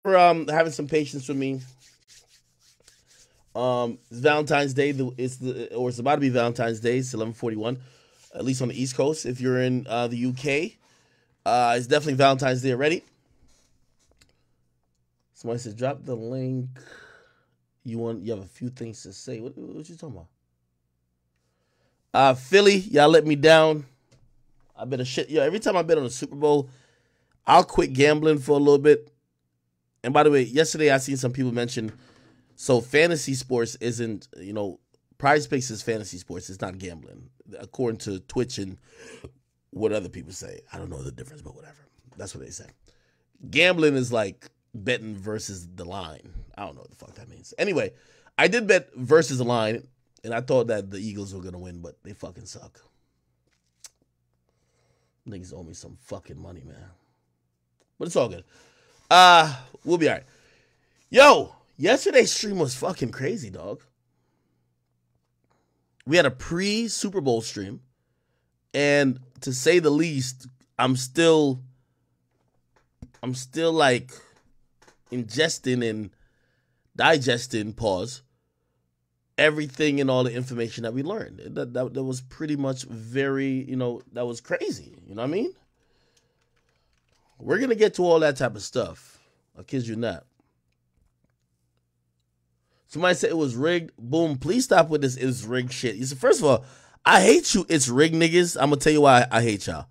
for having some patience with me. It's Valentine's Day. It's about to be Valentine's Day. It's 11:41, at least on the East Coast. If you're in the UK, it's definitely Valentine's Day already. Somebody said, "Drop the link." You have a few things to say. What you talking about? Philly, y'all let me down. I bet a shit. Yo, every time I bet on the Super Bowl, I'll quit gambling for a little bit. And by the way, yesterday I seen some people mention, so fantasy sports isn't, prize picks is fantasy sports. It's not gambling, according to Twitch and what other people say. I don't know the difference, but whatever. That's what they say. Gambling is like betting versus the line. I don't know what the fuck that means. Anyway, I did bet versus the line, and I thought that the Eagles were gonna win, but they fucking suck. Niggas owe me some fucking money, man. But it's all good. We'll be all right. Yo, yesterday's stream was fucking crazy, dog. We had a pre-Super Bowl stream, and to say the least, I'm still like ingesting and digesting, pause, everything and all the information that we learned. That was pretty much very, that was crazy. You know what I mean? We're going to get to all that type of stuff. I kid you not. Somebody said it was rigged. Boom. Please stop with this "it's rigged" shit. You said, first of all, I hate you, "it's rigged" niggas. I'm going to tell you why I hate y'all.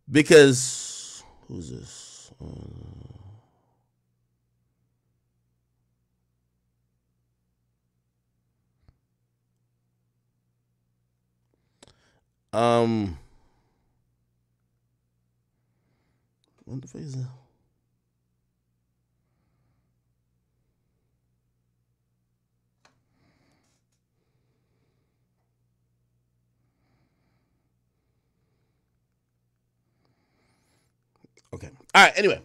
Because, who's this? What the fuck is that? Okay. All right. Anyway,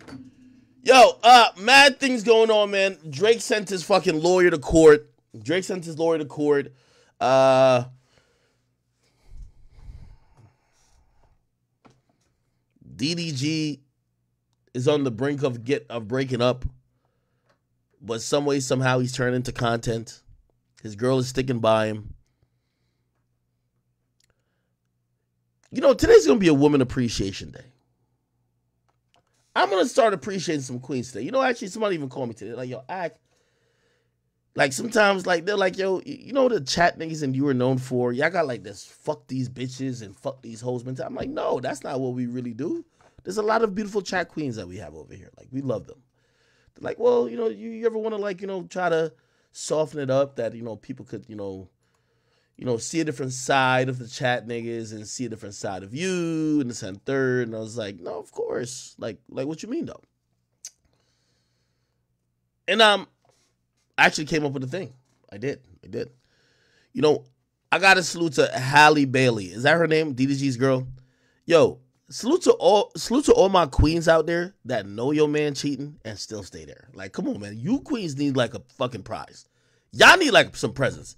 yo, mad things going on, man. Drake sent his fucking lawyer to court. DDG is on the brink of breaking up, but some way somehow he's turned into content. His girl is sticking by him. Today's gonna be a Woman Appreciation Day. I'm gonna start appreciating some queens today. Actually, somebody even called me today. Like, yo, act. Like, sometimes, like, they're like, yo, the chat niggas and you were known for, y'all got like this fuck these bitches and fuck these hoes mentality. I'm like, no, that's not what we really do. There's a lot of beautiful chat queens that we have over here. Like, we love them. They're like, well, you ever want to, like, try to soften it up that, people could, see a different side of the chat niggas and see a different side of you and this and third. And I was like, no, of course. Like what you mean, though? And I actually came up with a thing. I did. I got to salute to Halle Bailey. Is that her name? DDG's girl? Yo, salute to all my queens out there that know your man cheating and still stay there. Like, come on, man. You queens need like a fucking prize. Y'all need like some presents.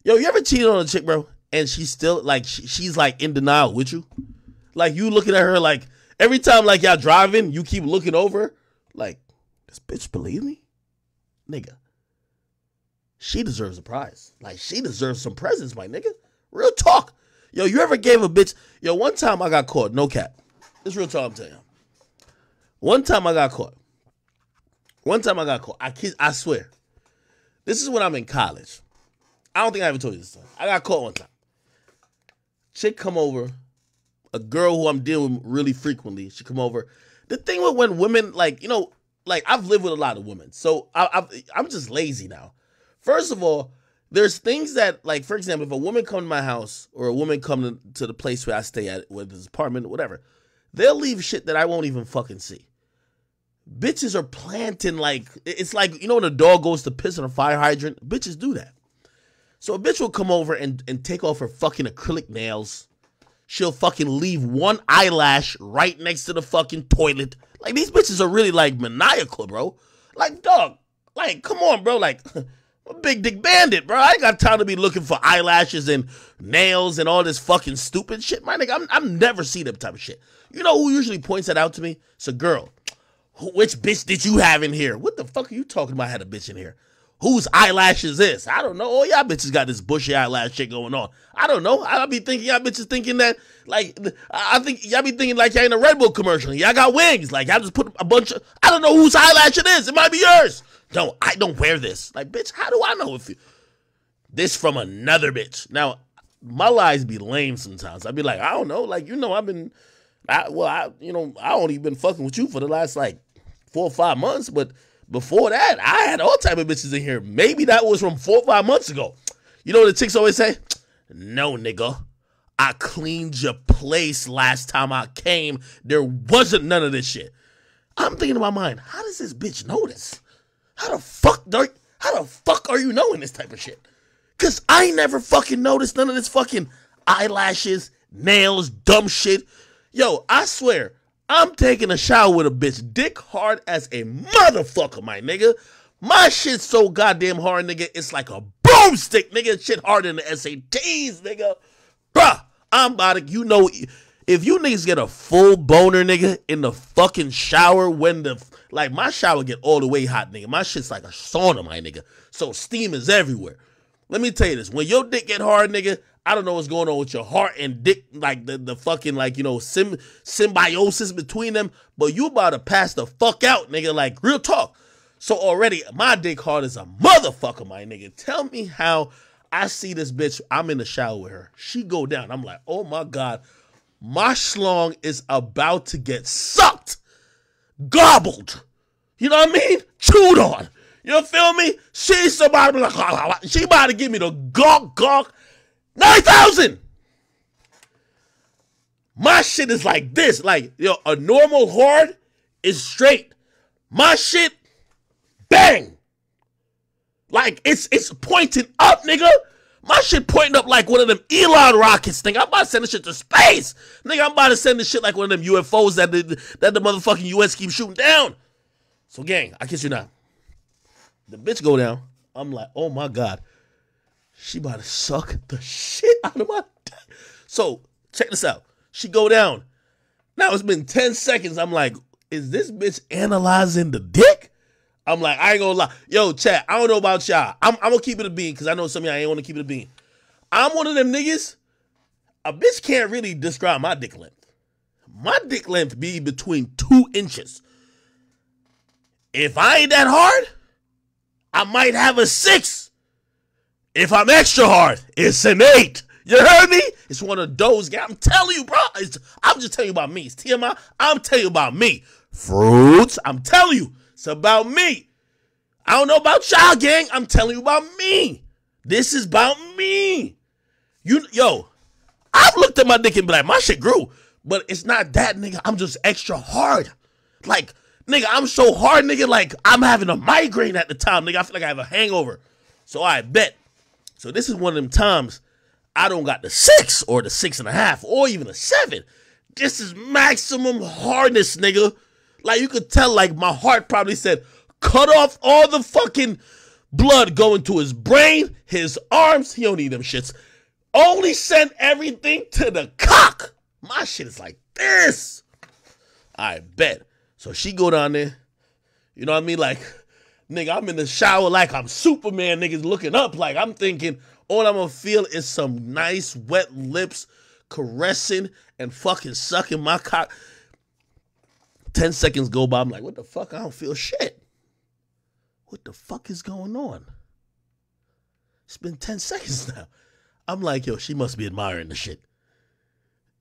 Yo, you ever cheated on a chick, bro? And she's still like, she's like in denial with you? Like, you looking at her like, every time like y'all driving, you keep looking over. Like, this bitch believe me? Nigga. She deserves a prize. Like, she deserves some presents, my nigga. Real talk. Yo, you ever gave a bitch... Yo, one time I got caught. No cap. This real talk, I'm telling you. One time I got caught. I swear. This is when I'm in college. I don't think I ever told you this time. I got caught one time. Chick come over. A girl who I'm dealing with really frequently. She come over. The thing with when women, like, like, I've lived with a lot of women. So I'm just lazy now. First of all, there's things that, like, for example, if a woman come to my house or a woman come to the place where I stay at, whether it's apartment, whatever, they'll leave shit that I won't even fucking see. Bitches are planting, like, it's like, when a dog goes to piss on a fire hydrant? Bitches do that. So a bitch will come over and take off her fucking acrylic nails. She'll fucking leave one eyelash right next to the fucking toilet. Like, these bitches are really, like, maniacal, bro. Like, dog, like, come on, bro. Like, I'm a big dick bandit, bro. I ain't got time to be looking for eyelashes and nails and all this fucking stupid shit. My nigga, I'm never seen that type of shit. You know who usually points that out to me? It's a girl. Which bitch did you have in here? What the fuck are you talking about? I had a bitch in here. Whose eyelashes is? I don't know. All y'all bitches got this bushy eyelash shit going on. I don't know. I be thinking y'all bitches thinking that, like, I think y'all be thinking like y'all in a Red Bull commercial. Y'all got wings. Like, y'all just put a bunch of, I don't know whose eyelash it is. It might be yours. No, I don't wear this. Like, bitch, how do I know if you, this from another bitch? Now, my lies be lame sometimes. I be like, I don't know. Like, you know, I only been fucking with you for the last, like, 4 or 5 months, but before that, I had all type of bitches in here. Maybe that was from 4 or 5 months ago. You know what the chicks always say? No, nigga. I cleaned your place last time I came. There wasn't none of this shit. I'm thinking in my mind, how does this bitch know this? How the fuck are you knowing this type of shit? Because I never fucking noticed none of this fucking eyelashes, nails, dumb shit. Yo, I swear, I'm taking a shower with a bitch, dick hard as a motherfucker, my nigga. My shit's so goddamn hard, nigga, it's like a broomstick, nigga. Shit harder than the SATs, nigga. Bruh, I'm about to, you know, if you niggas get a full boner, nigga, in the fucking shower when the, like, my shower get all the way hot, nigga. My shit's like a sauna, my nigga. So steam is everywhere. Let me tell you this. When your dick get hard, nigga, I don't know what's going on with your heart and dick, like the fucking, like, you know, symbiosis between them, but you about to pass the fuck out, nigga, like, real talk. So already, my dick hard is a motherfucker, my nigga. Tell me how I see this bitch, I'm in the shower with her. She go down. I'm like, oh my God, my schlong is about to get sucked, gobbled. You know what I mean? Chewed on. You feel me? She's somebody like, she about to give me the gawk. 9,000. My shit is like this. Like, yo, a normal hard is straight. My shit, bang. Like, it's pointing up, nigga. My shit pointing up like one of them Elon rockets, nigga. I'm about to send this shit to space. Nigga, I'm about to send this shit like one of them UFOs that the motherfucking US keeps shooting down. So, gang, I kiss you now. The bitch go down. I'm like, oh my God. She about to suck the shit out of my dick. So, check this out. She go down. Now, it's been 10 seconds. I'm like, is this bitch analyzing the dick? I'm like, I ain't gonna lie. Yo, chat, I don't know about y'all. I'm gonna keep it a bean because I know some of y'all ain't wanna keep it a bean. I'm one of them niggas. A bitch can't really describe my dick length. My dick length be between 2 inches. If I ain't that hard, I might have a 6. If I'm extra hard, it's an 8. You heard me? It's one of those guys. I'm telling you, bro. I'm just telling you about me. It's TMI. I'm telling you about me. Fruits. I'm telling you. It's about me. I don't know about y'all, gang. I'm telling you about me. This is about me. Yo, I've looked at my dick and be like, my shit grew. But it's not that, nigga. I'm just extra hard. Like, nigga, I'm so hard, nigga. Like, I'm having a migraine at the time, nigga. I feel like I have a hangover. So I bet. So this is one of them times I don't got the 6 or the 6.5 or even a 7. This is maximum hardness, nigga. Like, you could tell, like, my heart probably said, cut off all the fucking blood going to his brain, his arms. He don't need them shits. Only send everything to the cock. My shit is like this. I bet. So she go down there. You know what I mean? Like, nigga, I'm in the shower like I'm Superman, niggas looking up. Like, I'm thinking all I'm gonna feel is some nice wet lips caressing and fucking sucking my cock. 10 seconds go by. I'm like, what the fuck? I don't feel shit. What the fuck is going on? It's been 10 seconds now. I'm like, yo, she must be admiring the shit.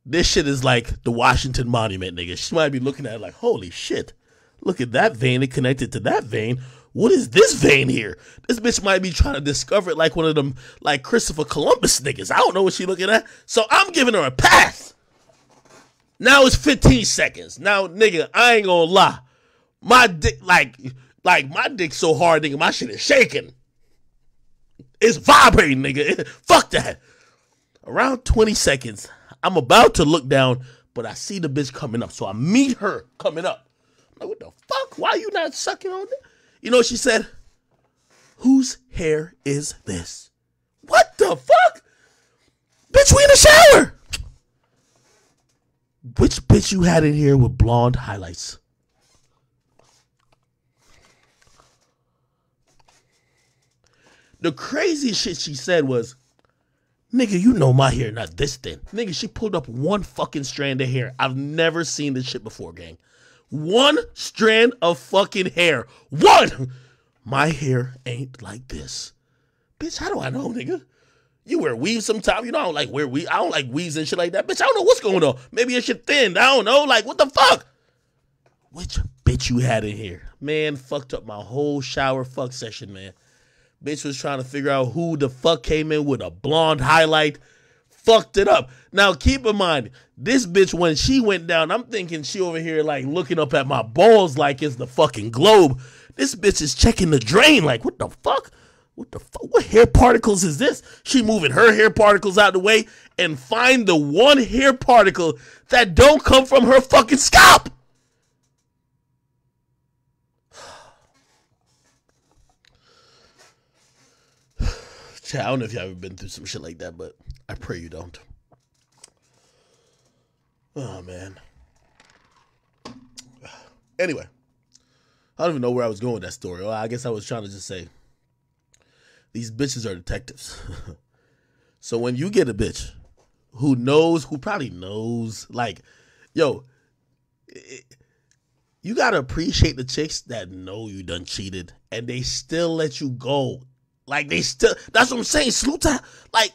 This shit is like the Washington Monument, nigga. She might be looking at it like, holy shit. Look at that vein. It connected to that vein. What is this vein here? This bitch might be trying to discover it like one of them, like Christopher Columbus niggas. I don't know what she looking at. So I'm giving her a pass. Now it's 15 seconds. Now, nigga, I ain't gonna lie. My dick, like my dick's so hard, nigga, my shit is shaking. It's vibrating, nigga. Fuck that. Around 20 seconds, I'm about to look down, but I see the bitch coming up. So I meet her coming up. I'm like, what the fuck? Why are you not sucking on it? You know what she said? Whose hair is this? What the fuck? Bitch, we in the shower. Which bitch you had in here with blonde highlights? The crazy shit she said was, nigga, you know my hair not this thin. Nigga, she pulled up one fucking strand of hair. I've never seen this shit before, gang. One strand of fucking hair. One! My hair ain't like this. Bitch, how do I know, nigga? You wear weaves sometimes. You know, I don't like wear weave. I don't like weaves and shit like that. Bitch, I don't know what's going on. Maybe your shit thin. I don't know. Like, what the fuck? Which bitch you had in here? Man, fucked up my whole shower fuck session, man. Bitch was trying to figure out who the fuck came in with a blonde highlight. Fucked it up. Now, keep in mind, this bitch, when she went down, I'm thinking she over here, like, looking up at my balls like it's the fucking globe. This bitch is checking the drain like, what the fuck? What the fuck? What hair particles is this? She moving her hair particles out the way and find the one hair particle that don't come from her fucking scalp. I don't know if y'all ever been through some shit like that, but I pray you don't. Oh, man. Anyway, I don't even know where I was going with that story. Well, I guess I was trying to just say, these bitches are detectives. So when you get a bitch who probably knows, like, yo, you got to appreciate the chicks that know you done cheated and they still let you go. Like, that's what I'm saying. Salute to, like,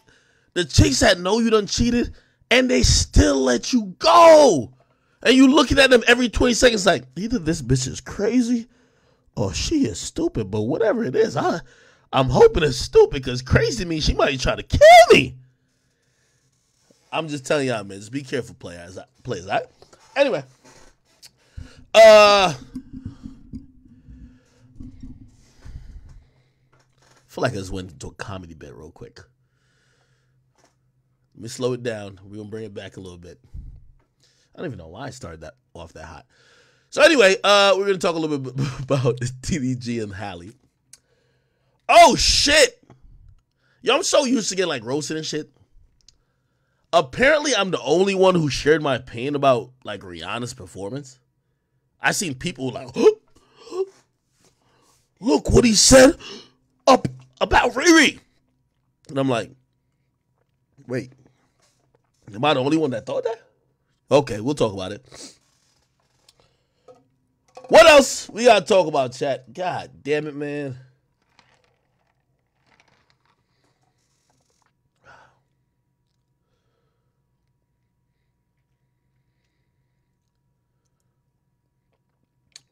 the chicks that know you done cheated and they still let you go. And you looking at them every 20 seconds like, either this bitch is crazy or she is stupid. But whatever it is, I'm hoping it's stupid because crazy means she might try to kill me. I'm just telling y'all, man, just be careful, players, all right? Anyway. I feel like I just went into a comedy bit real quick. Let me slow it down. We're going to bring it back a little bit. I don't even know why I started that off that hot. So anyway, we're going to talk a little bit about TDG and Hallie. Oh, shit. Yo, I'm so used to getting, like, roasted and shit. Apparently, I'm the only one who shared my opinion about, like, Rihanna's performance. I seen people like, look what he said about Riri. And I'm like, wait, am I the only one that thought that? Okay, we'll talk about it. What else we got to talk about, chat? God damn it, man.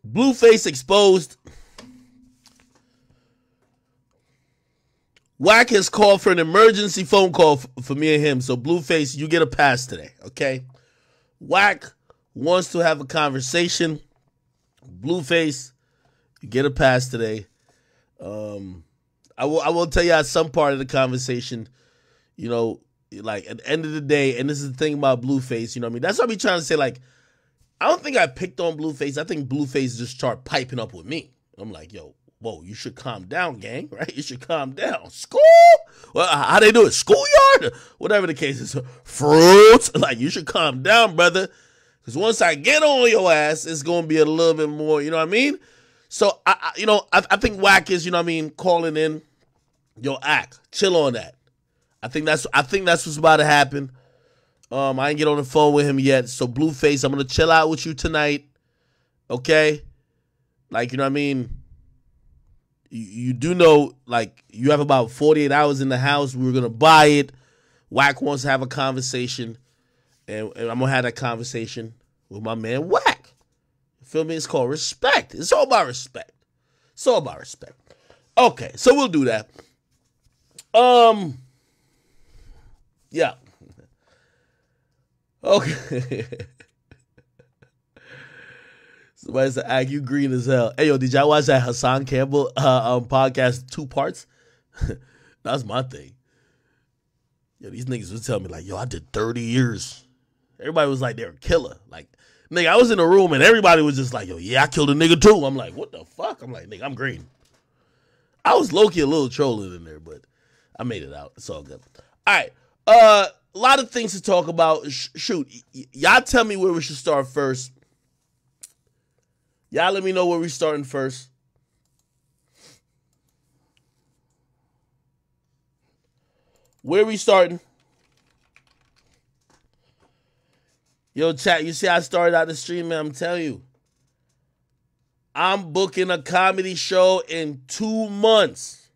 Blueface exposed. Wack has called for an emergency phone call for me and him. So Blueface, you get a pass today, okay? Wack wants to have a conversation. Blueface, you get a pass today. I will tell you at some part of the conversation, you know, like at the end of the day, and this is the thing about Blueface, you know what I mean? That's what I be trying to say, like, I don't think I picked on Blueface. I think Blueface just started piping up with me. I'm like, yo, whoa, you should calm down, gang, right? You should calm down. School? Well, how they do it? Schoolyard? Whatever the case is. Fruits? Like, you should calm down, brother. Because once I get on your ass, it's going to be a little bit more, you know what I mean? So, I think Wack is, you know what I mean, calling in, yo, act. Chill on that. I think that's what's about to happen. I ain't get on the phone with him yet. So, Blueface, I'm going to chill out with you tonight. Okay? Like, you know what I mean? You do know, like, you have about 48 hours in the house. We were going to buy it. Wack wants to have a conversation. And I'm going to have that conversation with my man Wack. You feel me? It's called respect. It's all about respect. It's all about respect. Okay, so we'll do that. Yeah. Okay. Somebody said, you green as hell. Hey, yo, did y'all watch that Hassan Campbell podcast 2 parts? That's my thing. Yo, these niggas was telling me, like, yo, I did 30 years. Everybody was like, they're a killer. Like, nigga, I was in a room and everybody was just like, yo, yeah, I killed a nigga too. I'm like, what the fuck? I'm like, nigga, I'm green. I was low-key a little trolling in there, but I made it out. It's all good. All right. A lot of things to talk about. Shoot, y'all tell me where we should start first. Y'all let me know where we starting first. Where are we starting? Yo, chat, you see I started out the stream, man? I'm telling you. I'm booking a comedy show in 2 months.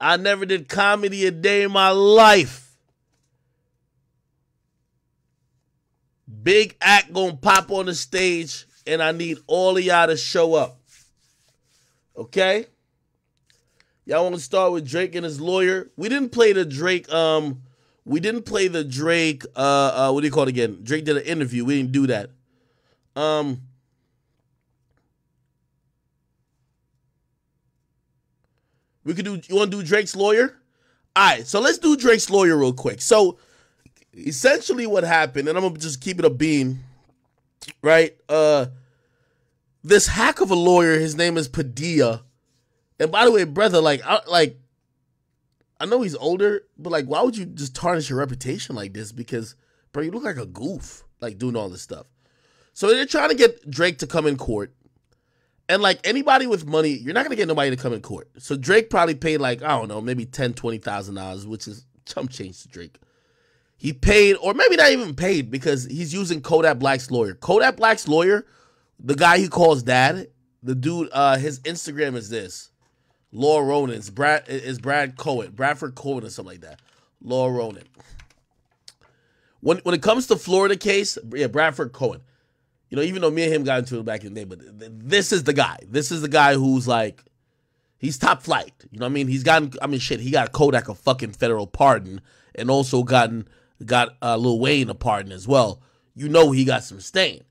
I never did comedy a day in my life. Big act gonna pop on the stage, and I need all of y'all to show up. Okay? Y'all want to start with Drake and his lawyer? We didn't play the Drake, what do you call it again? Drake did an interview. We didn't do that. We could do, you want to do Drake's lawyer? All right, so let's do Drake's lawyer real quick. So, essentially what happened, and I'm going to just keep it a beam, right? This hack of a lawyer, his name is Padilla. And by the way, brother, I know he's older, but like, why would you just tarnish your reputation like this? Because, bro, you look like a goof, like doing all this stuff. So they're trying to get Drake to come in court. And like anybody with money, you're not going to get nobody to come in court. So Drake probably paid like, I don't know, maybe $10,000, $20,000, which is chump change to Drake. He paid, or maybe not even paid, because he's using Kodak Black's lawyer. Kodak Black's lawyer, the guy he calls dad, the dude, his Instagram is this. Law Ronan. It's Bradford Cohen or something like that. Law Ronan. When it comes to Florida case, yeah, Bradford Cohen. You know, even though me and him got into it back in the day, but this is the guy. This is the guy who's like, he's top flight. You know what I mean? He got Kodak a fucking federal pardon, and also got Lil Wayne a pardon as well. You know he got some stain.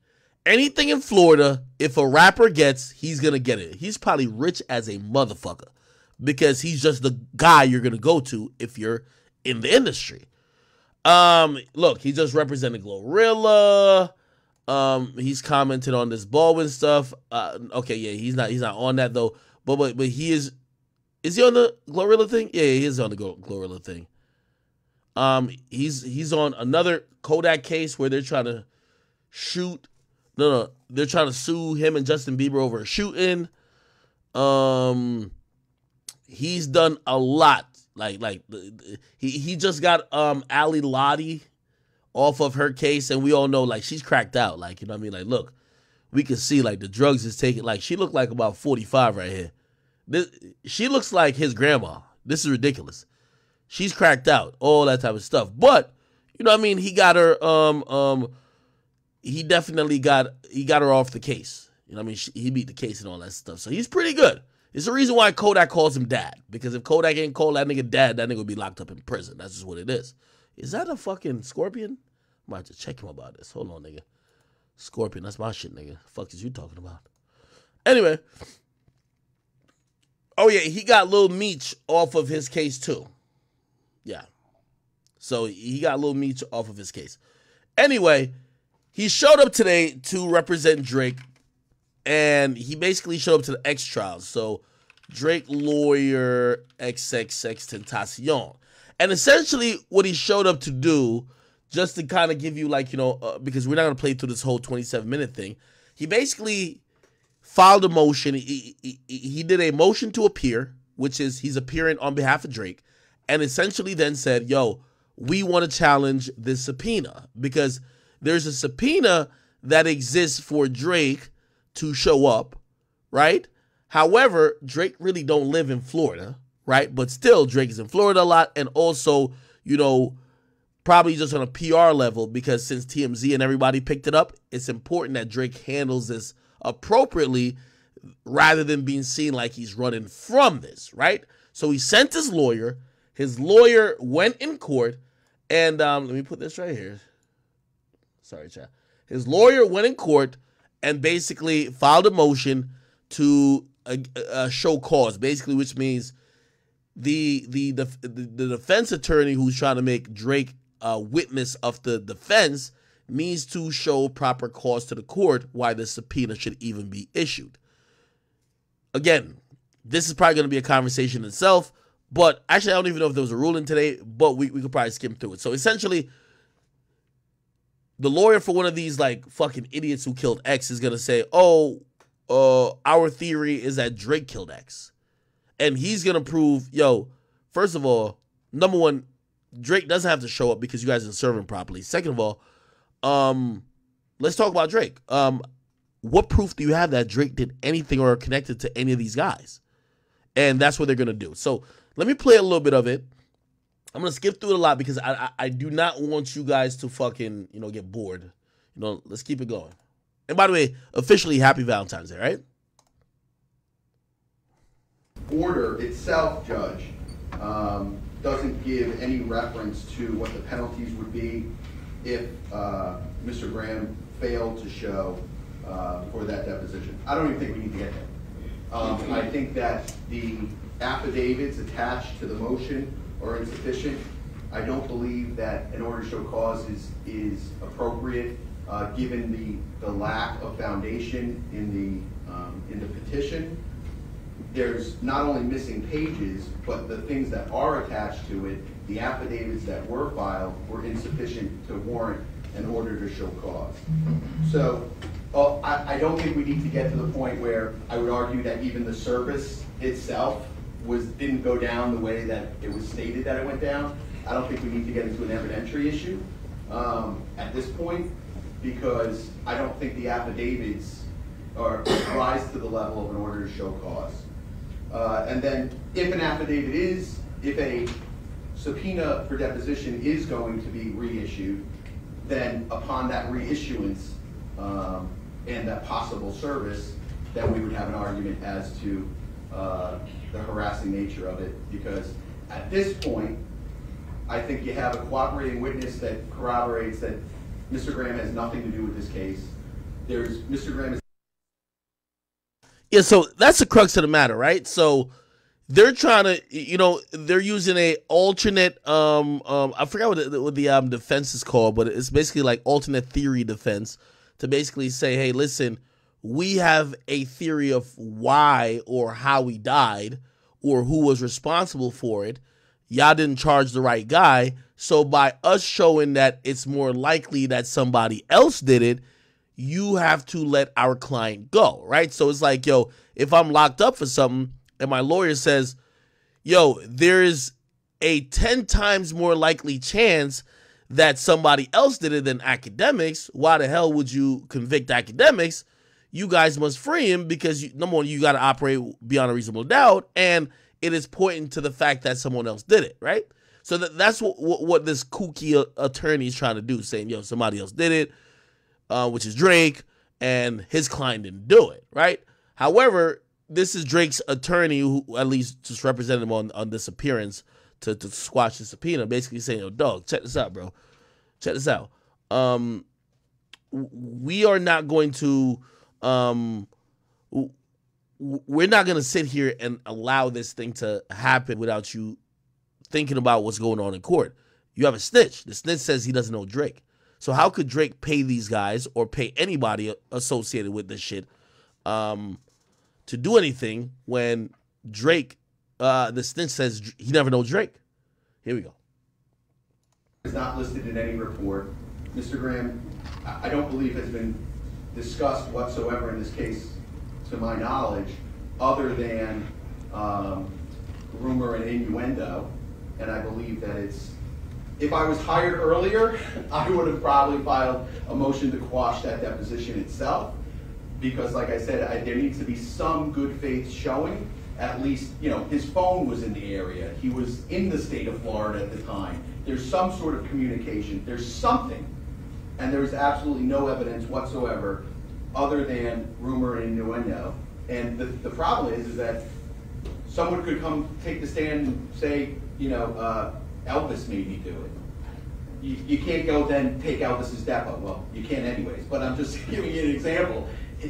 Anything in Florida, if a rapper gets, he's going to get it. He's probably rich as a motherfucker because he's just the guy you're going to go to if you're in the industry. Look, he just represented Glorilla. He's commented on this Baldwin stuff. Okay, yeah, he's not on that though. But he is he on the Glorilla thing? Yeah, he is on the Glorilla thing. He's on another Kodak case where they're trying to shoot. No, they're trying to sue him and Justin Bieber over a shooting. He's done a lot. He just got Ali Lottie off of her case, and we all know like she's cracked out. Like, you know what I mean? Like, look, we can see like the drugs is taking. Like, she looked like about 45 right here. She looks like his grandma. This is ridiculous. She's cracked out, all that type of stuff. But you know what I mean? He got her. He definitely got her off the case. You know what I mean? He beat the case and all that stuff. So he's pretty good. It's the reason why Kodak calls him dad. Because if Kodak ain't called that nigga dad, that nigga would be locked up in prison. That's just what it is. Is that a fucking scorpion? I might have to check him about this. Hold on, nigga. Scorpion, that's my shit, nigga. The fuck is you talking about? Anyway. Oh, yeah, he got Lil Meech off of his case, too. Yeah. So he got Lil Meech off of his case. Anyway, he showed up today to represent Drake, and he basically showed up to the X trials. So, Drake lawyer XXXTentacion. And essentially, what he showed up to do, just to kind of give you, like, you know, because we're not going to play through this whole 27-minute thing, he basically filed a motion. He did a motion to appear, which is he's appearing on behalf of Drake, and essentially then said, yo, we want to challenge this subpoena because there's a subpoena that exists for Drake to show up, right? However, Drake really don't live in Florida, right? But still, Drake is in Florida a lot, and also, you know, probably just on a PR level, because since TMZ and everybody picked it up, it's important that Drake handles this appropriately rather than being seen like he's running from this, right? So he sent his lawyer. His lawyer went in court, and let me put this right here. Sorry, chat. His lawyer went in court and basically filed a motion to show cause, basically, which means the defense attorney who's trying to make Drake a witness of the defense needs to show proper cause to the court why the subpoena should even be issued. Again, this is probably going to be a conversation itself, but actually I don't even know if there was a ruling today, but we could probably skim through it. So essentially, the lawyer for one of these like fucking idiots who killed X is going to say, oh, our theory is that Drake killed X. And he's going to prove, yo, first of all, number one, Drake doesn't have to show up because you guys didn't serve him properly. Second of all, let's talk about Drake. What proof do you have that Drake did anything or connected to any of these guys? And that's what they're going to do. So let me play a little bit of it. I'm going to skip through it a lot because I do not want you guys to fucking, get bored. Let's keep it going. And by the way, officially, happy Valentine's Day, right? Order itself, Judge, doesn't give any reference to what the penalties would be if Mr. Graham failed to show for that deposition. I don't even think we need to get there. I think that the affidavits attached to the motion are insufficient. I don't believe that an order to show cause is appropriate given the lack of foundation in the petition. There's not only missing pages, but the things that are attached to it, the affidavits that were filed, were insufficient to warrant an order to show cause. So I don't think we need to get to the point where I would argue that even the service itself didn't go down the way that it was stated that it went down. I don't think we need to get into an evidentiary issue at this point, because I don't think the affidavits rise to the level of an order to show cause. And then if a subpoena for deposition is going to be reissued, then upon that reissuance and that possible service, then we would have an argument as to the harassing nature of it. Because at this point, I think you have a cooperating witness that corroborates that Mr. Graham has nothing to do with this case. Mr. Graham is... Yeah, so that's the crux of the matter, right? So they're trying to, they're using a alternate, I forgot what the defense is called, but it's basically like alternate theory defense to basically say, hey, listen, we have a theory of why or how he died or who was responsible for it. Y'all didn't charge the right guy. So by us showing that it's more likely that somebody else did it, you have to let our client go, right? So it's like, yo, if I'm locked up for something and my lawyer says, yo, there is a 10 times more likely chance that somebody else did it than Akademiks, why the hell would you convict Akademiks? You guys must free him because, number one, you got to operate beyond a reasonable doubt, and it is pointing to the fact that someone else did it, right? So that's what this kooky attorney is trying to do, saying, yo, somebody else did it, which is Drake, and his client didn't do it, right? However, this is Drake's attorney who at least just represented him on this appearance to squash the subpoena, basically saying, yo, dog, check this out, bro. Check this out. We are not going to... we're not going to sit here and allow this thing to happen without you thinking about what's going on in court. You have a snitch. The snitch says he doesn't know Drake. So how could Drake pay these guys or pay anybody associated with this shit to do anything when Drake, the snitch says he never knows Drake? Here we go. It's not listed in any report. Mr. Graham, I don't believe has been discussed whatsoever in this case, to my knowledge, other than rumor and innuendo. And I believe that if I was hired earlier, I would have probably filed a motion to quash that deposition itself. Because like I said, there needs to be some good faith showing. At least, his phone was in the area. He was in the state of Florida at the time. There's some sort of communication. There's something. And there's absolutely no evidence whatsoever other than rumor and innuendo. And the problem is that someone could come take the stand and say, Elvis made me do it. You can't go then take Elvis's depo. Well, you can't anyways, but I'm just giving you an example.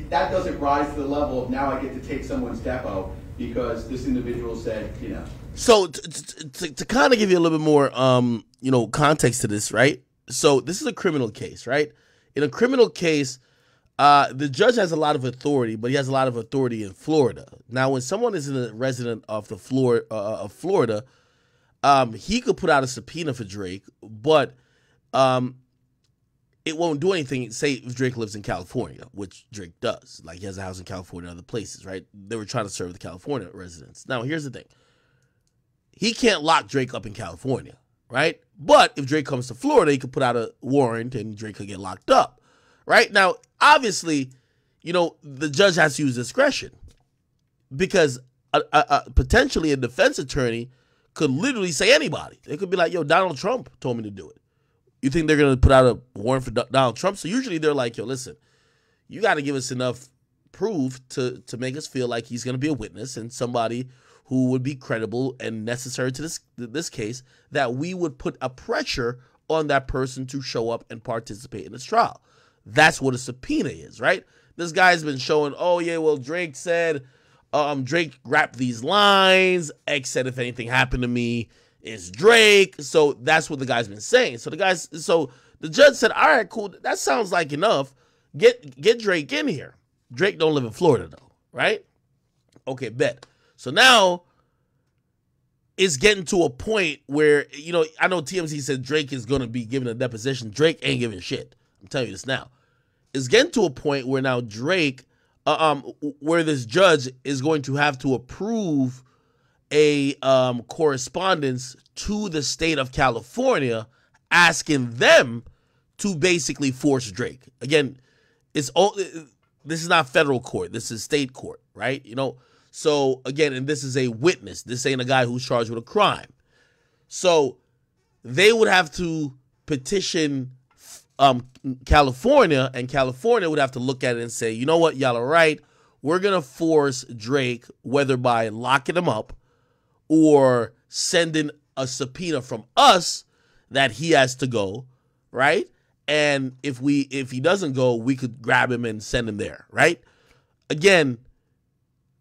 That doesn't rise to the level of now I get to take someone's depo because this individual said, So to kind of give you a little bit more, context to this, right? So this is a criminal case, right? In a criminal case, the judge has a lot of authority, but he has a lot of authority in Florida. Now, when someone is a resident of Florida, he could put out a subpoena for Drake, but it won't do anything. Say if Drake lives in California, which Drake does, like he has a house in California and other places, right? They were trying to serve the California residents. Now, here's the thing. He can't lock Drake up in California, right? But if Drake comes to Florida, he could put out a warrant and Drake could get locked up, right? Now, obviously, the judge has to use discretion because potentially a defense attorney could literally say anybody. They could be like, yo, Donald Trump told me to do it. You think they're going to put out a warrant for Donald Trump? So usually they're like, yo, listen, you got to give us enough proof to make us feel like he's going to be a witness and somebody who would be credible and necessary to this case, that we would put a pressure on that person to show up and participate in this trial. That's what a subpoena is, right? This guy's been showing, oh, yeah, well, Drake said, Drake rapped these lines. X said, if anything happened to me, it's Drake. So that's what the guy's been saying. So the judge said, all right, cool. That sounds like enough. Get Drake in here. Drake don't live in Florida, though, right? Okay, bet. So now it's getting to a point where, I know TMZ said Drake is going to be giving a deposition. Drake ain't giving shit. I'm telling you this now. It's getting to a point where now Drake, where this judge is going to have to approve a correspondence to the state of California asking them to basically force Drake. Again, this is not federal court. This is state court, right? So again, and this is a witness. This ain't a guy who's charged with a crime. So they would have to petition California, and California would have to look at it and say, you know what, y'all are right. We're going to force Drake, whether by locking him up or sending a subpoena from us that he has to go, right? And if he doesn't go, we could grab him and send him there, right? Again,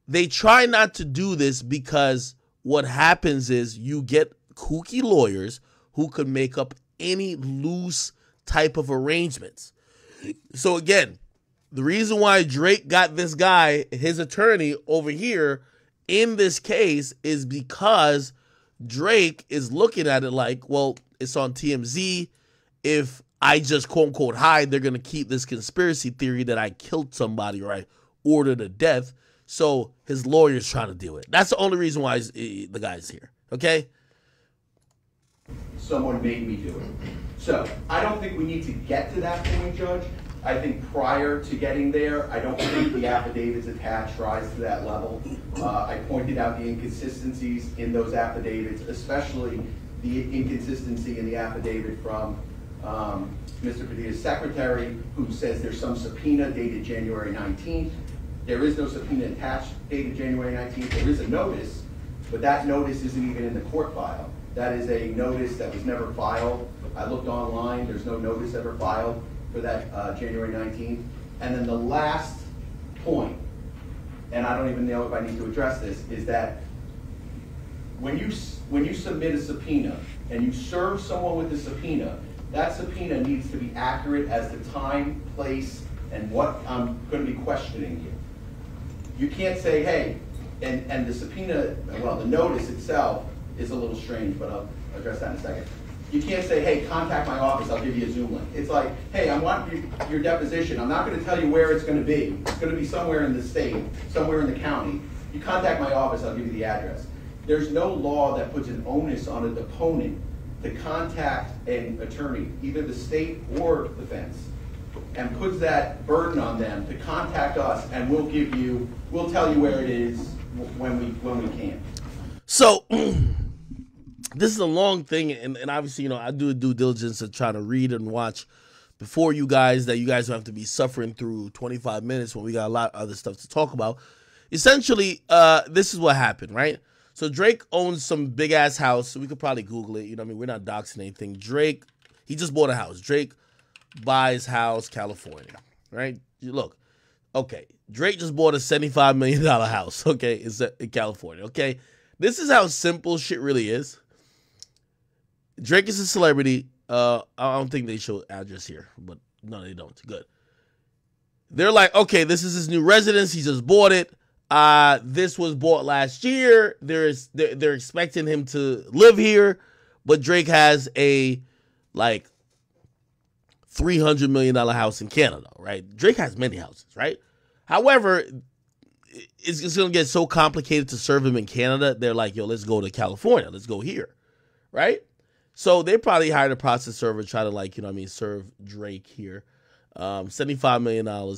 they try not to do this because what happens is you get kooky lawyers who could make up any loose type of arrangements. So again, the reason why Drake got this guy, his attorney over here in this case, is because Drake is looking at it like, well, it's on TMZ. If I just quote unquote hide, they're going to keep this conspiracy theory that I killed somebody or I ordered a death. So his lawyer's trying to deal with it. That's the only reason why the guy's here. Okay? Someone made me do it. So I don't think we need to get to that point, Judge. I think prior to getting there, I don't think the affidavits attached rise to that level. I pointed out the inconsistencies in those affidavits, especially the inconsistency in the affidavit from Mr. Padilla's secretary, who says there's some subpoena dated January 19th. There is no subpoena attached dated January 19th. There is a notice, but that notice isn't even in the court file. That is a notice that was never filed. I looked online. There's no notice ever filed for that January 19th. And then the last point, and I don't even know if I need to address this, is that when you submit a subpoena and you serve someone with a subpoena, that subpoena needs to be accurate as to time, place, and what I'm going to be questioning you. You can't say, hey, and the subpoena, well, the notice itself is a little strange, but I'll address that in a second. You can't say, hey, contact my office, I'll give you a Zoom link. It's like, hey, I want your deposition. I'm not going to tell you where it's going to be. It's going to be somewhere in the state, somewhere in the county. You contact my office, I'll give you the address. There's no law that puts an onus on a deponent to contact an attorney, either the state or defense, and puts that burden on them to contact us, and we'll tell you where it is when we can. So this is a long thing, and obviously, I do a due diligence of trying to read and watch before you guys, that you guys don't have to be suffering through 25 minutes when we got a lot of other stuff to talk about. Essentially, this is what happened, right? So Drake owns some big ass house. We could probably Google it. We're not doxing anything. Drake, he just bought a house. Drake buys house, California, right? Look, okay. Drake just bought a $75 million house, okay, in California, okay? This is how simple shit really is. Drake is a celebrity. I don't think they show address here, but no, they don't. Good. They're like, okay, this is his new residence. He just bought it. This was bought last year. They're expecting him to live here, but Drake has a like $300 million house in Canada, right? Drake has many houses, right? However, it's going to get so complicated to serve him in Canada. They're like, yo, let's go to California. Let's go here, right? So they probably hired a process server to try to, like, you know what I mean, serve Drake here. $75 million.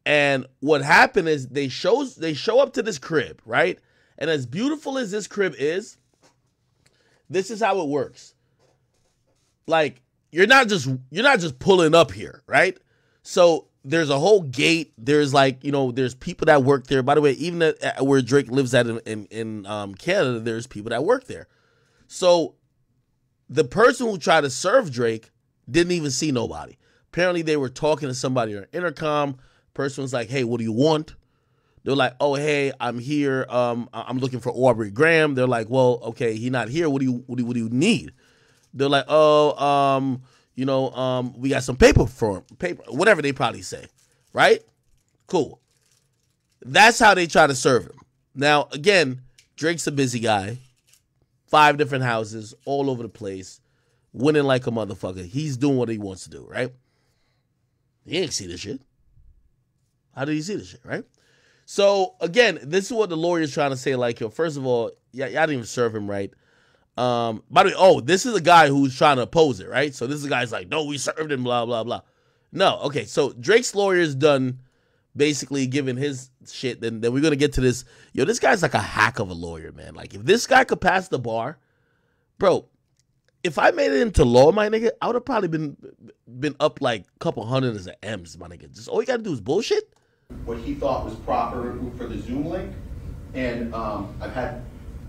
And what happened is they show up to this crib, right? And as beautiful as this crib is, this is how it works. Like, you're not just pulling up here, right? So there's a whole gate. There's, like, you know, there's people that work there. By the way, even at where Drake lives at in Canada, there's people that work there. So the person who tried to serve Drake didn't even see nobody. Apparently they were talking to somebody on intercom. Person was like, hey, what do you want? They're like, oh, hey, I'm here. I'm looking for Aubrey Graham. They're like, well, okay, he's not here. What do you need? They're like, oh, we got some paper for him. Paper, whatever they probably say, right? Cool. That's how they try to serve him. Now, again, Drake's a busy guy. 5 different houses all over the place, winning like a motherfucker. He's doing what he wants to do, right? He ain't see this shit. How did he see this shit, right? So, again, this is what the lawyer's trying to say. Like, yo, first of all, y'all didn't even serve him right. By the way, this is a guy who's trying to oppose it, right? So this is a guy's like, no, we served him, blah, blah, blah. No, okay, so Drake's lawyer's done basically giving his shit. Then we're going to get to this. Yo, this guy's like a hack of a lawyer, man. Like, if this guy could pass the bar, bro, if I made it into law, my nigga, I would have probably been up like a couple hundred as an M's, my nigga. Just all you got to do is bullshit. What he thought was proper for the Zoom link. And I've had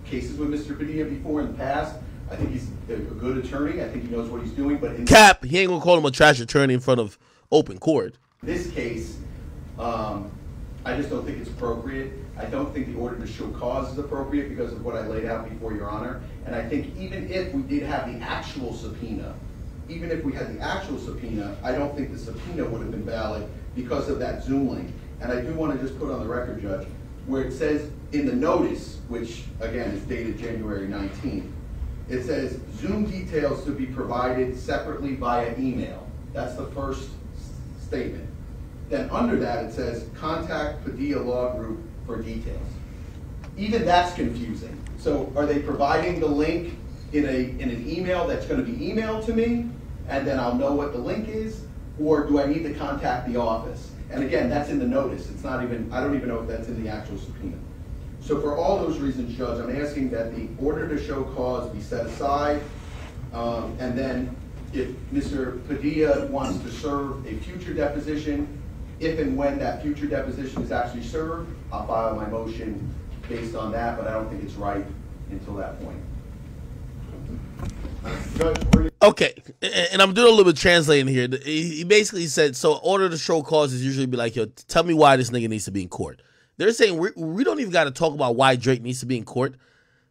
cases with Mr. Padilla before in the past. I think he's a good attorney. I think he knows what he's doing. But in Cap, he ain't going to call him a trash attorney in front of open court. This case, I just don't think it's appropriate. I don't think the order to show cause is appropriate because of what I laid out before, Your Honor. And I think even if we did have the actual subpoena, I don't think the subpoena would have been valid because of that Zoom link. And I do want to just put on the record, Judge, where it says in the notice, which again is dated January 19th, it says Zoom details to be provided separately via email. That's the first statement. Then under that it says contact Padilla Law Group for details. Even that's confusing. So are they providing the link in an email that's going to be emailed to me and then I'll know what the link is, or do I need to contact the office? And again, that's in the notice. It's not even, I don't even know if that's in the actual subpoena. So for all those reasons, Judge, I'm asking that the order to show cause be set aside, and then if Mr. Padilla wants to serve a future deposition, if and when that future deposition is actually served, I'll file my motion based on that, but I don't think it's right until that point. Okay, and I'm doing a little bit of translating here. He basically said, so order to show cause is usually be like, yo, tell me why this nigga needs to be in court. They're saying we don't even got to talk about why Drake needs to be in court.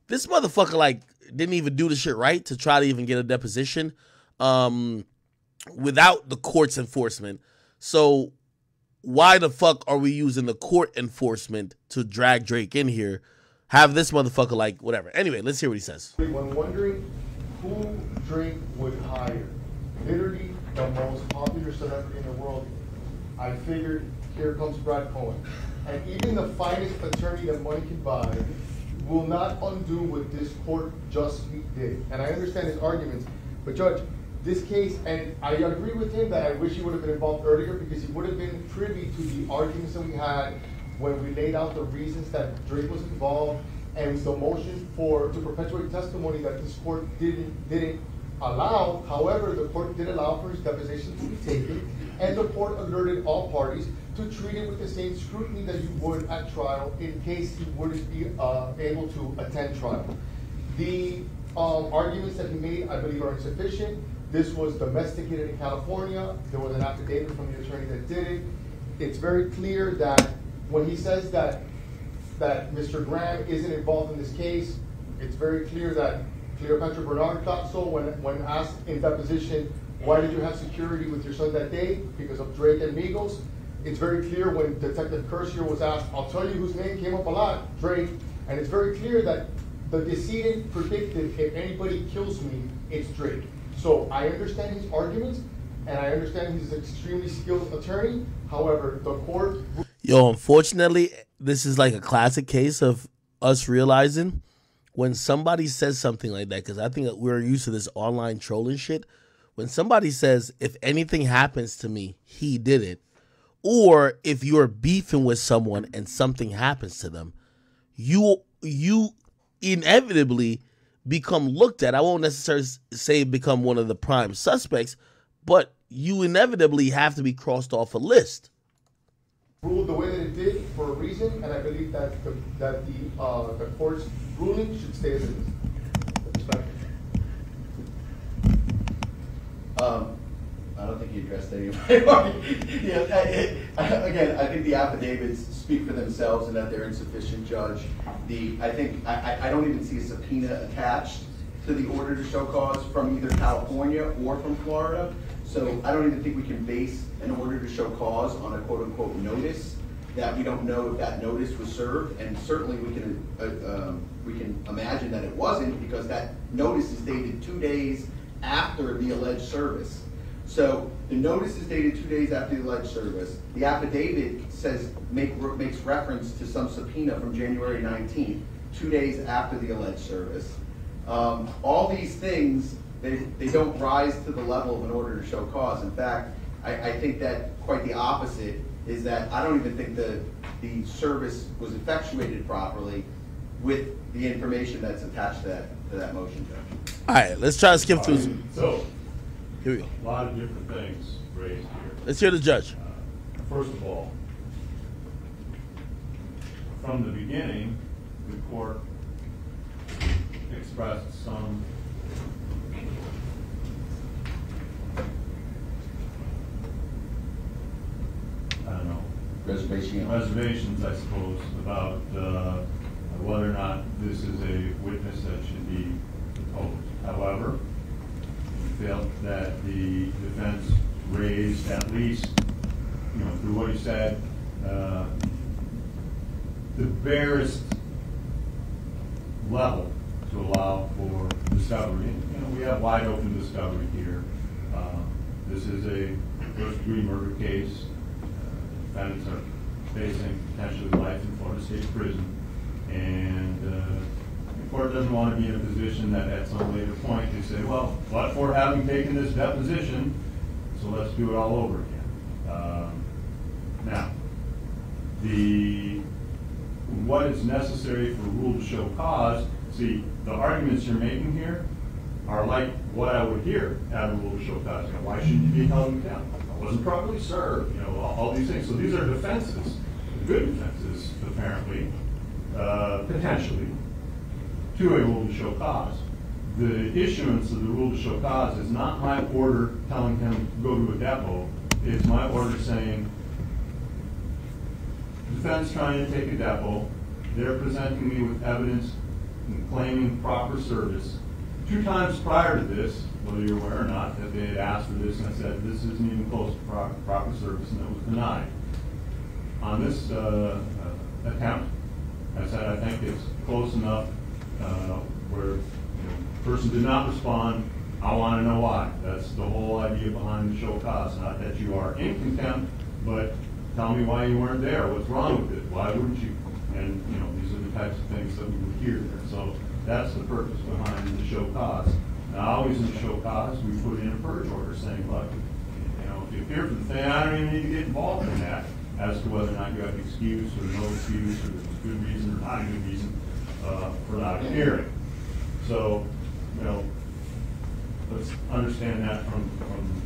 This motherfucker, like, didn't even do the shit right to try to even get a deposition without the court's enforcement. So why the fuck are we using the court enforcement to drag Drake in here? Have this motherfucker, like, whatever. Anyway, let's hear what he says. When wondering who Drake would hire, literally the most popular celebrity in the world, I figured, here comes Brad Cohen. And even the finest attorney that money can buy will not undo what this court justly did. And I understand his arguments, but Judge, this case, and I agree with him that I wish he would have been involved earlier because he would have been privy to the arguments that we had when we laid out the reasons that Drake was involved and the motion to perpetuate testimony that this court didn't allow. However, the court did allow for his deposition to be taken, and the court alerted all parties to treat it with the same scrutiny that you would at trial in case he wouldn't be able to attend trial. The arguments that he made, I believe, are insufficient. This was domesticated in California. There was an affidavit from the attorney that did it. It's very clear that when he says that Mr. Graham isn't involved in this case, it's very clear that Cleopatra Bernard thought so when asked in deposition, why did you have security with your son that day? Because of Drake and Migos. It's very clear when Detective Kersier was asked, I'll tell you whose name came up a lot, Drake. And it's very clear that the decedent predicted if anybody kills me, it's Drake. So I understand his arguments, and I understand he's an extremely skilled attorney. However, the court... Yo, unfortunately, this is like a classic case of us realizing when somebody says something like that, because I think that we're used to this online trolling shit. When somebody says, if anything happens to me, he did it, or if you're beefing with someone and something happens to them, you inevitably become looked at. I won't necessarily say become one of the prime suspects, but you inevitably have to be crossed off a list. Ruled the way that it did for a reason, and I believe that the court's ruling should stay as it is. I don't think he addressed any of my again, I think the affidavits speak for themselves and that they're insufficient, Judge. I don't even see a subpoena attached to the order to show cause from either California or from Florida. So I don't even think we can base an order to show cause on a quote-unquote notice that we don't know if that notice was served, and certainly we can imagine that it wasn't, because that notice is dated 2 days after the alleged service. So the notice is dated 2 days after the alleged service. The affidavit says makes reference to some subpoena from January 19th, 2 days after the alleged service. All these things, they don't rise to the level of an order to show cause. In fact, I think that quite the opposite is that I don't even think the service was effectuated properly with the information that's attached to that motion, Judge. All right, let's try to skip through. So, Here we go. a lot of different things raised here. Let's hear the judge. First of all, from the beginning, the court expressed some reservations, I suppose, about whether or not this is a witness that should be deposed. However, we felt that the defense raised at least, through what he said, the barest level to allow for discovery. We have wide open discovery here. This is a first-degree murder case. Defendants are facing potentially life in Florida State Prison, and the court doesn't want to be in a position that at some later point they say, well, but for having taken this deposition, so let's do it all over again. Now, what is necessary for a rule to show cause, see, the arguments you're making here are like what I would hear at a rule to show cause. Why shouldn't you be held in contempt? I wasn't properly served, all these things. So these are defenses, good defenses, apparently, potentially, to a rule to show cause. The issuance of the rule to show cause is not my order telling him to go to a depot. It's my order saying, defense trying to take a depot, they're presenting me with evidence and claiming proper service. 2 times prior to this, whether you're aware or not, that they had asked for this, and I said, this isn't even close to proper service, and that was denied. On this attempt, I said, I think it's close enough where the person did not respond. I want to know why. That's the whole idea behind the show cause. Not that you are in contempt, but tell me why you weren't there. What's wrong with it? Why wouldn't you? And these are the types of things that we would hear there. So that's the purpose behind the show cause. Now, always in the show cause, we put in a purge order saying, look, if you appear for the thing, I don't even need to get involved in that as to whether or not you have an excuse or no excuse, or there's a good reason or not a good reason for not appearing. So, let's understand that from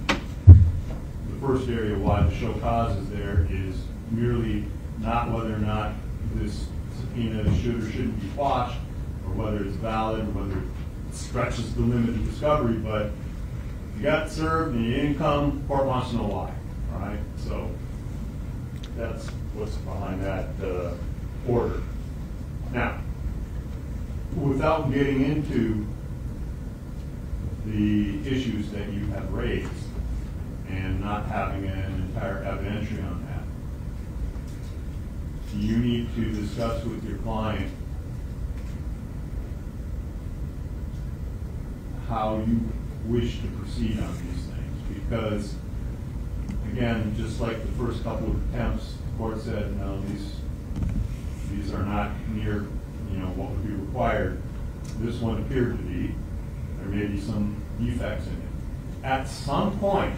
the first area why the show cause is there is merely not whether or not this subpoena should or shouldn't be quashed, or whether it's valid, or whether it stretches the limit of discovery, but you got served and you didn't come, court wants to know why. All right? So that's what's behind that order. Now, without getting into the issues that you have raised and not having an entire evidentiary on that, you need to discuss with your client how you wish to proceed on these things. Because, again, just like the first couple of attempts, the court said, no, these are not near what would be required. this one appeared to be. There may be some defects in it. At some point,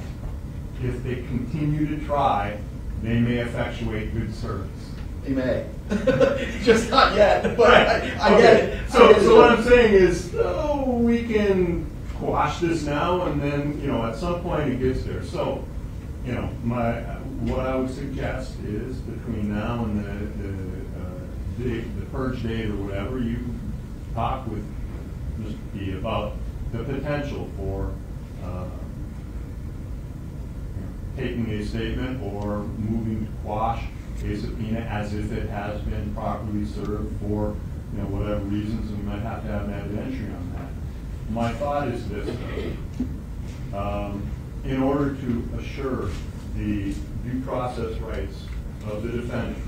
if they continue to try, they may effectuate good service. They may. Just not yet, but Right. I get it. So what I'm saying is, we can quash this now, and then, at some point it gets there. So, what I would suggest is between now and the purge date or whatever, you talk with Mr. P about the potential for taking a statement or moving to quash a subpoena as if it has been properly served for whatever reasons, and we might have to have an evidentiary on that. My thought is this, though. In order to assure the due process rights of the defendant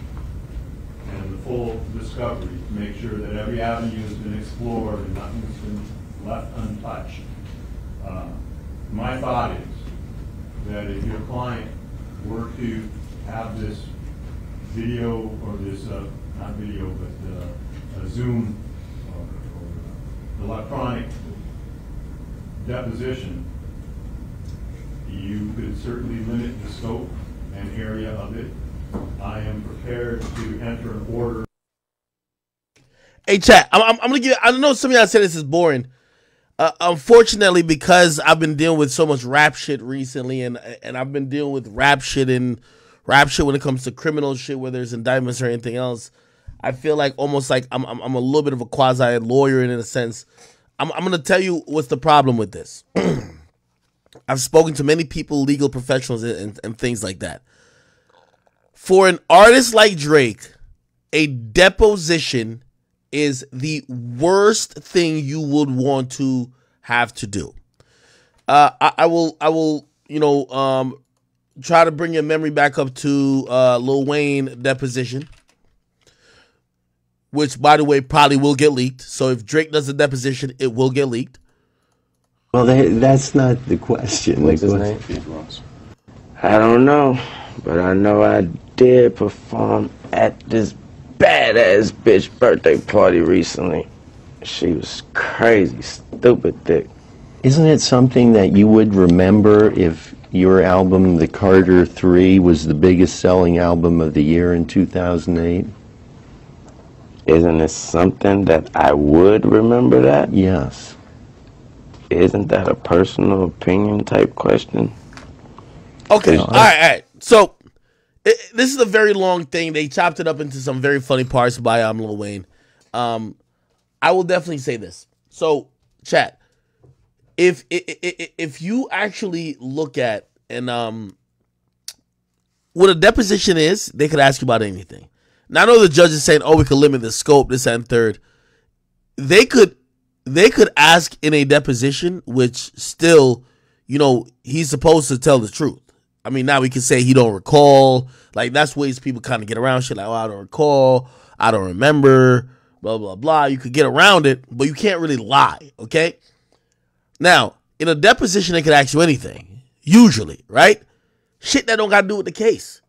and the full discovery, to make sure that every avenue has been explored and nothing has been left untouched, my thought is that if your client were to have this video or this, not video, but a Zoom or electronic deposition, you could certainly limit the scope and area of it. I am prepared to enter an order. Hey, chat, I'm going to give, I know some of y'all say this is boring. Unfortunately, because I've been dealing with so much rap shit recently, and I've been dealing with rap shit when it comes to criminal shit, whether there's indictments or anything else, I feel like almost like I'm a little bit of a quasi lawyer in a sense. I'm going to tell you what's the problem with this. I've spoken to many people, legal professionals, and things like that. For an artist like Drake, a deposition is the worst thing you would want to have to do. I will, try to bring your memory back up to Lil Wayne deposition, which, by the way, probably will get leaked. So if Drake does a deposition, it will get leaked. Well, that's not the question. What's his name? I don't know, but I know I did perform at this badass bitch birthday party recently. She was crazy, stupid thick. Isn't it something that you would remember if your album, The Carter 3, was the biggest selling album of the year in 2008? Isn't it something that I would remember that? Yes. Isn't that a personal opinion type question? Okay, all right. So this is a very long thing. They chopped it up into some very funny parts by Lil Wayne. I will definitely say this. So, chat, if you actually look at and what a deposition is, they could ask you about anything. Now I know the judge is saying, "Oh, we could limit the scope, this and third." They could ask in a deposition, which still, he's supposed to tell the truth. I mean, now we can say he don't recall. Like, that's ways people kind of get around shit. Like, oh, I don't recall, I don't remember, blah, blah, blah. You could get around it, but you can't really lie, okay? Now, in a deposition, they could ask you anything, usually, right? Shit that don't got to do with the case.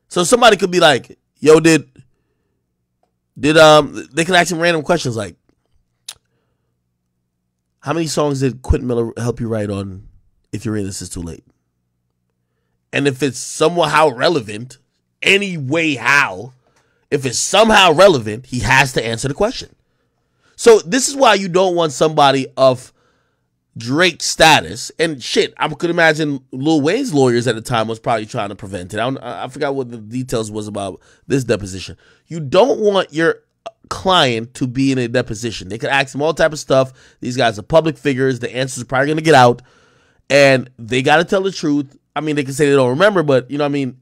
So somebody could be like, yo, they could ask him random questions like, how many songs did Quentin Miller help you write on If You're In This Is Too Late? And if it's somehow relevant, any way how, if it's somehow relevant, he has to answer the question. So this is why you don't want somebody of Drake's status. And shit, I could imagine Lil Wayne's lawyers at the time was probably trying to prevent it. I forgot what the details was about this deposition. You don't want your client to be in a deposition. They could ask him all type of stuff. These guys are public figures. The answers are probably going to get out. And they got to tell the truth. I mean, they can say they don't remember, but,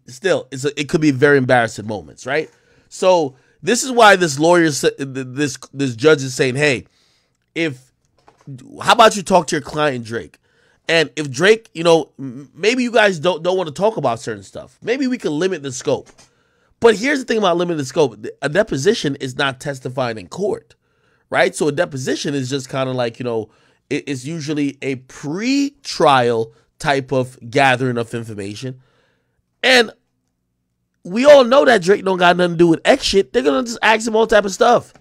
still, it could be very embarrassing moments, right? So this is why this lawyer, this judge is saying, hey, how about you talk to your client, Drake? And if Drake, maybe you guys don't want to talk about certain stuff. Maybe we can limit the scope. But here's the thing about limited scope. A deposition is not testifying in court, right? So a deposition is just kind of like, it's usually a pre-trial type of gathering of information. And we all know that Drake don't got nothing to do with X shit. They're going to just ask him all type of stuff.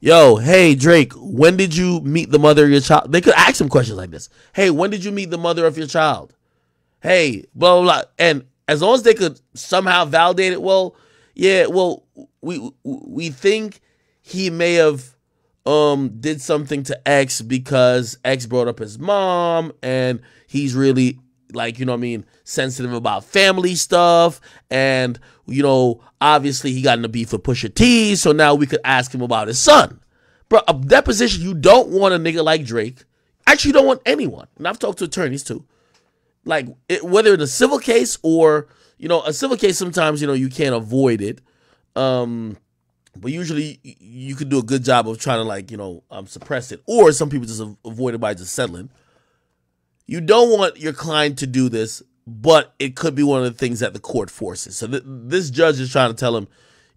Yo, hey, Drake, when did you meet the mother of your child? They could ask him questions like this. Hey, when did you meet the mother of your child? Hey, blah, blah, blah. And as long as they could somehow validate it, well, yeah, well, we think he may have did something to X because X brought up his mom and he's really, like, you know what I mean, sensitive about family stuff. And, you know, obviously he got in a beef with Pusha T, so now we could ask him about his son. Bro, a deposition, you don't want a nigga like Drake. Actually, you don't want anyone. And I've talked to attorneys too. Like, whether in a civil case or, you know, a civil case, sometimes, you know, you can't avoid it. But usually you could do a good job of trying to, like, you know, suppress it. Or some people just avoid it by just settling. You don't want your client to do this, but it could be one of the things that the court forces. So this judge is trying to tell him,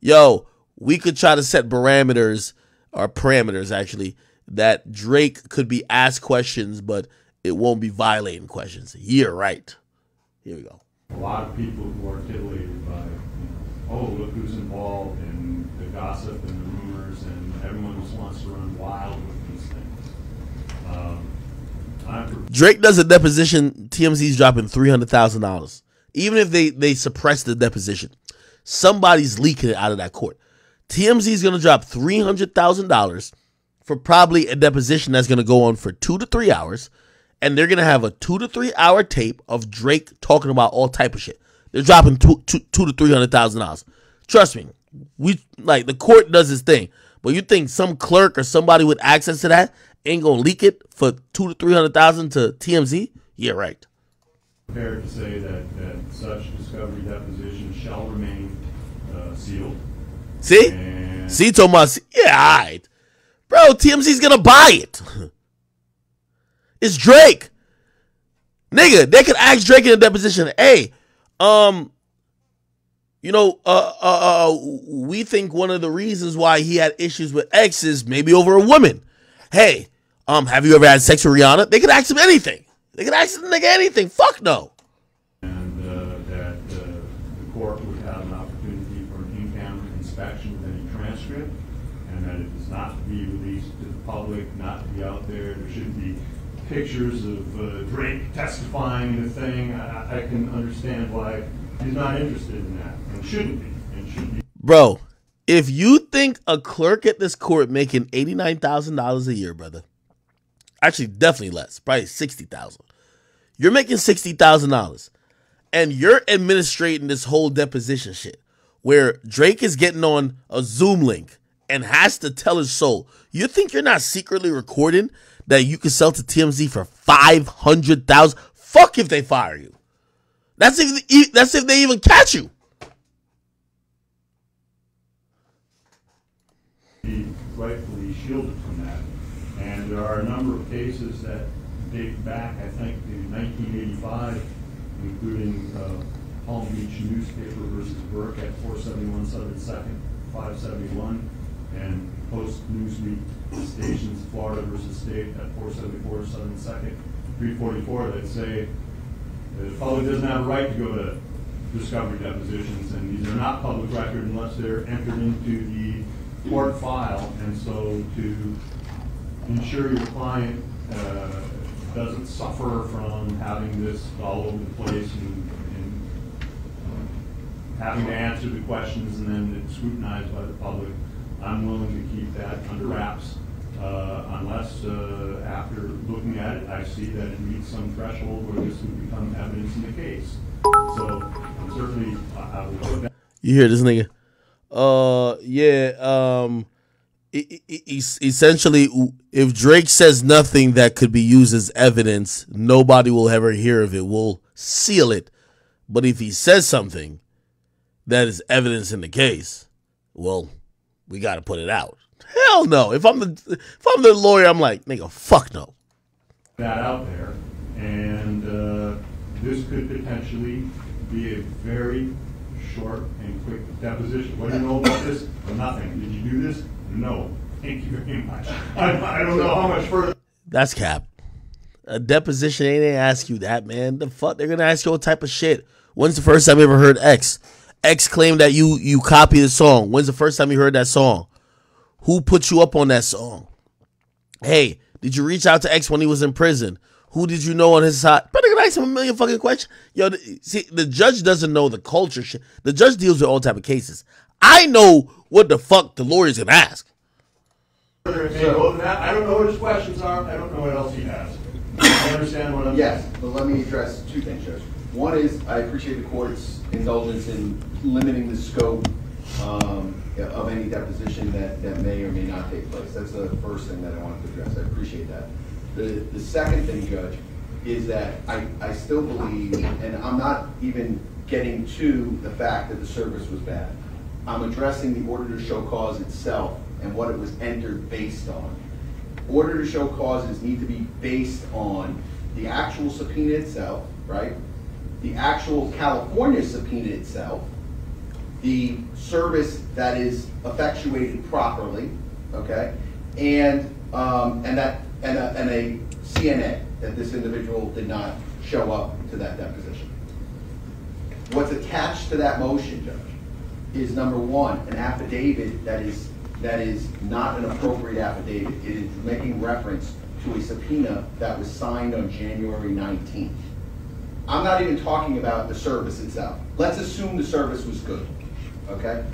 yo, we could try to set parameters, actually, that Drake could be asked questions, but it won't be violating questions. You're right. Here we go. A lot of people who are titillated by, oh, look who's involved in the gossip and the rumors, and everyone just wants to run wild with these things. Drake does a deposition, TMZ's dropping $300,000. Even if they suppress the deposition, somebody's leaking it out of that court. TMZ's going to drop $300,000 for probably a deposition that's going to go on for 2 to 3 hours. And they're going to have a 2 to 3 hour tape of Drake talking about all type of shit. They're dropping $200,000 to $300,000. Trust me, the court does its thing. But you think some clerk or somebody with access to that ain't gonna leak it for $200,000 to $300,000 to TMZ? Yeah, right. Prepared to say that such discovery deposition shall remain sealed. See? See, Thomas? Yeah, all right. Bro, TMZ's gonna buy it. It's Drake. Nigga, they could ask Drake in a deposition, hey, we think one of the reasons why he had issues with X is maybe over a woman. Hey, have you ever had sex with Rihanna? They could ask him anything. They could ask the nigga anything. Fuck no. And that the court would have an opportunity for an in-camera inspection of any transcript, and that it does not to be released to the public, not to be out there. There shouldn't be pictures of Drake testifying in the thing. I can understand why he's not interested in that, and shouldn't be. Bro, if you think a clerk at this court making $89,000 a year, brother, actually definitely less, probably $60,000. You're making $60,000, and you're administrating this whole deposition shit, where Drake is getting on a Zoom link and has to tell his soul. You think you're not secretly recording that you can sell to TMZ for $500,000? Fuck if they fire you. That's if they even catch you. Be rightfully shielded from that. And there are a number of cases that date back, I think, to 1985, including Palm Beach newspaper versus Burke at 471 Southern 2nd, 571, and Post Newsweek stations, Florida versus State at 474 Southern 2nd, 344, that say the public doesn't have a right to go to discovery depositions, and these are not public record unless they're entered into the court file. And so to ensure your client doesn't suffer from having this all over the place and having to answer the questions and then it's scrutinized by the public, I'm willing to keep that under wraps unless after looking at it, I see that it meets some threshold where this would become evidence in the case. So certainly I will put that. You hear this nigga? Essentially, if Drake says nothing that could be used as evidence, nobody will ever hear of it. We'll seal it. But if he says something that is evidence in the case, well, we got to put it out. Hell no. If I'm the lawyer, I'm like, nigga, fuck no. That out there, and this could potentially be a very short and quick deposition. What do you know about this? Well, nothing. Did you do this? No. Thank you very much. I don't know how much further. That's cap. A deposition ain't gonna ask you that, man. The fuck? They're gonna ask you all type of shit. When's the first time you ever heard X? X claimed that you copied the song. When's the first time you heard that song? Who put you up on that song? Hey, did you reach out to X when he was in prison? Who did you know on his side? But they're gonna ask him a million fucking questions. Yo, see, the judge doesn't know the culture shit. The judge deals with all type of cases. I know what the fuck the lawyer's gonna ask. I don't know what his questions are. I don't know what else he has. I understand what I'm saying. Yes, but let me address two things, Judge. One is, I appreciate the court's indulgence in limiting the scope of any deposition that may or may not take place. That's the first thing that I wanted to address. I appreciate that. The second thing, Judge, is that I still believe, and I'm not even getting to the fact that the service was bad. I'm addressing the order to show cause itself and what it was entered based on. Order to show causes need to be based on the actual subpoena itself, right? The actual California subpoena itself, the service that is effectuated properly, okay, and a CNA that this individual did not show up to that deposition. What's attached to that motion, Judge, is number one, an affidavit that is not an appropriate affidavit. It is making reference to a subpoena that was signed on January 19th. I'm not even talking about the service itself. Let's assume the service was good, okay?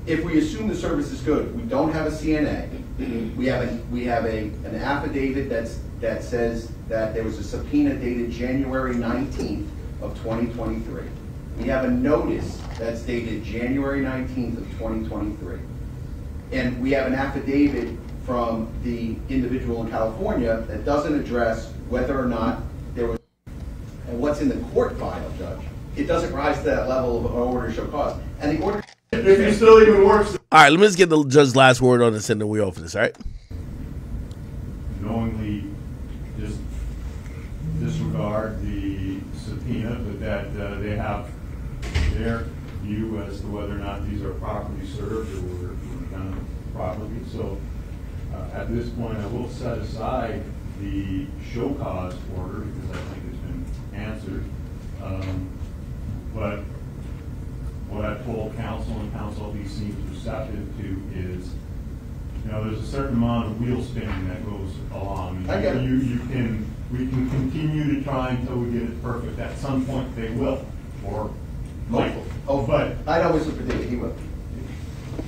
If we assume the service is good, we don't have a CNA. We have an affidavit that says that there was a subpoena dated January 19th of 2023. We have a notice that's dated January 19th of 2023. And we have an affidavit from the individual in California that doesn't address whether or not there was, and what's in the court file, Judge. It doesn't rise to that level of an order to show cause. And the order... If he still even works... All right, let me just get the judge's last word on this and then we're off this, all right? Knowingly just disregard the subpoena, but that they have their view as to whether or not these are properly served or were done properly. So at this point, I will set aside the show cause order because I think it's been answered. But what I've told counsel, and counsel he seems receptive to, is, you know, there's a certain amount of wheel spinning that goes along. I get it. We can continue to try until we get it perfect. At some point, they will, or might. Oh, But I'd always look at he will.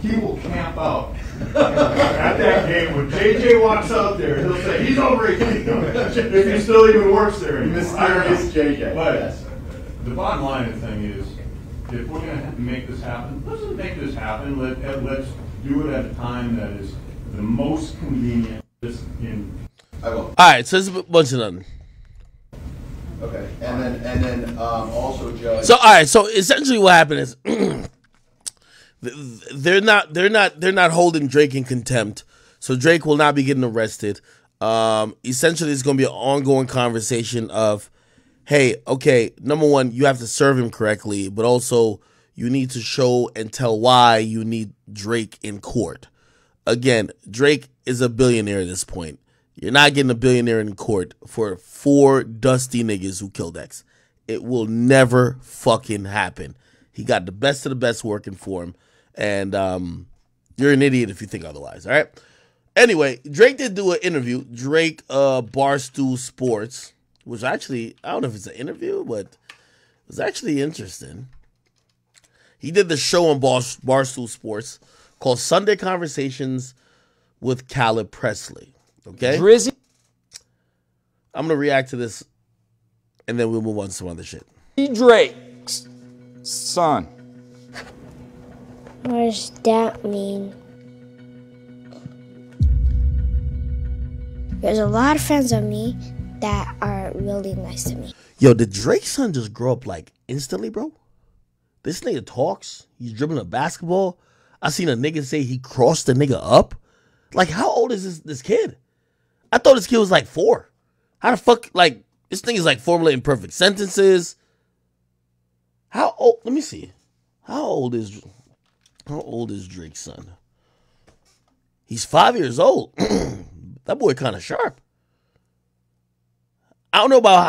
he will camp out at that game. When JJ walks out there, he'll say, he's over 18. If he still even works there anymore. I don't know. JJ, But yes. the bottom line of the thing is, if we're going to make this happen, let's just make this happen. Let's do it at a time that is the most convenient. I will. All right, so there's a bunch of nothing. Okay, and then also, Judge. So all right, so essentially what happened is they're not holding Drake in contempt. So Drake will not be getting arrested. Essentially, it's going to be an ongoing conversation of, hey, okay, number one, you have to serve him correctly, but also you need to show and tell why you need Drake in court. Again, Drake is a billionaire at this point. You're not getting a billionaire in court for 4 dusty niggas who killed X. It will never fucking happen. He got the best of the best working for him. And you're an idiot if you think otherwise, all right? Anyway, Drake did do an interview. Drake, Barstool Sports, which actually, I don't know if it's an interview, but it was actually interesting. He did the show on Barstool Sports called Sunday Conversations with Caleb Presley. Okay? Drizzy. I'm going to react to this, and then we'll move on to some other shit. Drake's son. What does that mean? There's a lot of friends of me that are really nice to me. Yo, did Drake's son just grow up like instantly, bro? This nigga talks. He's dribbling a basketball. I seen a nigga say he crossed the nigga up. Like, how old is this kid? I thought this kid was like 4. How the fuck, like, this thing is like formulating perfect sentences. How old? Let me see. How old is Drake's son? He's 5 years old. That boy kind of sharp. I don't know about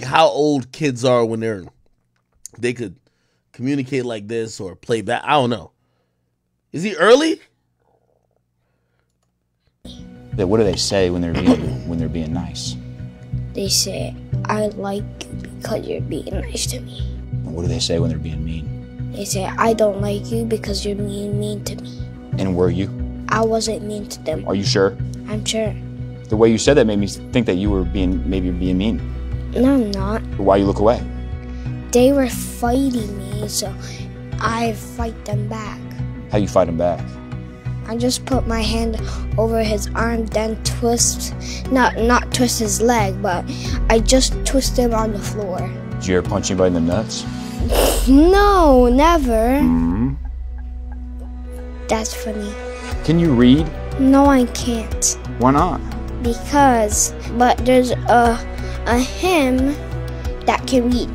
how old kids are when they could communicate like this or play back. I don't know. Is he early? What do they say when they're being nice? They say, I like you because you're being nice to me. And what do they say when they're being mean? They say, I don't like you because you're being mean to me. And were you? I wasn't mean to them. Are you sure? I'm sure. The way you said that made me think that you were maybe being mean. No, I'm not. Why you look away? They were fighting me, so I fight them back. How you fight them back? I just put my hand over his arm, then twist, not twist his leg, but I just twist him on the floor. Did you ever punch anybody in the nuts? No, never. Mm-hmm. That's funny. Can you read? No, I can't. Why not? But there's a him that can read.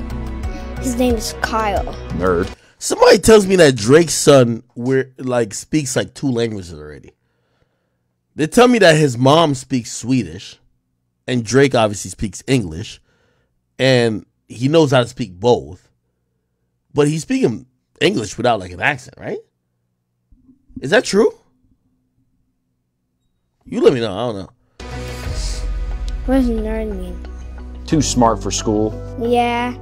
His name is Kyle. Nerd. Somebody tells me that Drake's son speaks like 2 languages already. They tell me that his mom speaks Swedish, and Drake obviously speaks English, and he knows how to speak both. But he's speaking English without like an accent, right? Is that true? You let me know. I don't know. What does nerd mean? Too smart for school. Yeah.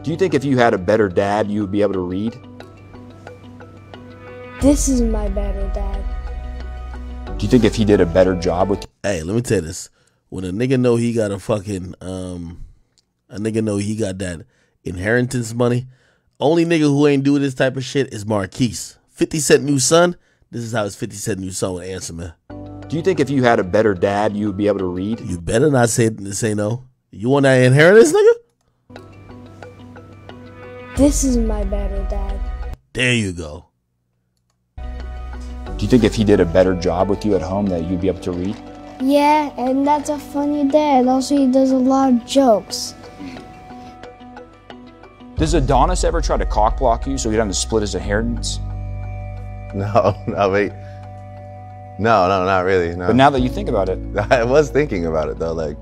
Do you think if you had a better dad, you would be able to read? This is my better dad. Do you think if he did a better job with... Hey, let me tell you this. When a nigga know he got a fucking, a nigga know he got that inheritance money, only nigga who ain't doing this type of shit is Marquise. 50 Cent new son, this is how his 50 Cent new son would answer me. Do you think if you had a better dad, you would be able to read? You better not say no. You want that inheritance, nigga? This is my better dad. There you go. Do you think if he did a better job with you at home that you'd be able to read? Yeah, and that's a funny dad. Also, he does a lot of jokes. Does Adonis ever try to cock block you so he doesn't split his inheritance? No, wait. No, not really. No. But now that you think about it. I was thinking about it though, like,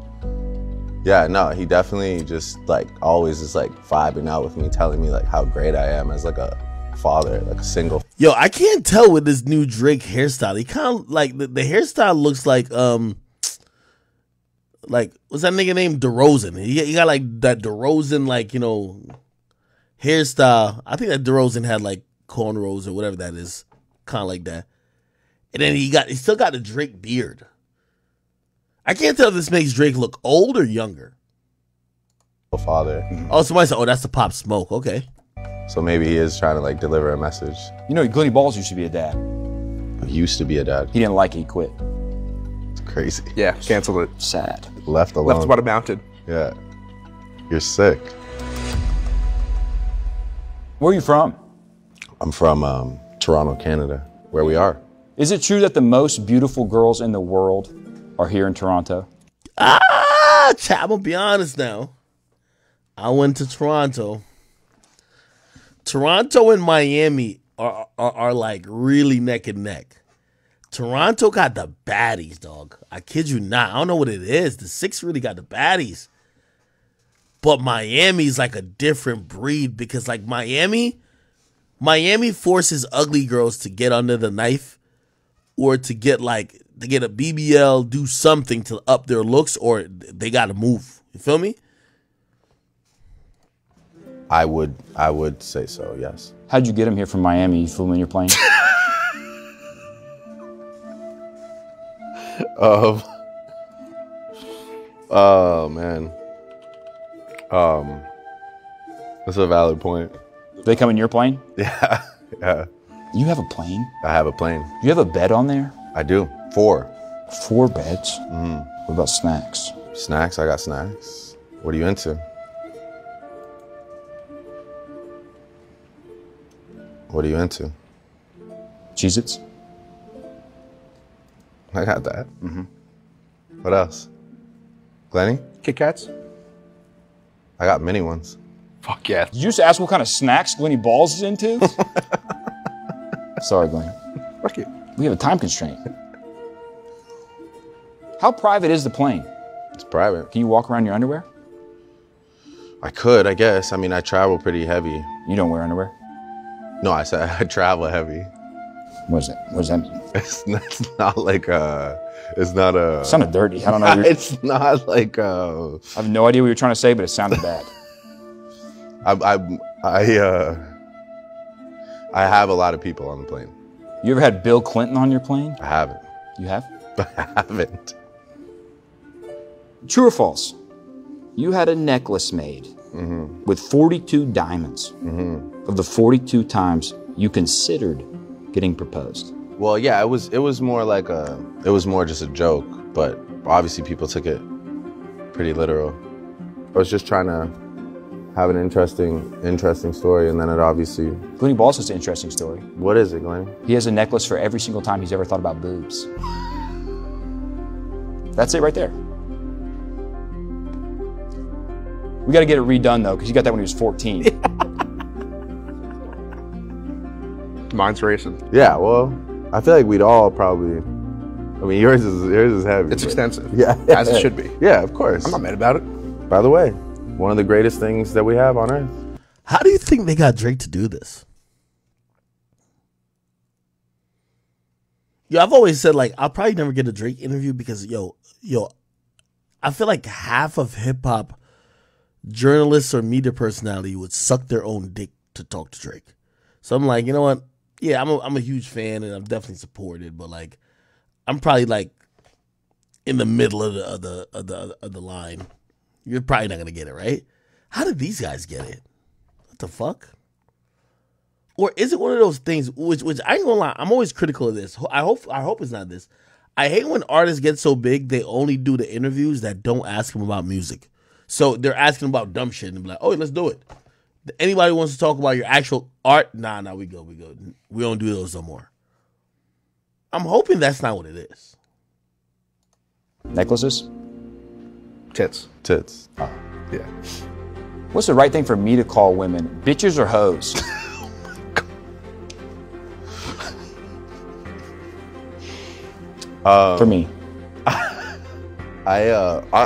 yeah, no, he definitely just like always is like vibing out with me, telling me like how great I am as like a father, like a single. Yo, I can't tell with this new Drake hairstyle. He kind of like the hairstyle looks like what's that nigga named DeRozan? He got like that DeRozan hairstyle. I think that DeRozan had like cornrows or whatever that is, kind of like that. And then he still got the Drake beard. I can't tell if this makes Drake look old or younger. Father. Oh, somebody said, oh, that's the Pop Smoke. Okay. So maybe he is trying to like deliver a message. You know, Glenny Balls used to be a dad. He used to be a dad. He didn't like it, he quit. It's crazy. Yeah, canceled it. Sad. Left alone. Left about a mountain. Yeah. You're sick. Where are you from? I'm from Toronto, Canada, where we are. Is it true that the most beautiful girls in the world are here in Toronto? I'm gonna be honest now. I went to Toronto. Toronto and Miami are like really neck and neck. Toronto got the baddies, dog. I kid you not. I don't know what it is. The Six really got the baddies. But Miami's like a different breed because like Miami forces ugly girls to get under the knife or to get a BBL, do something to up their looks, or they got to move. You feel me? I would say so, yes. How'd you get him here from Miami? You flew him in your plane? Oh man. That's a valid point. They come in your plane? Yeah. You have a plane? I have a plane. Do you have a bed on there? I do. 4. 4 beds? Mm. What about snacks? Snacks? I got snacks. What are you into? What are you into? Cheez-Its? I got that. Mm-hmm. What else? Glenny? Kit Kats? I got mini ones. Fuck yeah. Did you just ask what kind of snacks Glenny Balls is into? Sorry, Glenny. Fuck you. We have a time constraint. How private is the plane? It's private. Can you walk around in your underwear? I could, I guess. I mean, I travel pretty heavy. You don't wear underwear? No, I said I travel heavy. What is it? What does that mean? It's not like it's not a. It sounded dirty. I don't know. It's not like I have no idea what you're trying to say, but it sounded bad. I have a lot of people on the plane. You ever had Bill Clinton on your plane? I haven't. You have? I haven't. True or false? You had a necklace made with 42 diamonds of the 42 times you considered getting proposed. Well, yeah, it was more like it was more just a joke, but obviously people took it pretty literal. I was just trying to have an interesting story, and then it obviously. Glenny Balls has an interesting story. What is it, Glenny? He has a necklace for every single time he's ever thought about boobs. That's it right there. We got to get it redone though, because he got that when he was 14. Mine's racing. Yeah, well, I feel like we'd all probably. I mean, yours is heavy. It's extensive. Yeah, as it should be. Yeah, of course. I'm not mad about it. By the way, one of the greatest things that we have on earth. How do you think they got Drake to do this? Yo, I've always said, like, I'll probably never get a Drake interview because, yo, I feel like half of hip-hop journalists or media personality would suck their own dick to talk to Drake. So I'm like, you know what? Yeah, I'm a huge fan and I'm definitely supported, but, like, I'm probably, like, in the middle of the line. You're probably not going to get it, right? How did these guys get it? What the fuck? Or is it one of those things, which I ain't gonna lie, I'm always critical of this. I hope it's not this. I hate when artists get so big, they only do the interviews that don't ask them about music. So they're asking about dumb shit and be like, oh, let's do it. Anybody wants to talk about your actual art? Nah, we go. We don't do those no more. I'm hoping that's not what it is. Necklaces? Tits. Oh. Yeah. What's the right thing for me to call women? Bitches or hoes? For me. I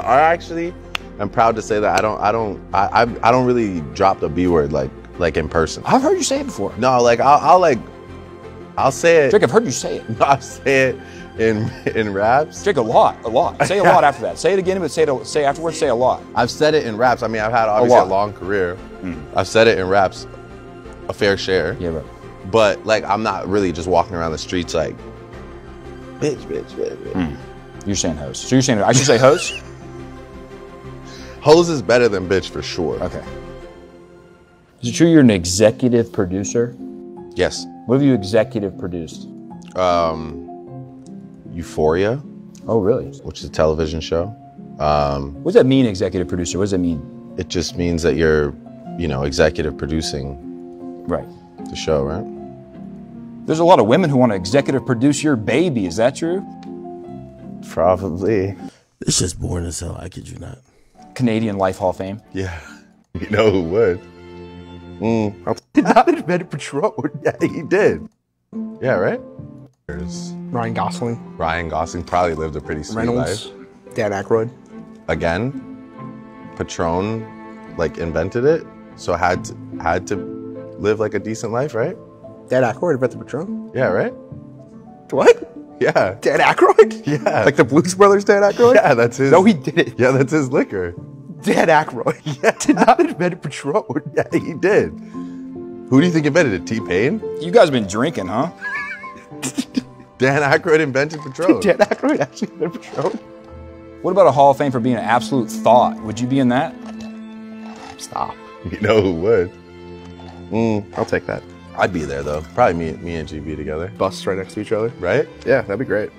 actually am proud to say that I don't really drop the B word like in person. I've heard you say it before. No, like I'll say it. Drake, I've heard you say it. I'll say it in raps. Drake, a lot. Say a lot after that. Say it again, but say afterwards. Say a lot. I've said it in raps. I mean, I've had obviously a long career. I've said it in raps, a fair share. Yeah, right. But like, I'm not really just walking around the streets like, bitch. You're saying hoes. So you're saying I should say hoes? Hoes is better than bitch for sure. Okay. Is it true you're an executive producer? Yes. What have you executive produced? Euphoria. Oh, really? Which is a television show. What does that mean, executive producer? What does that mean? It just means that you're, executive producing right. the show, right? There's a lot of women who want to executive produce your baby. Is that true? Probably. It's just boring as hell. I kid you not. Canadian Life Hall of Fame. Yeah. You know who would? Did not invent Patron. Yeah, he did. Yeah, right? Ryan Gosling. Ryan Gosling probably lived a pretty sweet Reynolds. life. Dan Aykroyd. Again, Patron invented it, so had to live like a decent life, right? Dan Aykroyd invented Patron? Yeah, right? What? Yeah. Dan Aykroyd? Yeah. Like the Blues Brothers Dan Aykroyd? Yeah, that's his. No, he didn't. Yeah, that's his liquor. Dan Aykroyd. Yeah. Did not invent Patron. Yeah, he did. Who do you think invented it? T-Pain? You guys been drinking, huh? Dan Aykroyd invented Patron. Dan Aykroyd actually invented Patron? What about a Hall of Fame for being an absolute thought? Would you be in that? Stop. You know who would? I'll take that. I'd be there though. Probably me and GB together. Busts right next to each other. Right? Yeah, that'd be great.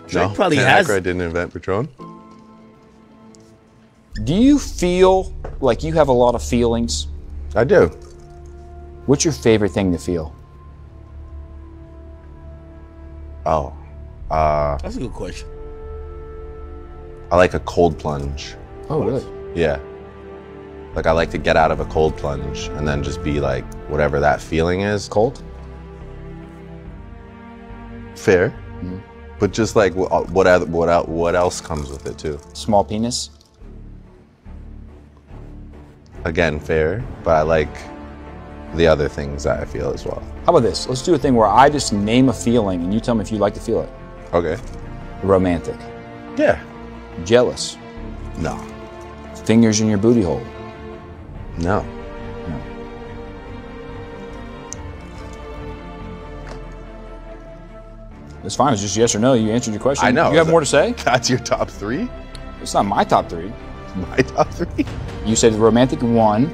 Drake probably Dan has. Aykroyd didn't invent Patron. Do you feel like you have a lot of feelings? I do. What's your favorite thing to feel? Oh. That's a good question. I like a cold plunge. Oh, really? Yeah. Like I like to get out of a cold plunge and then just be like whatever that feeling is. Cold? Fair. Mm-hmm. But just like what else comes with it too? Small penis? again, fair, but I like the other things that I feel as well. How about this? Let's do a thing where I just name a feeling and you tell me if you like to feel it. Okay. Romantic. Yeah. Jealous. No. Fingers in your booty hole. No. No. It's fine. It's just yes or no. You answered your question. I know. You have more to say? That's your top 3? It's not my top 3. My top 3? You said romantic 1,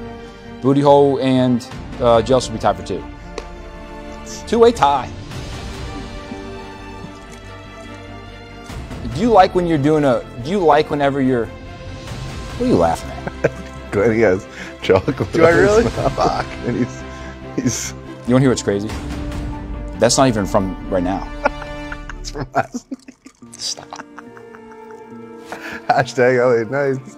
booty hole and jealous would be tied for 2. 2-way tie. Do you like when you're doing do you like whenever you're, what are you laughing at? Glenn, he has chocolate. Do I really? Fuck. And he's. You want to hear what's crazy? That's not even from right now. It's from last night. Stop. Hashtag LA Nights.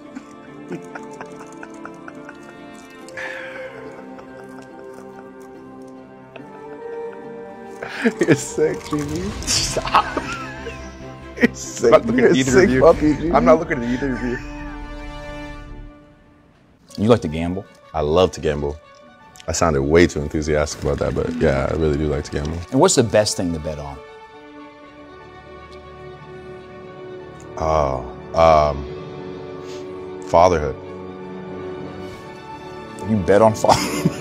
You're sick, Gigi. Stop. You're sick. I'm not looking You're at a either sick of you. puppy, Gigi. I'm not looking at either of you. You like to gamble? I love to gamble. I sounded way too enthusiastic about that, but yeah, I really do like to gamble. And what's the best thing to bet on? Fatherhood. You bet on fatherhood?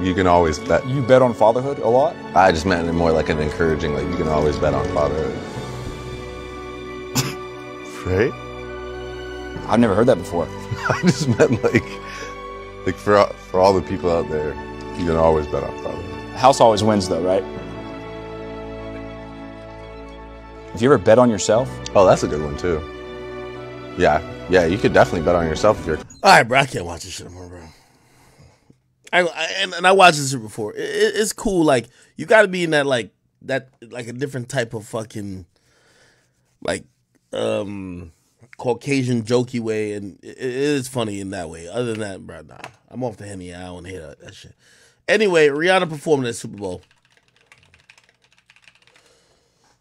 You can always bet. You bet on fatherhood a lot? I just meant it more like an encouraging, like you can always bet on fatherhood. Right? I've never heard that before. I just meant like for all the people out there, you can always bet on fatherhood. House always wins though, right? Have you ever bet on yourself? Oh, that's a good one too. Yeah, you could definitely bet on yourself if you're. All right, bro. I can't watch this shit anymore, bro. I watched this shit before. It's cool. Like you got to be in that like a different type of fucking like Caucasian jokey way, and it is funny in that way. Other than that, bro, nah. I'm off the Henny. I don't want to hear that shit. Anyway, Rihanna performed at the Super Bowl.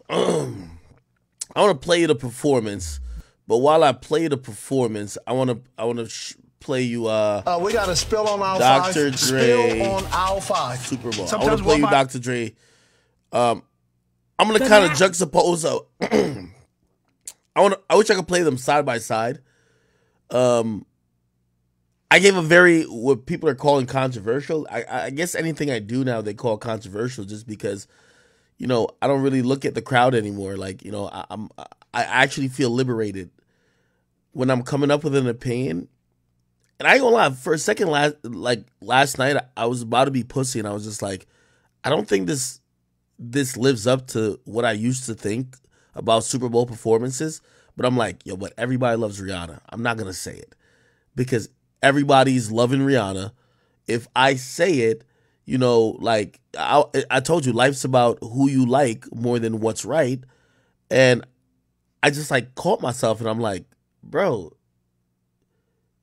I want to play the performance, but while I play the performance, I want to play you. We got a spill on aisle Dr. 5. Dre. Spill on aisle 5. Super Bowl. Sometimes I want to play you Dr. Dre. I'm gonna kind of juxtapose. I wish I could play them side by side. I gave a very what people are calling controversial. I guess anything I do now they call controversial just because, you know, I don't really look at the crowd anymore. Like, you know, I actually feel liberated when I'm coming up with an opinion. And I ain't gonna lie, for a second last night I was about to be pussy and I was just like, I don't think this lives up to what I used to think about Super Bowl performances. But I'm like, yo, but everybody loves Rihanna. I'm not gonna say it because everybody's loving Rihanna. If I say it, you know, like I told you, life's about who you like more than what's right. And I just like caught myself and I'm like, bro,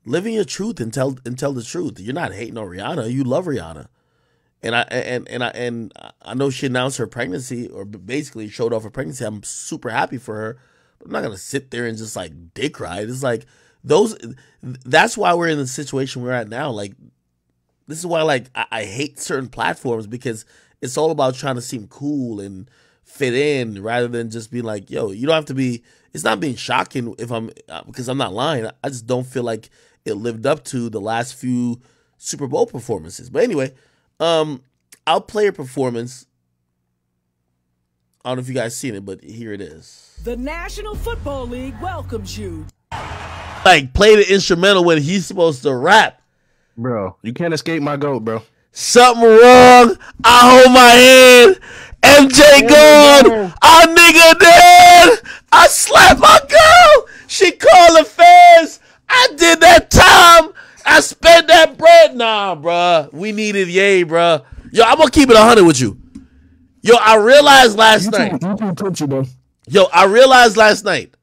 living your truth and tell the truth. You're not hating on Rihanna. You love Rihanna. And I know she announced her pregnancy or basically showed off her pregnancy. I'm super happy for her. But I'm not going to sit there and just like dick ride. It's like that's why we're in the situation we're at now. Like, this is why like I hate certain platforms because it's all about trying to seem cool and fit in rather than just being like, yo, you don't have to be, it's not being shocking if because I'm not lying. I just don't feel like it lived up to the last few Super Bowl performances. But anyway, I'll play a performance. I don't know if you guys seen it, but here it is. The National Football League welcomes you. Like, play the instrumental when he's supposed to rap. Bro, you can't escape my goat, bro. Something wrong. I hold my hand. MJ gone. Our nigga dead. I slapped my girl. She called the fans. I did that time. I spent that bread. Nah, bruh. We needed Ye, bruh. Yo, I'm gonna keep it 100 with you. Yo, I realized last night. Yo, I realized last night,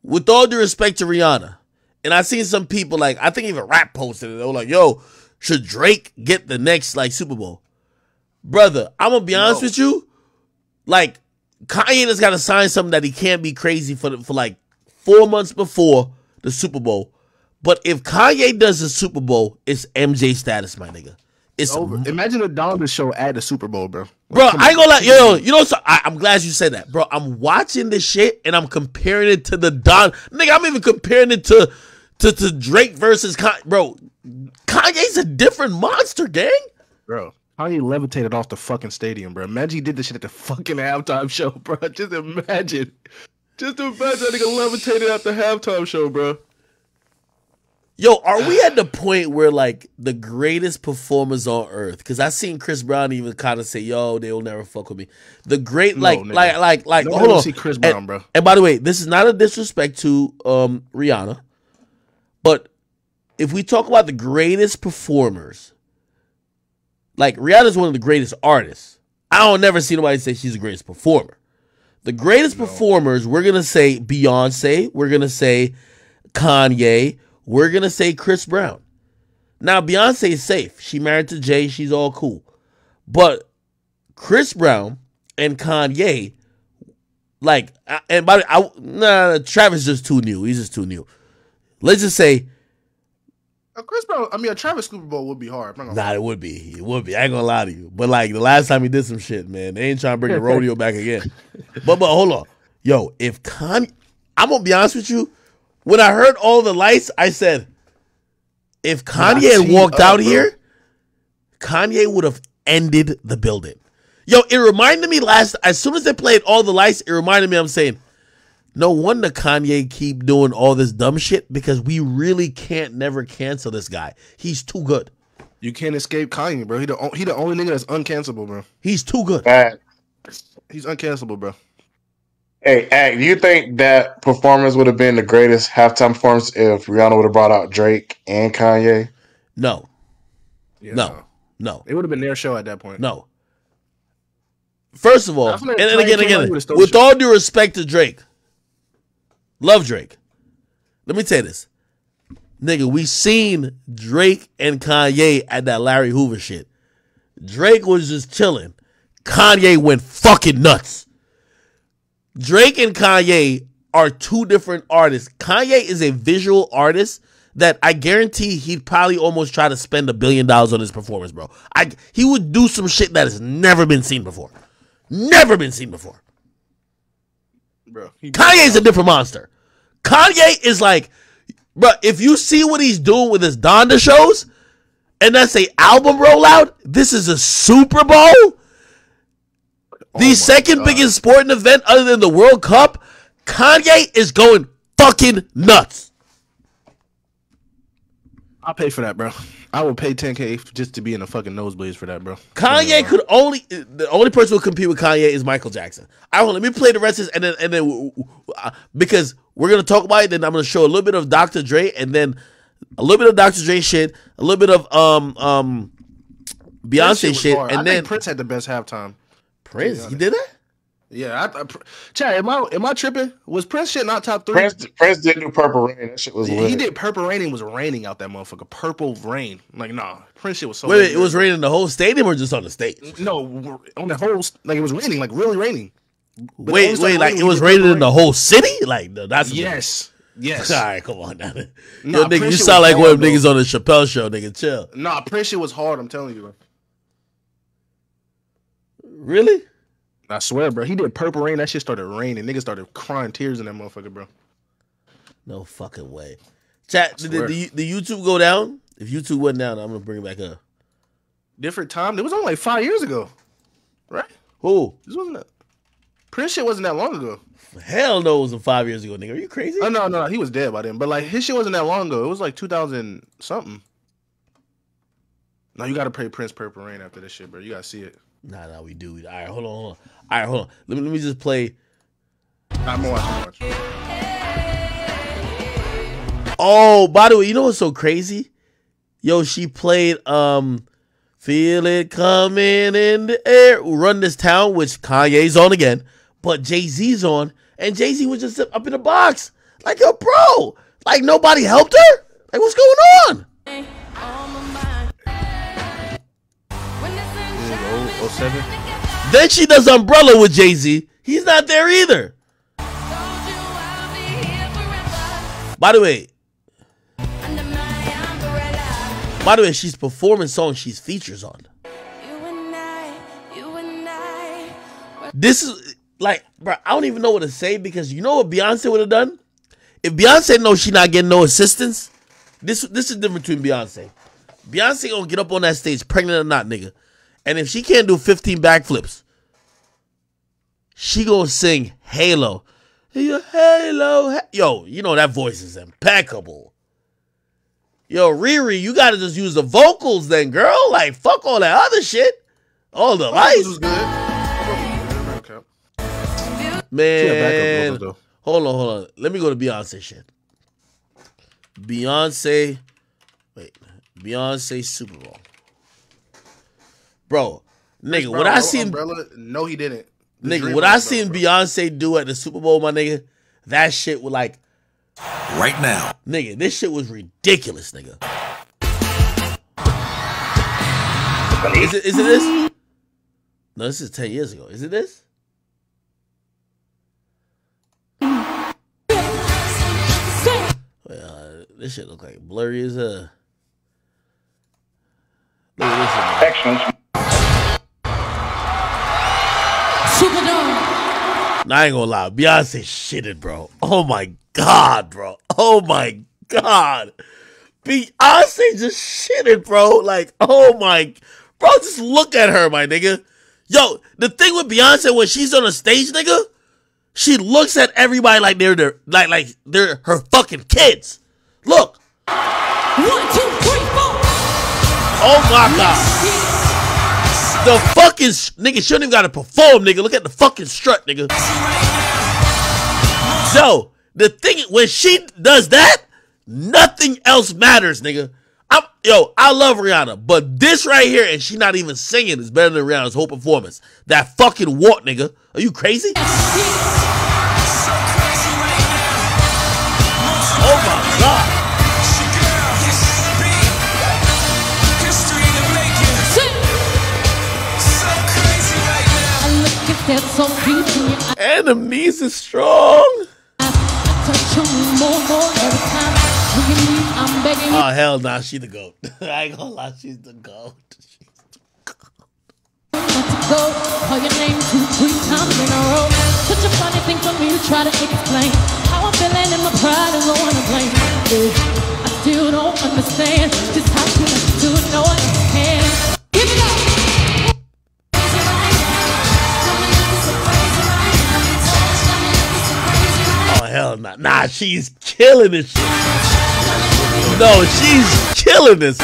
with all due respect to Rihanna, and I seen some people like, I think even Rap posted it. They were like, yo, should Drake get the next like Super Bowl? Brother, I'm gonna be honest with you. Like, Kanye has got to sign something that he can't be crazy for like 4 months before the Super Bowl. But if Kanye does the Super Bowl, it's MJ status, my nigga. It's over. Imagine a Donda show at the Super Bowl, bro. Bro, I ain't gonna lie, yo, you know, so I'm glad you said that, bro. I'm watching this shit and I'm comparing it to the Don. Nigga, I'm even comparing it to Drake versus Kanye. Bro, Kanye's a different monster, gang. Bro, Kanye levitated off the fucking stadium, bro. Imagine he did this shit at the fucking halftime show, bro. Just imagine. Just imagine that nigga levitated at the halftime show, bro. Yo, are we at the point where, like, the greatest performers on earth, because I seen Chris Brown even kind of say, yo, they'll never fuck with me. The great, like, hold on. See Chris Brown, bro. And by the way, this is not a disrespect to Rihanna, but if we talk about the greatest performers, like, Rihanna's one of the greatest artists. I don't never see nobody say she's the greatest performer. The greatest performers, we're going to say Beyonce, we're going to say Kanye, we're going to say Chris Brown. Now, Beyonce is safe. She married to Jay. She's all cool. But Chris Brown and Kanye, like, and by the way, Travis is just too new. He's just too new. Let's just say. Chris Brown, I mean, a Travis Super Bowl would be hard. Nah, it would be. It would be. I ain't going to lie to you. But, like, the last time he did some shit, man, they ain't trying to bring the rodeo back again. But hold on. Yo, if Kanye, I'm going to be honest with you. When I heard all the lights, I said, if Kanye had walked out here, Kanye would have ended the building. Yo, it reminded me as soon as they played all the lights, it reminded me, I'm saying, no wonder Kanye keep doing all this dumb shit because we really can't never cancel this guy. He's too good. You can't escape Kanye, bro. He the only nigga that's uncancelable, bro. He's too good. He's uncancelable, bro. Hey, do you think that performance would have been the greatest halftime performance if Rihanna would have brought out Drake and Kanye? No. Yeah, no. It would have been their show at that point. No. First of all, and again, with all due respect to Drake, love Drake. Let me tell you this. Nigga, we seen Drake and Kanye at that Larry Hoover shit. Drake was just chilling. Kanye went fucking nuts. Drake and Kanye are two different artists. Kanye is a visual artist that I guarantee he'd probably almost try to spend $1 billion on his performance, bro. He would do some shit that has never been seen before. Never been seen before. Bro, Kanye's a different monster. Kanye is like, bro, if you see what he's doing with his Donda shows, and that's a album rollout, this is a Super Bowl. The second biggest sporting event other than the World Cup, Kanye is going fucking nuts. I'll pay for that, bro. I would pay $10K just to be in the fucking nosebleeds for that, bro. Kanye the only person who compete with Kanye is Michael Jackson. Let me play the rest of this, and then because we're gonna talk about it, then I'm gonna show a little bit of Dr. Dre, and then a little bit of Dr. Dre shit, a little bit of Beyonce shit, and then Prince had the best halftime. Prince, he did that? Yeah, Chad, am I tripping? Was Prince shit not top 3? Prince did do Purple Rain. That shit was lit. He did Purple Rain. It was raining out that motherfucker. Purple rain. Like, nah, Prince shit was so. Wait, it was raining the whole stadium or just on the stage? No, on the whole. Like, it was raining, like really raining. But wait, like it was raining in the whole city? Like that's yes. All right, come on now. Yo, nigga, you sound like one of them niggas on the Chappelle show, nigga. Chill. Nah, Prince shit was hard. I'm telling you, bro. Really? I swear, bro. He did Purple Rain. That shit started raining. Niggas started crying tears in that motherfucker, bro. No fucking way. Chat, did YouTube go down? If YouTube went down, I'm gonna bring it back up. Different time. It was only like 5 years ago, right? Who? This wasn't that. Prince shit wasn't that long ago. Hell no, it was 5 years ago, nigga. Are you crazy? Oh no, he was dead by then. But like his shit wasn't that long ago. It was like 2000 something. Now you gotta play Prince Purple Rain after this shit, bro. You gotta see it. Nah, we do. All right, hold on. All right, hold on. Let me just play. I'm gonna watch. Oh, by the way, you know what's so crazy? Yo, she played Feel It Coming in the Air, Run This Town, which Kanye's on again, but Jay-Z's on, and Jay-Z was just up in the box. Like, yo, bro, like nobody helped her? Like, what's going on? 07? Then she does Umbrella with Jay-Z. He's not there either. By the way, By the way, she's performing songs she's features on. This is like, bro, I don't even know what to say because you know what Beyonce would have done? If Beyonce knows she not getting no assistance, this is different between Beyonce. Beyonce gonna get up on that stage, pregnant or not, nigga. And if she can't do 15 backflips, she gonna sing Halo. Halo. Yo, you know that voice is impeccable. Yo, Riri, you gotta just use the vocals then, girl. Like, fuck all that other shit. All the lights. Man, hold on. Let me go to Beyonce shit. Beyonce Super Bowl. Bro, nigga, what I seen... No, he didn't. Nigga, what I seen Beyonce do at the Super Bowl, my nigga, that shit was like... Right now. Nigga, this shit was ridiculous, nigga. Is it this? No, this is 10 years ago. Is it this? This shit look like blurry as a... Look at this shit. Excellent. Nah, I ain't gonna lie. Beyonce shitted, bro. Oh my God, bro. Oh my God. Beyonce just shitted, bro. Like, oh my... Bro, just look at her, my nigga. Yo, the thing with Beyonce, when she's on a stage, nigga, she looks at everybody like they're her fucking kids. Look. 1, 2, 3, 4. Oh my God. The fucking nigga, she don't even gotta perform, nigga. Look at the fucking strut, nigga. So the thing when she does that, nothing else matters, nigga. I love Rihanna, but this right here, and she not even singing, is better than Rihanna's whole performance. That fucking walk, nigga. Are you crazy? Oh my God. And the knees is strong. Oh hell nah, she the GOAT. I ain't gonna lie, she's the GOAT. Call your name 2, 3 times in a row. Such a funny thing for me to try to explain how I'm feeling in my pride and no one to blame. I still don't understand just how could I do it, no one can. Give it up. Oh hell nah. Nah, she's killing this shit. No, she's killing this.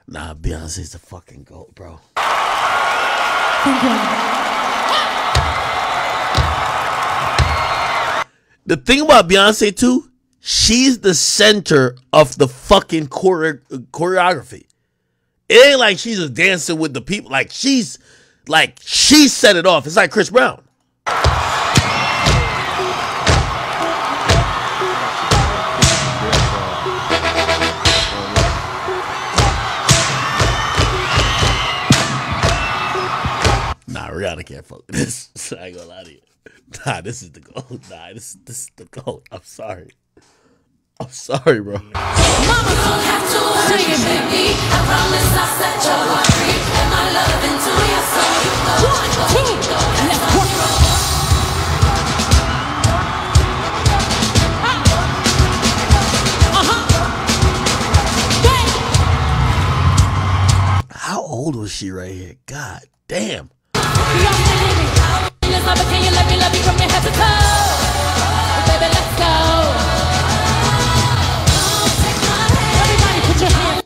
Nah, Beyonce's the fucking GOAT, bro. The thing about Beyonce too, she's the center of the fucking choreography. It ain't like she's just dancing with the people. Like she set it off. It's like Chris Brown. Nah, Rihanna can't fuck with this. I ain't gonna lie to you. Nah, this is the GOAT. Nah, this is the GOAT. I'm sorry. I'm sorry, bro. Mama don't have to worry, baby. I promise I'll set your heart free and my love into your soul. 1, 2, let's work. How old was she right here? God damn. Can you let me love you from your head to toe? Oh, baby, let's go. Everybody put your hands.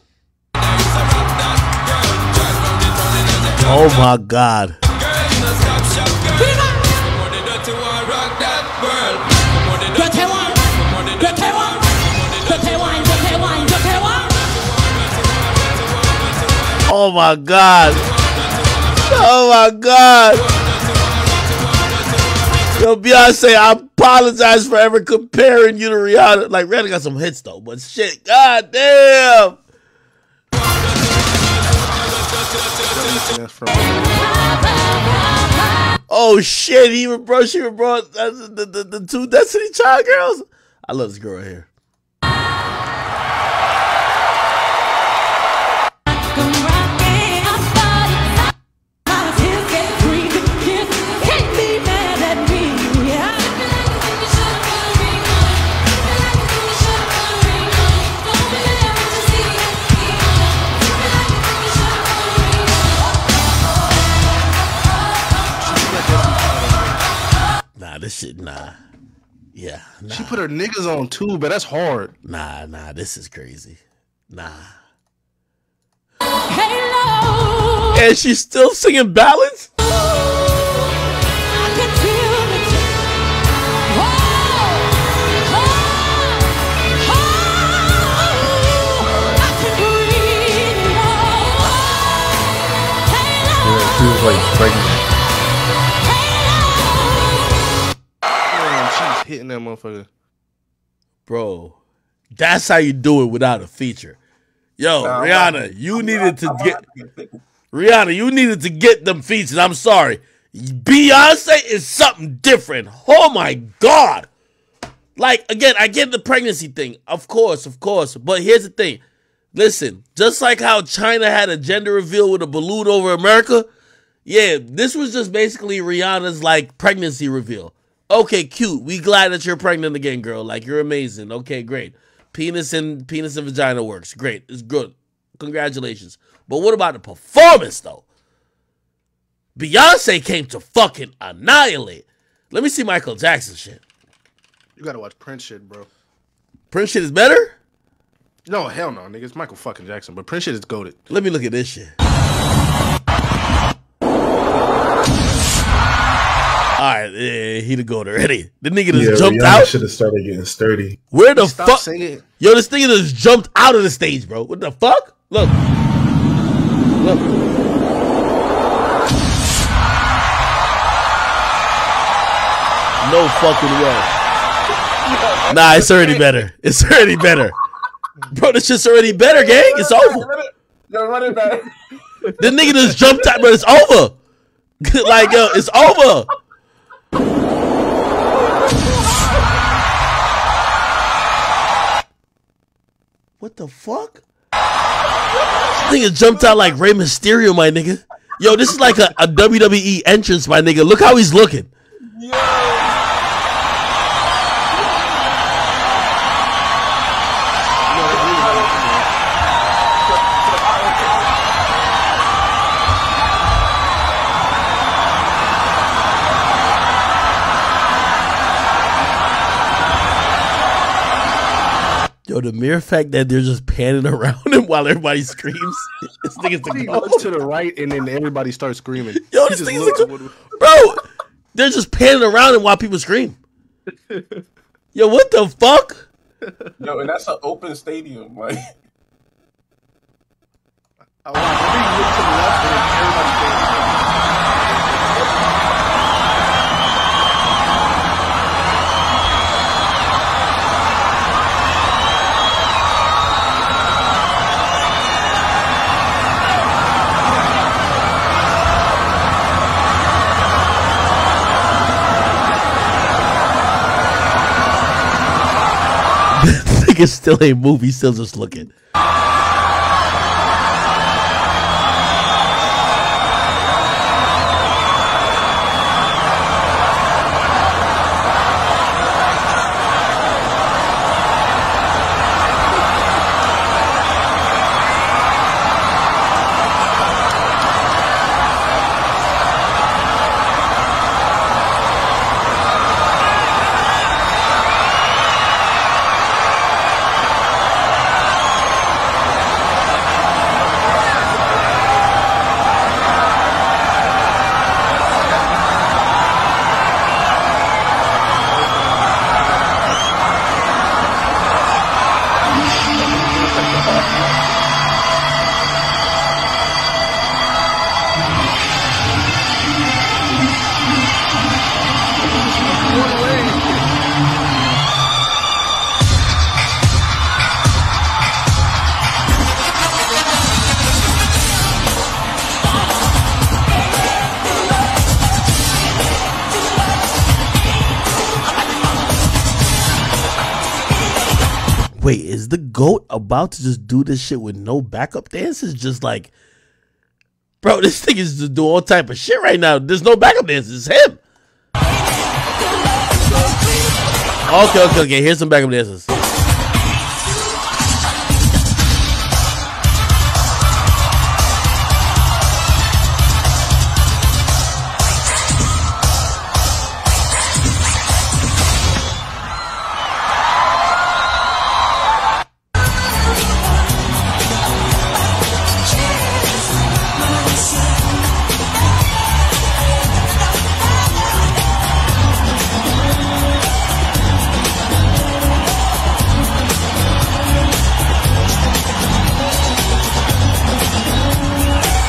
Oh my God. Oh my God. Oh my God. Yo, Beyonce, I'm apologize for ever comparing you to Rihanna. Like, Rihanna got some hits, though. But shit, goddamn. Oh, shit. She even brought the two Destiny Child girls. I love this girl right here. This shit, nah. Yeah, nah. She put her niggas on too, but that's hard. Nah, this is crazy. Nah. Halo. And she's still singing ballads? She was like pregnant. Hitting that motherfucker. Bro, that's how you do it without a feature. Yo, Rihanna, you needed to get them features. I'm sorry. Beyonce is something different. Oh my God. Like, again, I get the pregnancy thing. Of course. But here's the thing. Listen, just like how China had a gender reveal with a balloon over America, yeah, this was just basically Rihanna's, like, pregnancy reveal. Okay, cute. We glad that you're pregnant again, girl. Like, you're amazing. Okay, great. Penis and vagina works. Great. It's good. Congratulations. But what about the performance, though? Beyonce came to fucking annihilate. Let me see Michael Jackson shit. You gotta watch Prince shit, bro. Prince shit is better? No, hell no, nigga. It's Michael fucking Jackson, but Prince shit is goated. Let me look at this shit. All right, yeah, he the goat already. The nigga just jumped out. Should have started getting sturdy. Where the fuck? Yo, this nigga just jumped out of the stage, bro. What the fuck? Look. No fucking way. Nah, it's already better. Bro, this shit's already better, gang. It's over. Yo, run it back. The nigga just jumped out, but it's over. Like, yo, it's over. What the fuck? This nigga jumped out like Rey Mysterio, my nigga. Yo, this is like a WWE entrance, my nigga. Look how he's looking. Yo, the mere fact that they're just panning around him while everybody screams. This nigga's the He looks to the right and then everybody starts screaming. Yo, this nigga's bro, they're just panning around him while people scream. Yo, what the fuck? Yo, and that's an open stadium. Like, Nigga still ain't move. He's still just looking. Wait, is the GOAT about to just do this shit with no backup dancers? Just like, bro, this thing is just doing all type of shit right now. There's no backup dancers. It's him. Okay. Here's some backup dancers.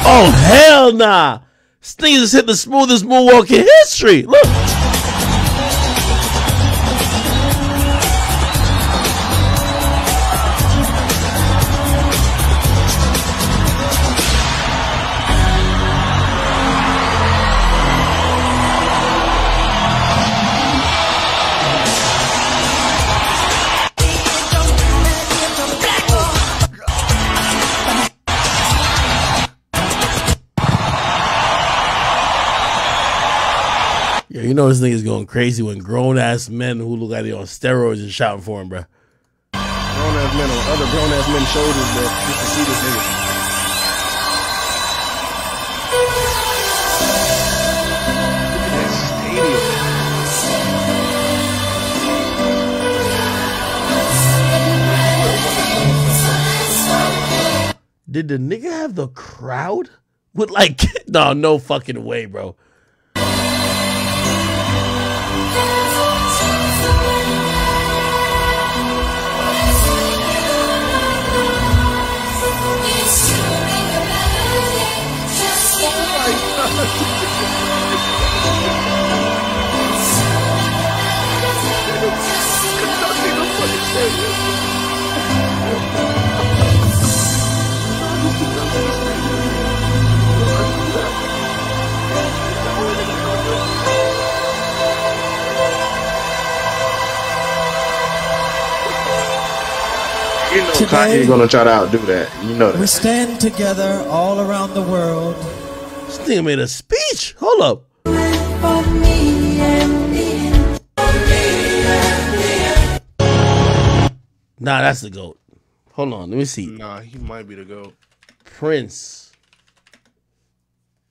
Oh, hell nah. This thing just hit the smoothest moonwalk in history. Look. Yeah, you know this nigga's going crazy when grown-ass men who look like they on steroids is shouting for him, bro. Grown-ass men on other grown-ass men's shoulders, bro, just to see this nigga. Did the nigga have the crowd? With like, no fucking way, bro. You know Kanye's gonna try to outdo that. You know that. We stand together all around the world. This nigga made a speech. Hold up. Nah, that's the GOAT. Hold on, let me see. Nah, he might be the GOAT. Prince.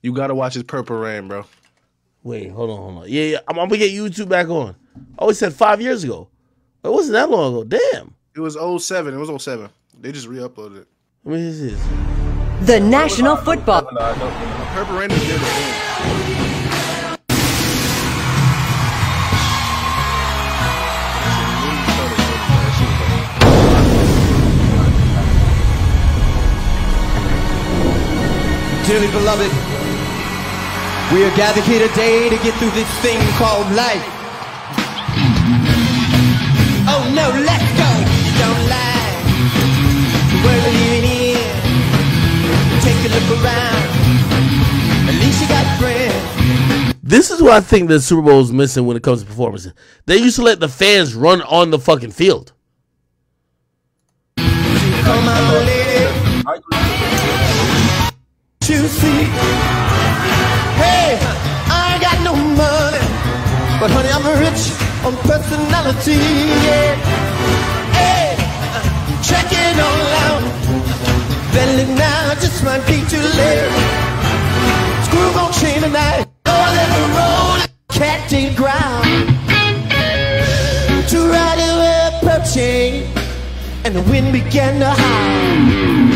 You gotta watch his Purple Rain, bro. Wait, hold on. Yeah, I'm gonna get YouTube back on. Oh, it said 5 years ago. It wasn't that long ago. Damn. It was 07. It was 07. They just re-uploaded it. Let me see this. The National Football. Purple Rain is near the end. Dearly beloved, we are gathered here today to get through this thing called life. Oh no, let's go. You don't lie. The world we're living in. Take a look around. At least you got friends. This is what I think the Super Bowl is missing when it comes to performances. They used to let the fans run on the fucking field. Come on, lady. To see. Hey, I ain't got no money, but honey, I'm rich on personality. Yeah. Hey, check it all out. Belly now just might be too late. Screw on chain tonight. Oh, let the road cat dig ground. To ride it with approaching, and the wind began to howl.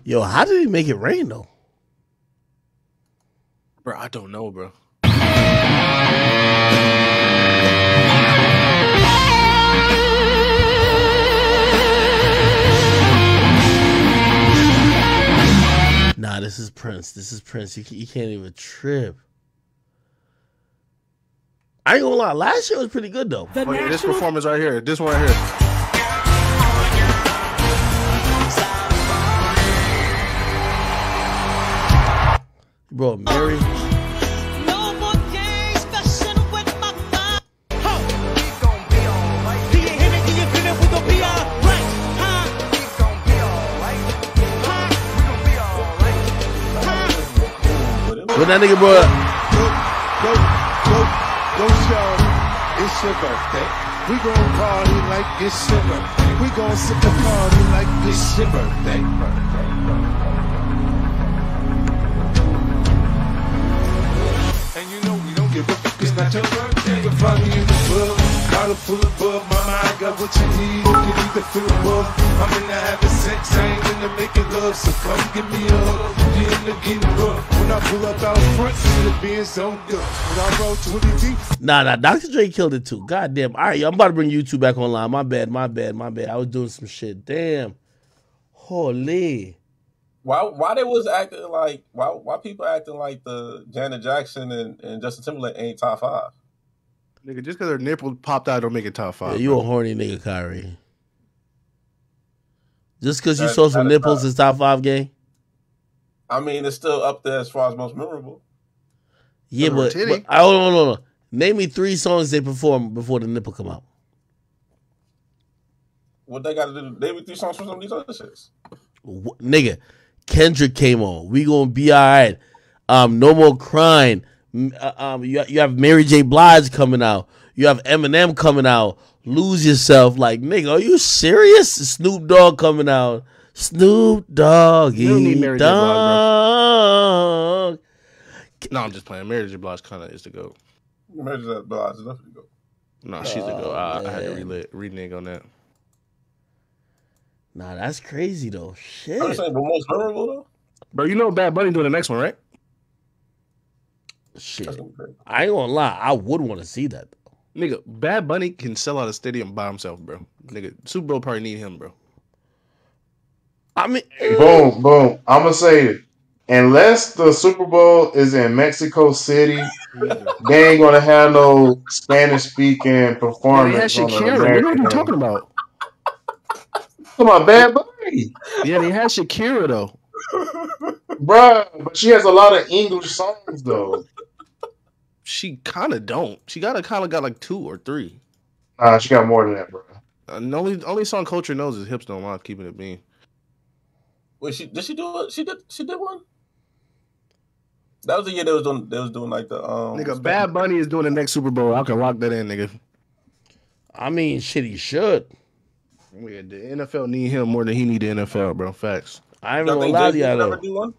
Yo, how did he make it rain though? Bro, I don't know, bro. Nah, this is Prince. This is Prince. You can't even trip. I ain't gonna lie. Last year was pretty good though. Oh, yeah, this performance right here. This one right here. Bro, Mary. When that nigga brought up. Go, Sean. It's your birthday. We gon' party like it's your birthday. We gon' sip the party like it's your birthday. And you know we don't give a fuck, it's not your birthday. You can find me in the club, bottle full of bub. Mama, I got what you need, you can either fill a bub. I'm in the having sex, I ain't in the making love. So come give me a hug, you in the getting rough. When I pull up out front, see it being so good. When I roll 20 deep. Nah, Dr. Dre killed it too. Goddamn. All right, yo, I'm about to bring YouTube back online. My bad. I was doing some shit. Damn. Holy. Why they was acting like why people acting like the Janet Jackson and Justin Timberlake ain't top 5? Nigga, just because their nipple popped out don't make it top 5. Yeah, you bro. a horny nigga, Kyrie. Just because you saw some nipples is top 5 game? I mean, it's still up there as far as most memorable. Yeah, but I don't know. Name me 3 songs they perform before the nipple come out. What they got to do? Name me 3 songs for some of these other shits. Nigga, Kendrick came on. We gonna be all right. No More Crying. You have Mary J. Blige coming out. You have Eminem coming out. Lose Yourself. Like, nigga, are you serious? Snoop Dogg coming out. Snoop Dogg. You don't need Mary J. Blige, bro. No, I'm just playing. Mary J. Blige kind of is the GOAT. Mary J. Blige is definitely the GOAT. No, she's the GOAT. I had to renege on that. Nah, that's crazy though. Shit. I'm saying, but most memorable though. Bro, you know Bad Bunny doing the next one, right? Shit. I ain't gonna lie. I would want to see that. Nigga, Bad Bunny can sell out a stadium by himself, bro. Nigga, Super Bowl probably need him, bro. I mean, boom. I'm gonna say it. Unless the Super Bowl is in Mexico City, they ain't gonna have no Spanish speaking performance. Yeah, they had Shakira. You know what I'm talking about? Come on, Bad Bunny. Yeah, they had Shakira though. Bruh, but she has a lot of English songs though. She kind of don't. She kind of got like 2 or 3. She got more than that, bro. The only song Culture knows is Hips Don't Lie, Keeping It Bean. Wait, did she do it? She did one? That was the year they was doing like the Nigga, Bad Bunny is doing the next Super Bowl. I can lock that in, nigga. I mean, shit, he should. Yeah, the NFL need him more than he need the NFL, bro. Facts. I ain't gonna lie to y'all though.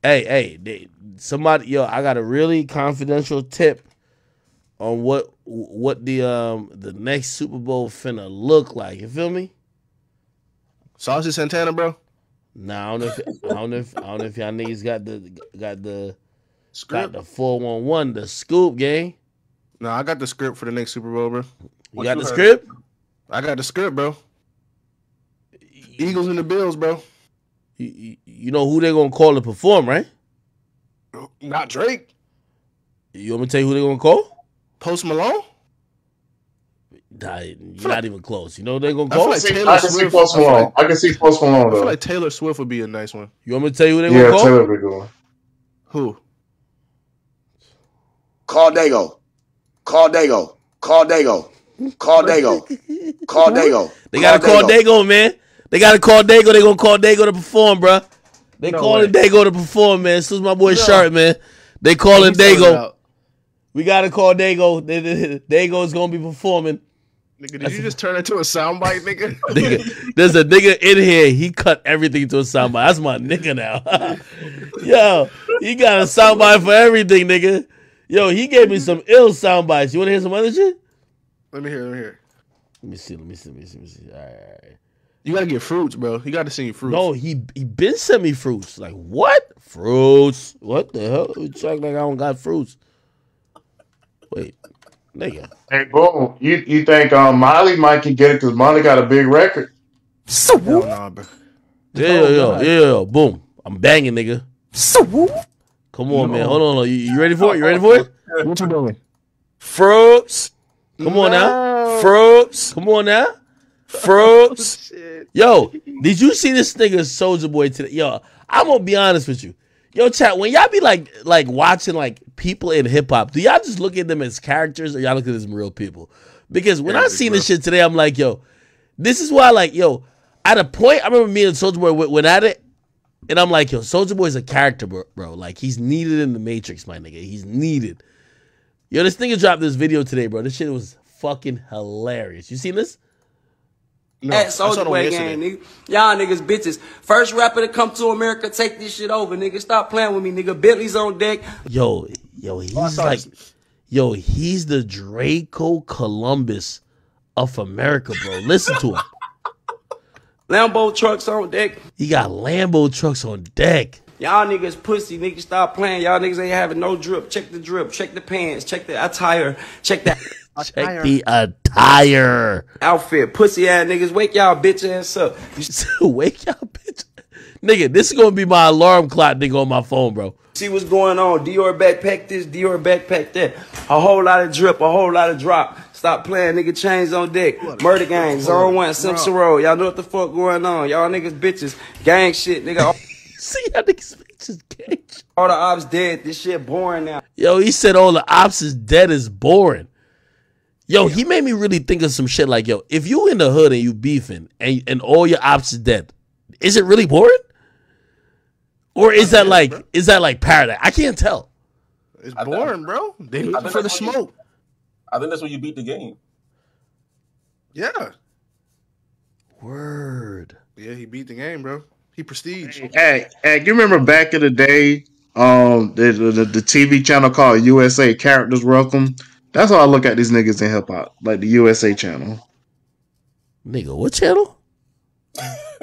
Hey, somebody, yo, I got a really confidential tip on what the next Super Bowl finna look like. You feel me? Saucy Santana, bro. Nah, I don't know if y'all niggas got the script, got the 411, the scoop game. Nah, I got the script for the next Super Bowl, bro. You got the script? I got the script, bro. Eagles and the Bills, bro. You know who they gonna call to perform, right? Not Drake. You want me to tell you who they gonna call? Post Malone? Nah, you're not even close. You know who they gonna call? I can see Post Malone. I can see Post Malone, though. I feel like Taylor Swift would be a nice one. You want me to tell you who they gonna call? Yeah, Taylor would be good one. Who? Call Dago. Call Dago. Call Dago. Call Dago. Call Dago. They gotta call Dago, man. They gotta call Dago. They gonna call Dago to perform, bro. They calling Dago to perform, man. As soon as my boy Sharp, man. They calling Dago. We gotta call Dago. Dago's gonna be performing. Nigga, did you just turn into a soundbite, nigga? Nigga, there's a nigga in here. He cut everything to a soundbite. That's my nigga now. Yo, he got a soundbite for everything, nigga. Yo, he gave me some ill soundbites. You wanna hear some other shit? Let me hear. Let me see. All right. You gotta get fruits, bro. He gotta send you fruits. No, he been sent me fruits. Like, what? Fruits? What the hell? You act like I don't got fruits. Wait, nigga. Hey, boom. You think Miley might can get it because Miley got a big record? So nah, bro. Yeah. Boom. I'm banging, nigga. So come on, man. Hold on. You ready for it? You ready for it? What you doing? Fruits. Come on now. Fruits. Come on now. Fruits. Yo, did you see this nigga Soulja Boy today? Yo, I'm gonna be honest with you. Yo, chat, when y'all be like watching like people in hip hop, do y'all just look at them as characters or y'all look at them as real people? Because when I seen this shit today, I'm like, yo, this is why, like, yo, at a point, I remember me and Soulja Boy went at it, and I'm like, yo, Soulja Boy's a character, bro. Like, he's needed in the Matrix, my nigga. He's needed. Yo, this nigga dropped this video today, bro. This shit was fucking hilarious. You seen this? No, at Soulja Boy gang, nigga. Y'all niggas bitches. First rapper to come to America, take this shit over, nigga. Stop playing with me, nigga. Bentley's on deck. Yo, he's like, yo, he's the Draco Columbus of America, bro. Listen to him. Lambo trucks on deck. He got Lambo trucks on deck. Y'all niggas pussy, niggas stop playing. Y'all niggas ain't having no drip. Check the drip. Check the pants. Check the attire. Check the check the attire. Outfit. Pussy ass niggas. Wake y'all bitch ass up. Wake y'all bitch. Nigga, this is gonna be my alarm clock, nigga, on my phone, bro. See what's going on. Dior backpack this, Dior backpack that. A whole lot of drip, a whole lot of drop. Stop playing, nigga. Chains on deck. Murder gang, Zone 1, Simpson Road. Y'all know what the fuck going on. Y'all niggas bitches. Gang shit, nigga. See y'all niggas bitches gang shit. All the ops dead. This shit boring now. Yo, he said all the ops is dead is boring. Yo, he made me really think of some shit like, yo, if you in the hood and you beefing and all your ops is dead, is it really boring? Or is that like paradise? I can't tell. It's boring, bro. They looking for the smoke. I think that's when you beat the game. Yeah. Word. Yeah, he beat the game, bro. He prestige. Hey, you remember back in the day, the TV channel called USA Characters Welcome? That's how I look at these niggas in hip hop, like the USA channel. Nigga, what channel?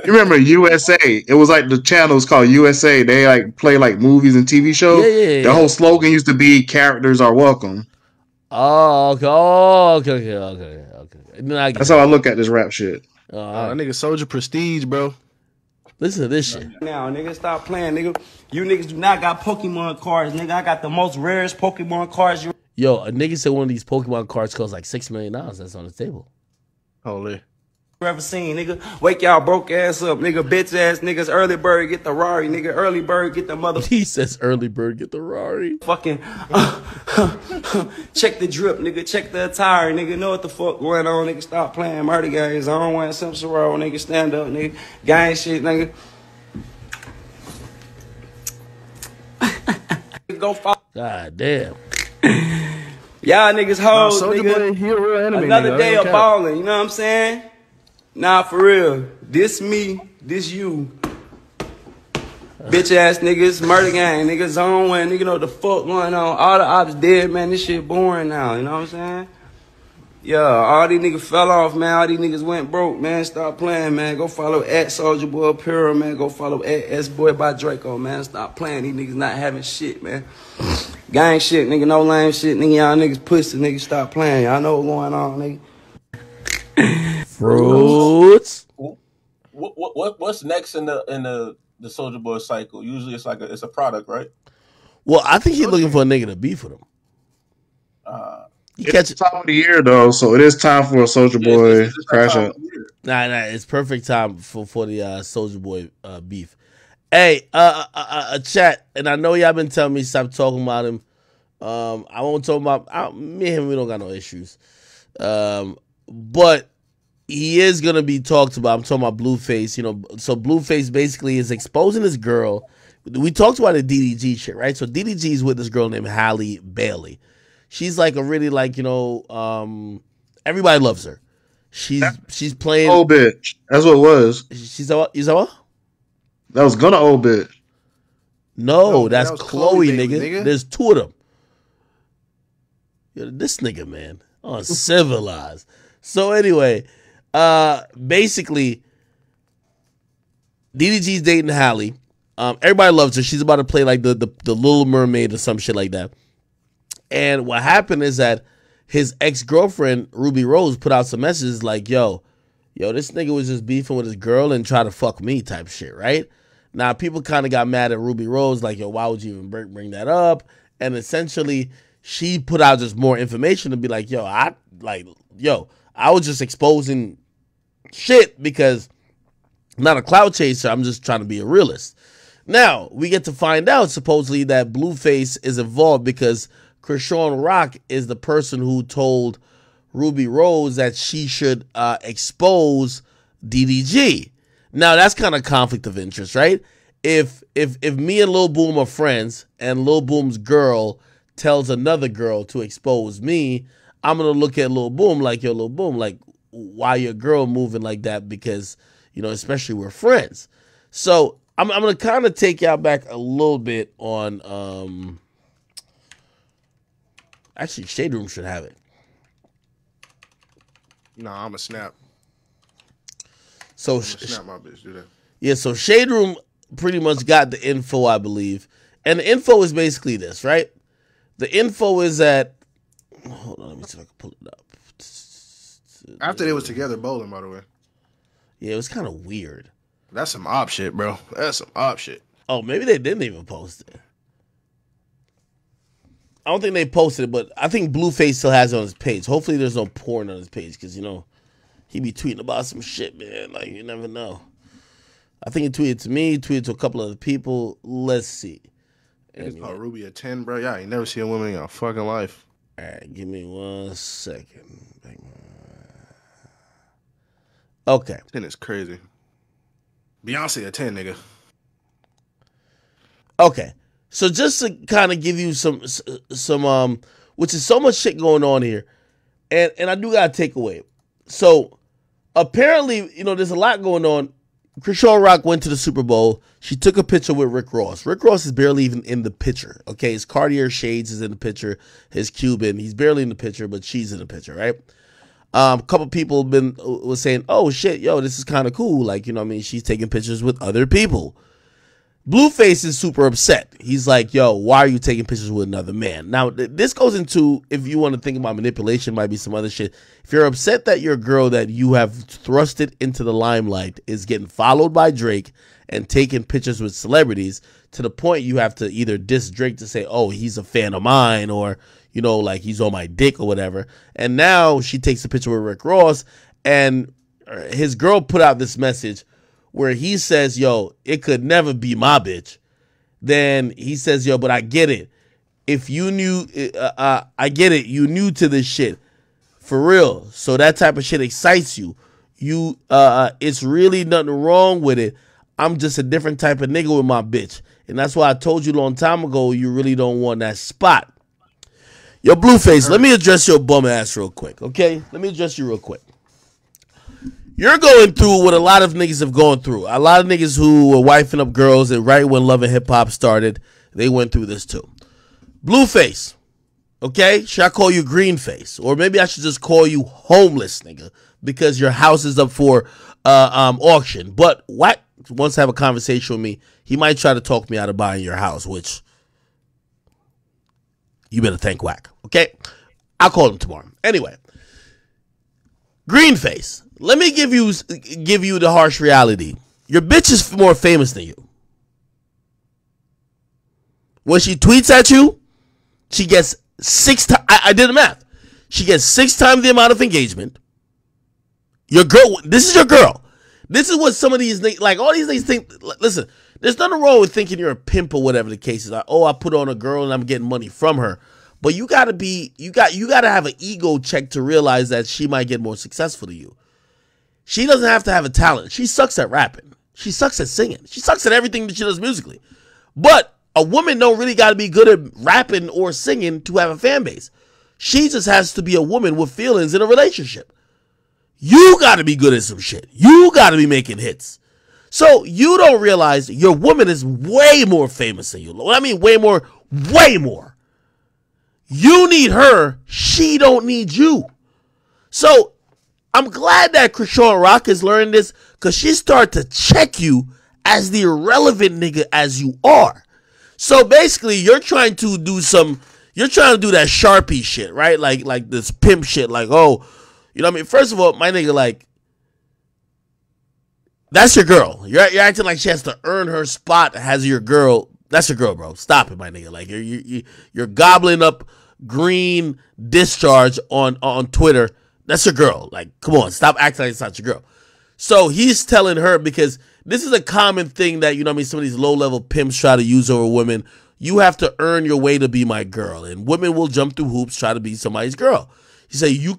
You remember USA? It was like the channel was called USA. They like play like movies and TV shows. Yeah. The whole slogan used to be "Characters are welcome." Oh, okay. That's how I look at this rap shit. All right. That nigga Soulja prestige, bro. Listen to this shit. Now, nigga, stop playing, nigga. You niggas do not got Pokemon cards, nigga. I got the most rarest Pokemon cards. Yo, a nigga said one of these Pokemon cards costs like $6 million. That's on the table. Holy. Ever seen, nigga. Wake y'all broke ass up, nigga. Bitch ass niggas. Early bird get the Rari, nigga. Early bird get the mother. He says early bird get the Rari. Fucking check the drip, nigga. Check the attire, nigga. Know what the fuck going on, nigga. Stop playing murder games. I don't want Simpson Road, nigga. Stand up, nigga. Gang shit, nigga. Go fuck. God damn. Y'all niggas hoes, nigga. Enemy, another nigga. day of balling, you know what I'm saying? Nah, for real. This me, this you. Bitch ass niggas, murder gang, niggas, Zone 1, nigga know what the fuck going on. All the ops dead, man. This shit boring now, you know what I'm saying? Yeah, all these niggas fell off, man. All these niggas went broke, man. Stop playing, man. Go follow at Soulja Boy Apparel, man. Go follow at S-Boy by Draco, man. Stop playing. These niggas not having shit, man. Gang shit, nigga. No lame shit, nigga. Y'all niggas pussy, nigga. Stop playing. Y'all know what's going on, nigga. Fruits. What's next in the Soulja Boy cycle? Usually it's like it's a product, right? Well, I think he's looking for a nigga to beef with him. It's the time of the year though, so it is time for a Soulja Boy crash out. Nah, it's perfect time for the Soulja Boy beef. Hey, chat, and I know y'all been telling me stop talking about him. I won't talk about me and him. We don't got no issues. But he is gonna be talked about. I'm talking about Blueface. You know, so Blueface basically is exposing this girl. We talked about the DDG shit, right? So DDG is with this girl named Halle Bailey. She's like a really like, you know, everybody loves her. She's playing old bitch. That's what it was. Is that what? That was gonna old bitch. No, that's Chloe, nigga. There's two of them. Yo, this nigga, man, uncivilized. So anyway, basically, DDG's dating Halle. Everybody loves her. She's about to play like the Little Mermaid or some shit like that. And what happened is that his ex-girlfriend, Ruby Rose, put out some messages like, yo, this nigga was just beefing with his girl and try to fuck me type shit, right? Now, people kind of got mad at Ruby Rose, like, yo, why would you even bring that up? And essentially, she put out just more information to be like, I was just exposing shit because I'm not a cloud chaser. I'm just trying to be a realist. Now, we get to find out, supposedly, that Blueface is involved because Krishan Rock is the person who told Ruby Rose that she should expose DDG. Now, that's kind of conflict of interest, right? If me and Lil Boom are friends and Lil Boom's girl tells another girl to expose me, I'm going to look at Lil Boom like, yo, Lil Boom, like, why your girl moving like that? Because, you know, especially we're friends. So I'm going to kind of take y'all back a little bit on, actually, Shade Room should have it. Nah, I'm a snap. So snap my bitch, do that. Yeah, so Shade Room pretty much got the info, I believe. And the info is basically this, right? The info is that, hold on, let me see if I can pull it up. After they was together bowling, by the way. Yeah, it was kind of weird. That's some op shit, bro. That's some op shit. Oh, maybe they didn't even post it. I don't think they posted it, but I think Blueface still has it on his page. Hopefully there's no porn on his page because, you know, he be tweeting about some shit, man. Like, you never know. I think he tweeted to me, tweeted to a couple other people. Let's see. Anyway. Ruby a 10, bro. Yeah, you never see a woman in your fucking life. All right, give me 1 second. Okay. 10 is crazy. Beyonce a 10, nigga. Okay. So just to kind of give you some, which is so much shit going on here, and I do got to take away. So apparently, you know, there's a lot going on. Krishan Rock went to the Super Bowl. She took a picture with Rick Ross. Rick Ross is barely even in the picture. Okay, his Cartier shades is in the picture. His Cuban, he's barely in the picture, but she's in the picture, right? A couple people was saying, "Oh shit, yo, this is kind of cool." Like, you know what I mean? She's taking pictures with other people. Blueface is super upset. He's like, yo, why are you taking pictures with another man? Now, this goes into, if you want to think about manipulation, might be some other shit. If you're upset that your girl that you have thrusted into the limelight is getting followed by Drake and taking pictures with celebrities to the point you have to either diss Drake to say, oh, he's a fan of mine, or, you know, like he's on my dick or whatever. And now she takes a picture with Rick Ross, and his girl put out this message where he says, yo, it could never be my bitch. Then he says, yo, but I get it. If you knew, I get it. You new to this shit. For real. So that type of shit excites you. It's really nothing wrong with it. I'm just a different type of nigga with my bitch. And that's why I told you a long time ago, you really don't want that spot. Yo, Blueface, let me address your bum ass real quick, okay? Let me address you real quick. You're going through what a lot of niggas have gone through. A lot of niggas who were wifing up girls, and right when Love and Hip Hop started, they went through this too. Blueface, okay? Should I call you Greenface? Or maybe I should just call you homeless, nigga, because your house is up for auction. But Wack wants to have a conversation with me. He might try to talk me out of buying your house, which you better thank Wack, okay? I'll call him tomorrow. Anyway, Greenface. Let me give you the harsh reality. Your bitch is more famous than you. When she tweets at you, she gets 6 times. I did the math. She gets 6 times the amount of engagement. Your girl. This is your girl. This is what some of these things, like all these things think. Listen, there's nothing wrong with thinking you're a pimp or whatever the case is. Like, oh, I put on a girl and I'm getting money from her. But you gotta have an ego check to realize that she might get more successful than you. She doesn't have to have a talent. She sucks at rapping. She sucks at singing. She sucks at everything that she does musically. But a woman don't really got to be good at rapping or singing to have a fan base. She just has to be a woman with feelings in a relationship. You got to be good at some shit. You got to be making hits. So you don't realize your woman is way more famous than you. What I mean way more. You need her. She don't need you. So I'm glad that Krishan Rock is learning this, because she started to check you as the irrelevant nigga as you are. So basically, you're trying to do that Sharpie shit, right? Like this pimp shit, like, oh, you know what I mean? First of all, my nigga, like, that's your girl. You're acting like she has to earn her spot as your girl. That's your girl, bro. Stop it, my nigga. Like, you're gobbling up green discharge on Twitter. That's your girl. Like, come on, stop acting like it's not your girl. So he's telling her, because This is a common thing that, you know what I mean, some of these low-level pimps try to use over women. You have to earn your way to be my girl. And women will jump through hoops, try to be somebody's girl. You say,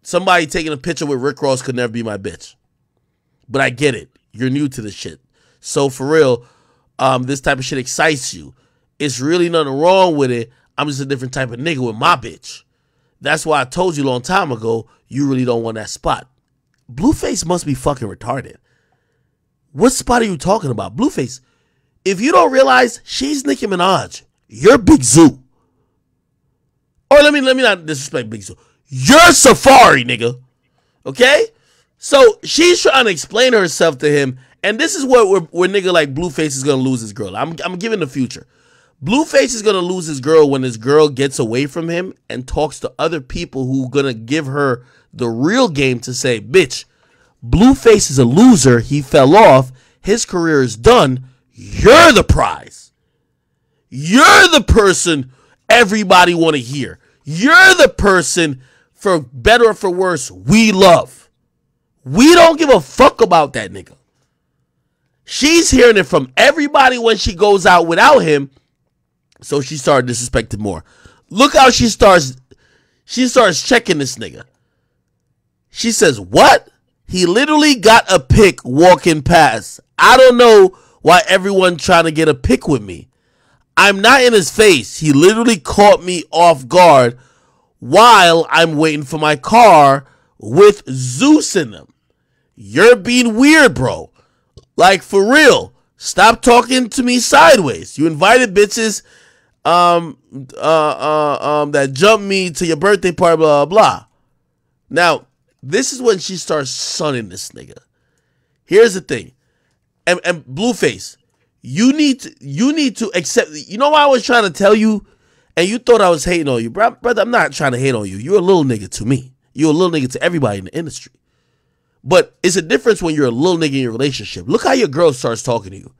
somebody taking a picture with Rick Ross could never be my bitch. But I get it. You're new to this shit. So for real, this type of shit excites you. It's really nothing wrong with it. I'm just a different type of nigga with my bitch. That's why I told you a long time ago, you really don't want that spot. Blueface must be fucking retarded. What spot are you talking about? Blueface, if you don't realize she's Nicki Minaj, you're Big Zoo. Or let me not disrespect Big Zoo. You're Safari, nigga. Okay? So she's trying to explain herself to him, and this is where nigga like Blueface is gonna lose his girl. I'm giving the future. Blueface is gonna lose his girl when his girl gets away from him and talks to other people who gonna give her the real game to say, bitch, Blueface is a loser. He fell off. His career is done. You're the prize. You're the person everybody want to hear. You're the person, for better or for worse, we love. We don't give a fuck about that nigga. She's hearing it from everybody when she goes out without him, so she started disrespecting more. Look how she starts checking this nigga. She says, what? He literally got a pic walking past. I don't know why everyone trying to get a pic with me. I'm not in his face. He literally caught me off guard while I'm waiting for my car with Zeus in them. You're being weird, bro. Like, for real. Stop talking to me sideways. You invited bitches that jumped me to your birthday party, blah, blah, blah. Now, this is when she starts sunning this nigga. Here's the thing. And Blueface, you need to accept. You know what I was trying to tell you? And you thought I was hating on you. Brother, I'm not trying to hate on you. You're a little nigga to me. You're a little nigga to everybody in the industry. But it's a difference when you're a little nigga in your relationship. Look how your girl starts talking to you.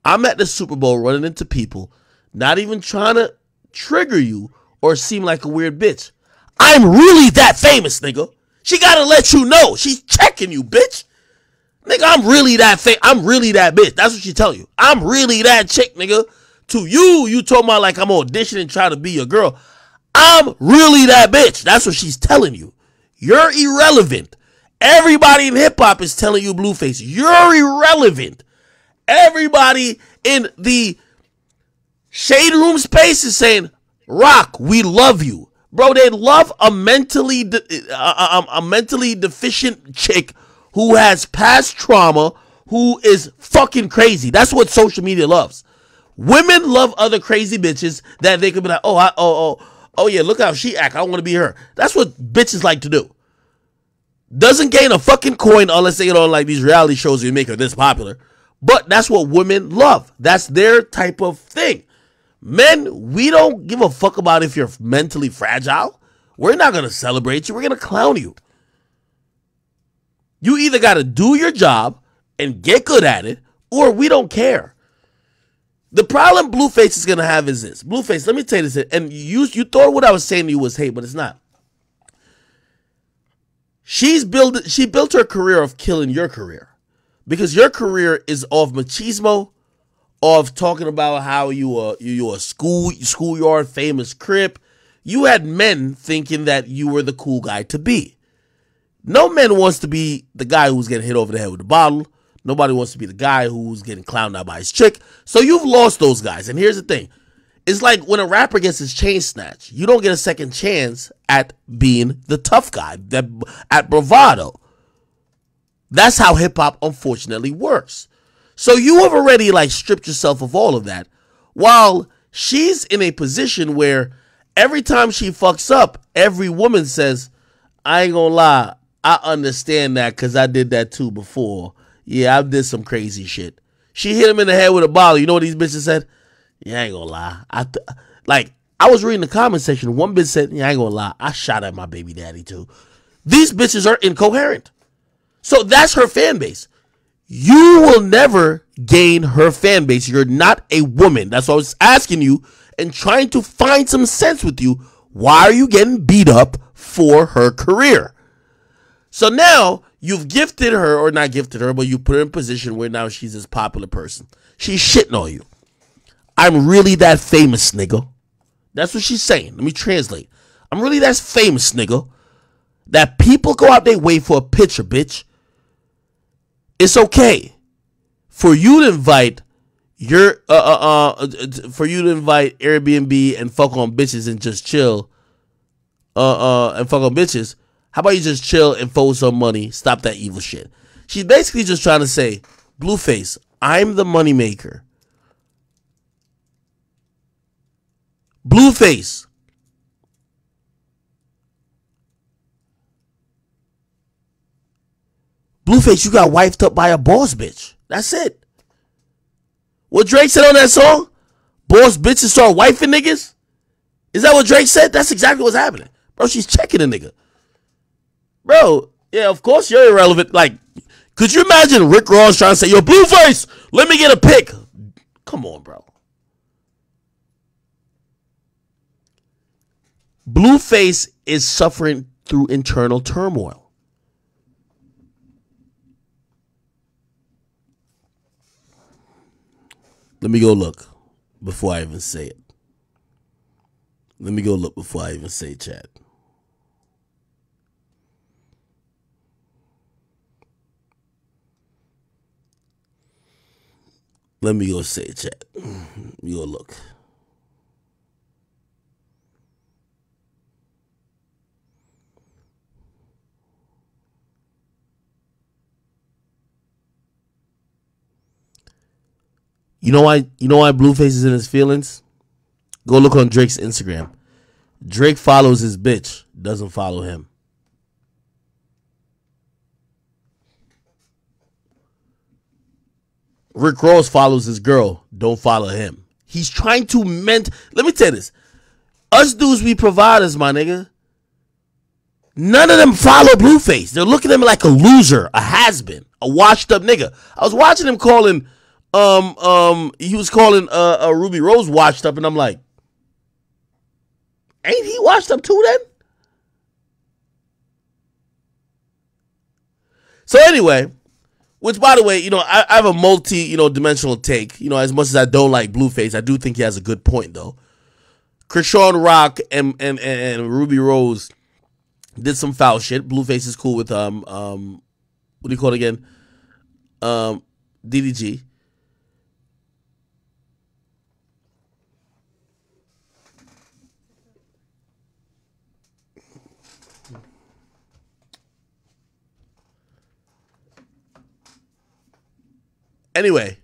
I'm at the Super Bowl running into people, not even trying to trigger you or seem like a weird bitch. I'm really that famous, nigga. She gotta let you know. She's checking you, bitch. Nigga, I'm really that I'm really that bitch. That's what she tell you. I'm really that chick, nigga. To you told me like I'm auditioning trying to be your girl. I'm really that bitch. That's what she's telling you. You're irrelevant. Everybody in hip-hop is telling you, Blueface, you're irrelevant. Everybody in the shade room space is saying, Rock, we love you. Bro, they love a mentally deficient chick who has past trauma, who is fucking crazy. That's what social media loves. Women love other crazy bitches that they could be like, oh yeah, look how she act. I want to be her. That's what bitches like to do. Doesn't gain a fucking coin unless they get on like these reality shows that make her this popular. But that's what women love. That's their type of thing. Men, we don't give a fuck about if you're mentally fragile. We're not going to celebrate you. We're going to clown you. You either got to do your job and get good at it, or we don't care. The problem Blueface is going to have is this. Blueface, let me tell you this. And you thought what I was saying to you was hate, but it's not. She built her career of killing your career. Because your career is off machismo, of talking about how you a schoolyard famous crip. You had men thinking that you were the cool guy to be. No man wants to be the guy who's getting hit over the head with a bottle. Nobody wants to be the guy who's getting clowned out by his chick. So you've lost those guys. And here's the thing. It's like when a rapper gets his chain snatched, you don't get a second chance at being the tough guy, at bravado. That's how hip-hop unfortunately works. So you have already like stripped yourself of all of that, while she's in a position where every time she fucks up, every woman says, I ain't gonna lie, I understand that because I did that too before. Yeah, I did some crazy shit. She hit him in the head with a bottle. You know what these bitches said? Yeah, I ain't gonna lie. I was reading the comment section. One bitch said, yeah, I ain't gonna lie, I shot at my baby daddy too. These bitches are incoherent. So that's her fan base. You will never gain her fan base. You're not a woman. That's why I was asking you and trying to find some sense with you. Why are you getting beat up for her career? So now You've gifted her, or not gifted her, but you put her in a position where now she's this popular person. She's shitting on you. I'm really that famous, nigga. That's what she's saying. Let me translate. I'm really that famous, nigga, that people go out their way for a picture, bitch. It's okay for you to invite Airbnb and fuck on bitches and just chill. And fuck on bitches. How about you just chill and fold some money? Stop that evil shit. She's basically just trying to say, Blueface, I'm the moneymaker. Blueface. Blueface, you got wifed up by a boss bitch. That's it. What Drake said on that song? Boss bitches start wifing niggas? Is that what Drake said? That's exactly what's happening. Bro, she's checking a nigga. Bro, yeah, of course you're irrelevant. Like, could you imagine Rick Ross trying to say, yo, Blueface, let me get a pic? Come on, bro. Blueface is suffering through internal turmoil. Let me go look before I even say it. Let me go look before I even say chat. Let me go say chat. You go look. You know why Blueface is in his feelings? Go look on Drake's Instagram. Drake follows his bitch, doesn't follow him. Rick Ross follows his girl, don't follow him. He's trying to let me tell you this. Us dudes, we providers, my nigga. None of them follow Blueface. They're looking at him like a loser, a has-been, a washed up nigga. I was watching him calling he was calling Ruby Rose washed up, and I'm like, ain't he washed up too then? So anyway, which by the way, I have a dimensional take. As much as I don't like Blueface, I do think he has a good point though. Krishan Rock and Ruby Rose did some foul shit. Blueface is cool with what do you call it again? DDG. Anyway,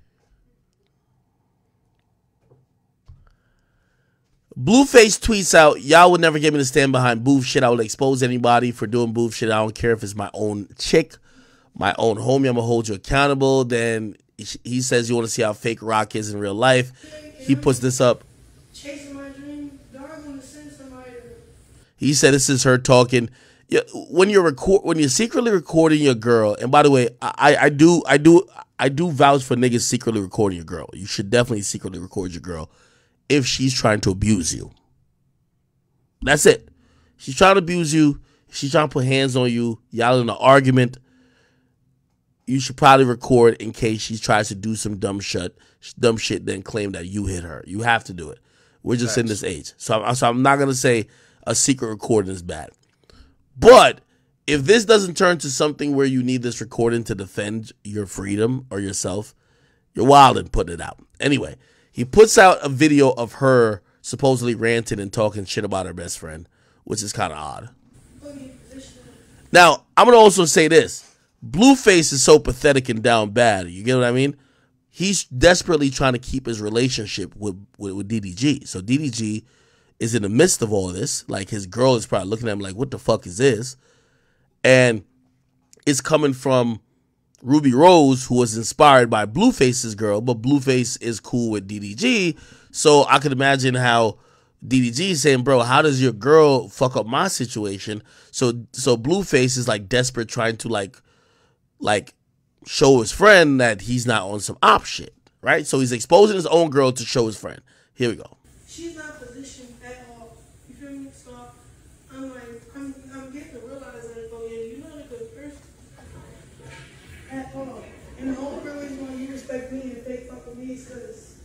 Blueface tweets out, y'all would never get me to stand behind booth shit. I will expose anybody for doing booth shit. I don't care if it's my own chick, my own homie. I'm going to hold you accountable. Then he says, you want to see how fake Rock is in real life. He puts this up. Chasing my dream, dog, want to send somebody. He said this is her talking. When you're secretly recording your girl, and by the way, I do vouch for niggas secretly recording your girl. You should definitely secretly record your girl if she's trying to abuse you. That's it. She's trying to abuse you. She's trying to put hands on you. Y'all in an argument. You should probably record in case she tries to do some dumb shit, then claim that you hit her. You have to do it. We're just in this age. So I'm not going to say a secret recording is bad. But if this doesn't turn to something where you need this recording to defend your freedom or yourself, you're wild and putting it out. Anyway, he puts out a video of her supposedly ranting and talking shit about her best friend, which is kind of odd. Now, I'm going to also say this. Blueface is so pathetic and down bad. You get what I mean? He's desperately trying to keep his relationship with DDG. So DDG is in the midst of all this. Like, his girl is probably looking at him like, what the fuck is this? And it's coming from Ruby Rose, who was inspired by Blueface's girl, but Blueface is cool with DDG. So I could imagine how DDG is saying, bro, how does your girl fuck up my situation? So Blueface is like desperate, trying to like show his friend that he's not on some op shit, right? So he's exposing his own girl to show his friend. Here we go. She's not positioned at all. You feel me? So I'm like, I'm getting to realize that, you know, like the first, at all. And the only reason why you respect me and fake fuck with me is because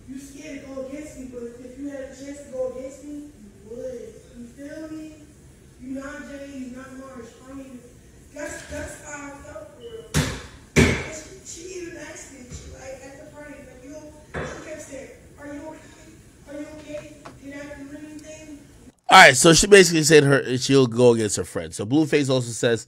you scared to go against me, but if you had a chance to go against me, you would. You feel me? You not Jay, you not Marsh. I mean, that's how I felt for real. And she even asked me, she like at the party, like she kept saying, "Are you okay? Are you okay? Did I do anything?" All right, so she basically said she'll go against her friend. So Blueface also says,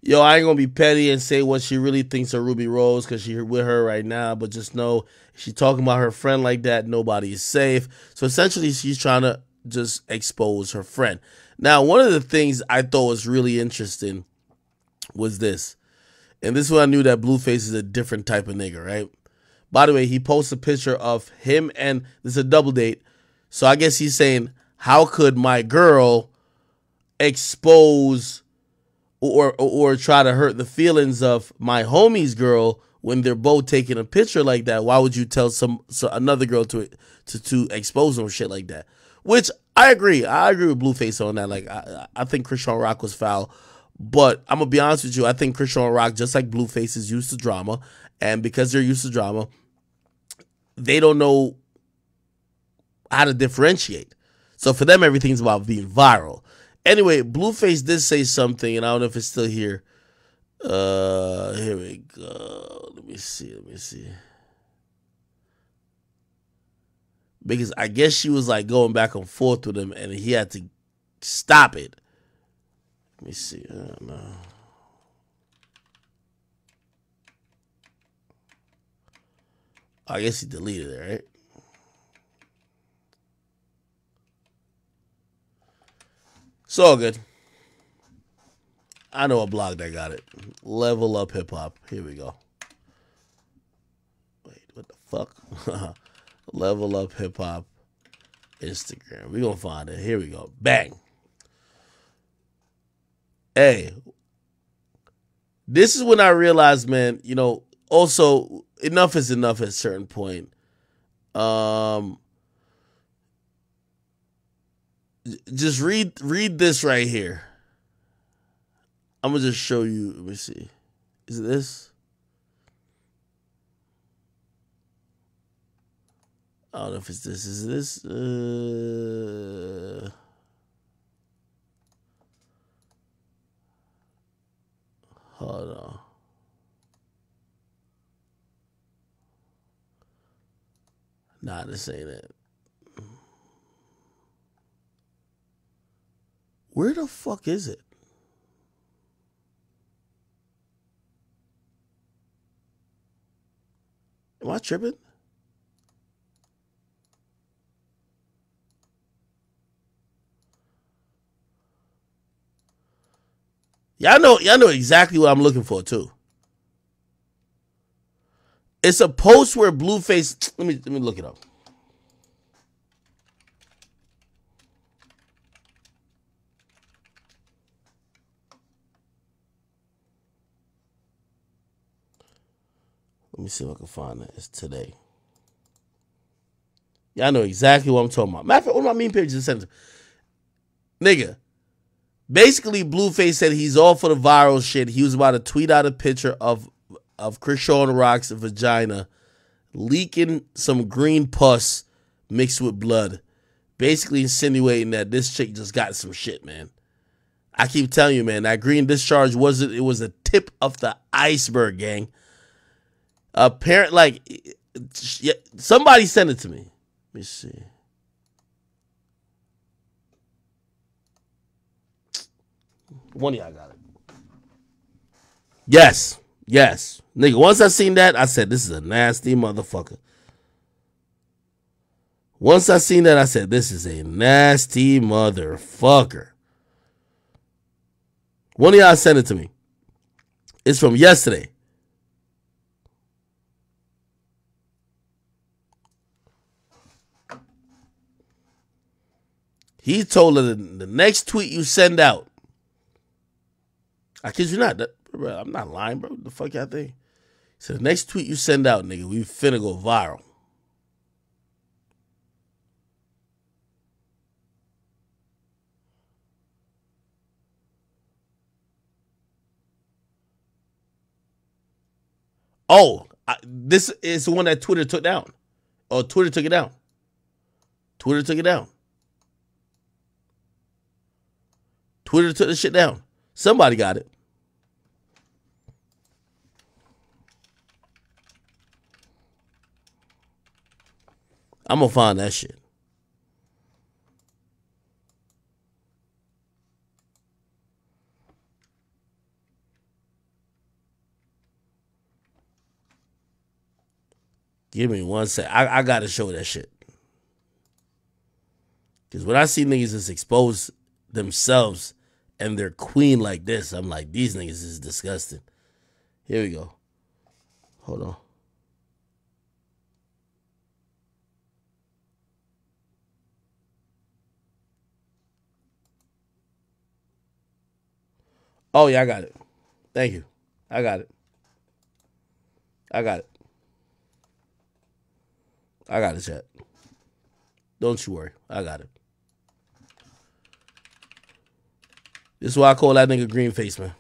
"Yo, I ain't gonna be petty and say what she really thinks of Ruby Rose because she's with her right now. But just know, if she talking about her friend like that, nobody is safe." So essentially, she's trying to just expose her friend. Now, one of the things I thought was really interesting was this, and this is when I knew that Blueface is a different type of nigga, right? By the way, he posts a picture of him and this is a double date. So I guess he's saying, how could my girl expose or try to hurt the feelings of my homie's girl when they're both taking a picture like that? Why would you tell another girl to expose them or shit like that? Which I agree. I agree with Blueface on that. Like I think Krishan Rock was foul, but I'm gonna be honest with you. I think Krishan Rock, just like Blueface, is used to drama, and because they're used to drama, they don't know how to differentiate. So for them, everything's about being viral. Anyway, Blueface did say something, and I don't know if it's still here. Here we go. Let me see. Because I guess she was like going back and forth with him, and he had to stop it. Let me see. I don't know. I guess he deleted it, right? It's all good. I know a blog that got it. Level Up Hip Hop. Here we go. Wait, what the fuck? Level Up Hip Hop Instagram. We're going to find it. Here we go. Bang. Hey. This is when I realized, man, you know, also enough is enough at a certain point. Just read this right here. I'm going to just show you. Let me see. Is it this? I don't know if it's this. Is this? Hold on. Nah, this ain't it. Where the fuck is it? Am I tripping? Y'all know exactly what I'm looking for too. It's a post where Blueface. Let me look it up. Let me see if I can find it. It's today. Y'all know exactly what I'm talking about. Matter of fact, one of my meme pages sent it. Nigga. Basically, Blueface said he's all for the viral shit. He was about to tweet out a picture of Krishan Rock's vagina leaking some green pus mixed with blood. Basically insinuating that this chick just got some shit, man. I keep telling you, man, that green discharge was a tip of the iceberg, gang. Apparently, like, somebody sent it to me. Let me see. One of y'all got it. Yes. Nigga, once I seen that, I said, this is a nasty motherfucker. Once I seen that, I said, this is a nasty motherfucker. One of y'all sent it to me. It's from yesterday. He told her the next tweet you send out. I kid you not. Bro, I'm not lying, bro. The fuck y'all think? He said the next tweet you send out, nigga, we finna go viral. Oh, this is the one that Twitter took down. Or Twitter took it down. Twitter took it down. Twitter took the shit down. Somebody got it. I'm going to find that shit. Give me 1 sec. I got to show that shit. Because when I see niggas just expose themselves and their queen like this, I'm like, these niggas is disgusting. Here we go. Hold on. Oh, yeah, I got it. Thank you. I got it. I got it. I got it, chat. Don't you worry. I got it. This is why I call that nigga green face, man.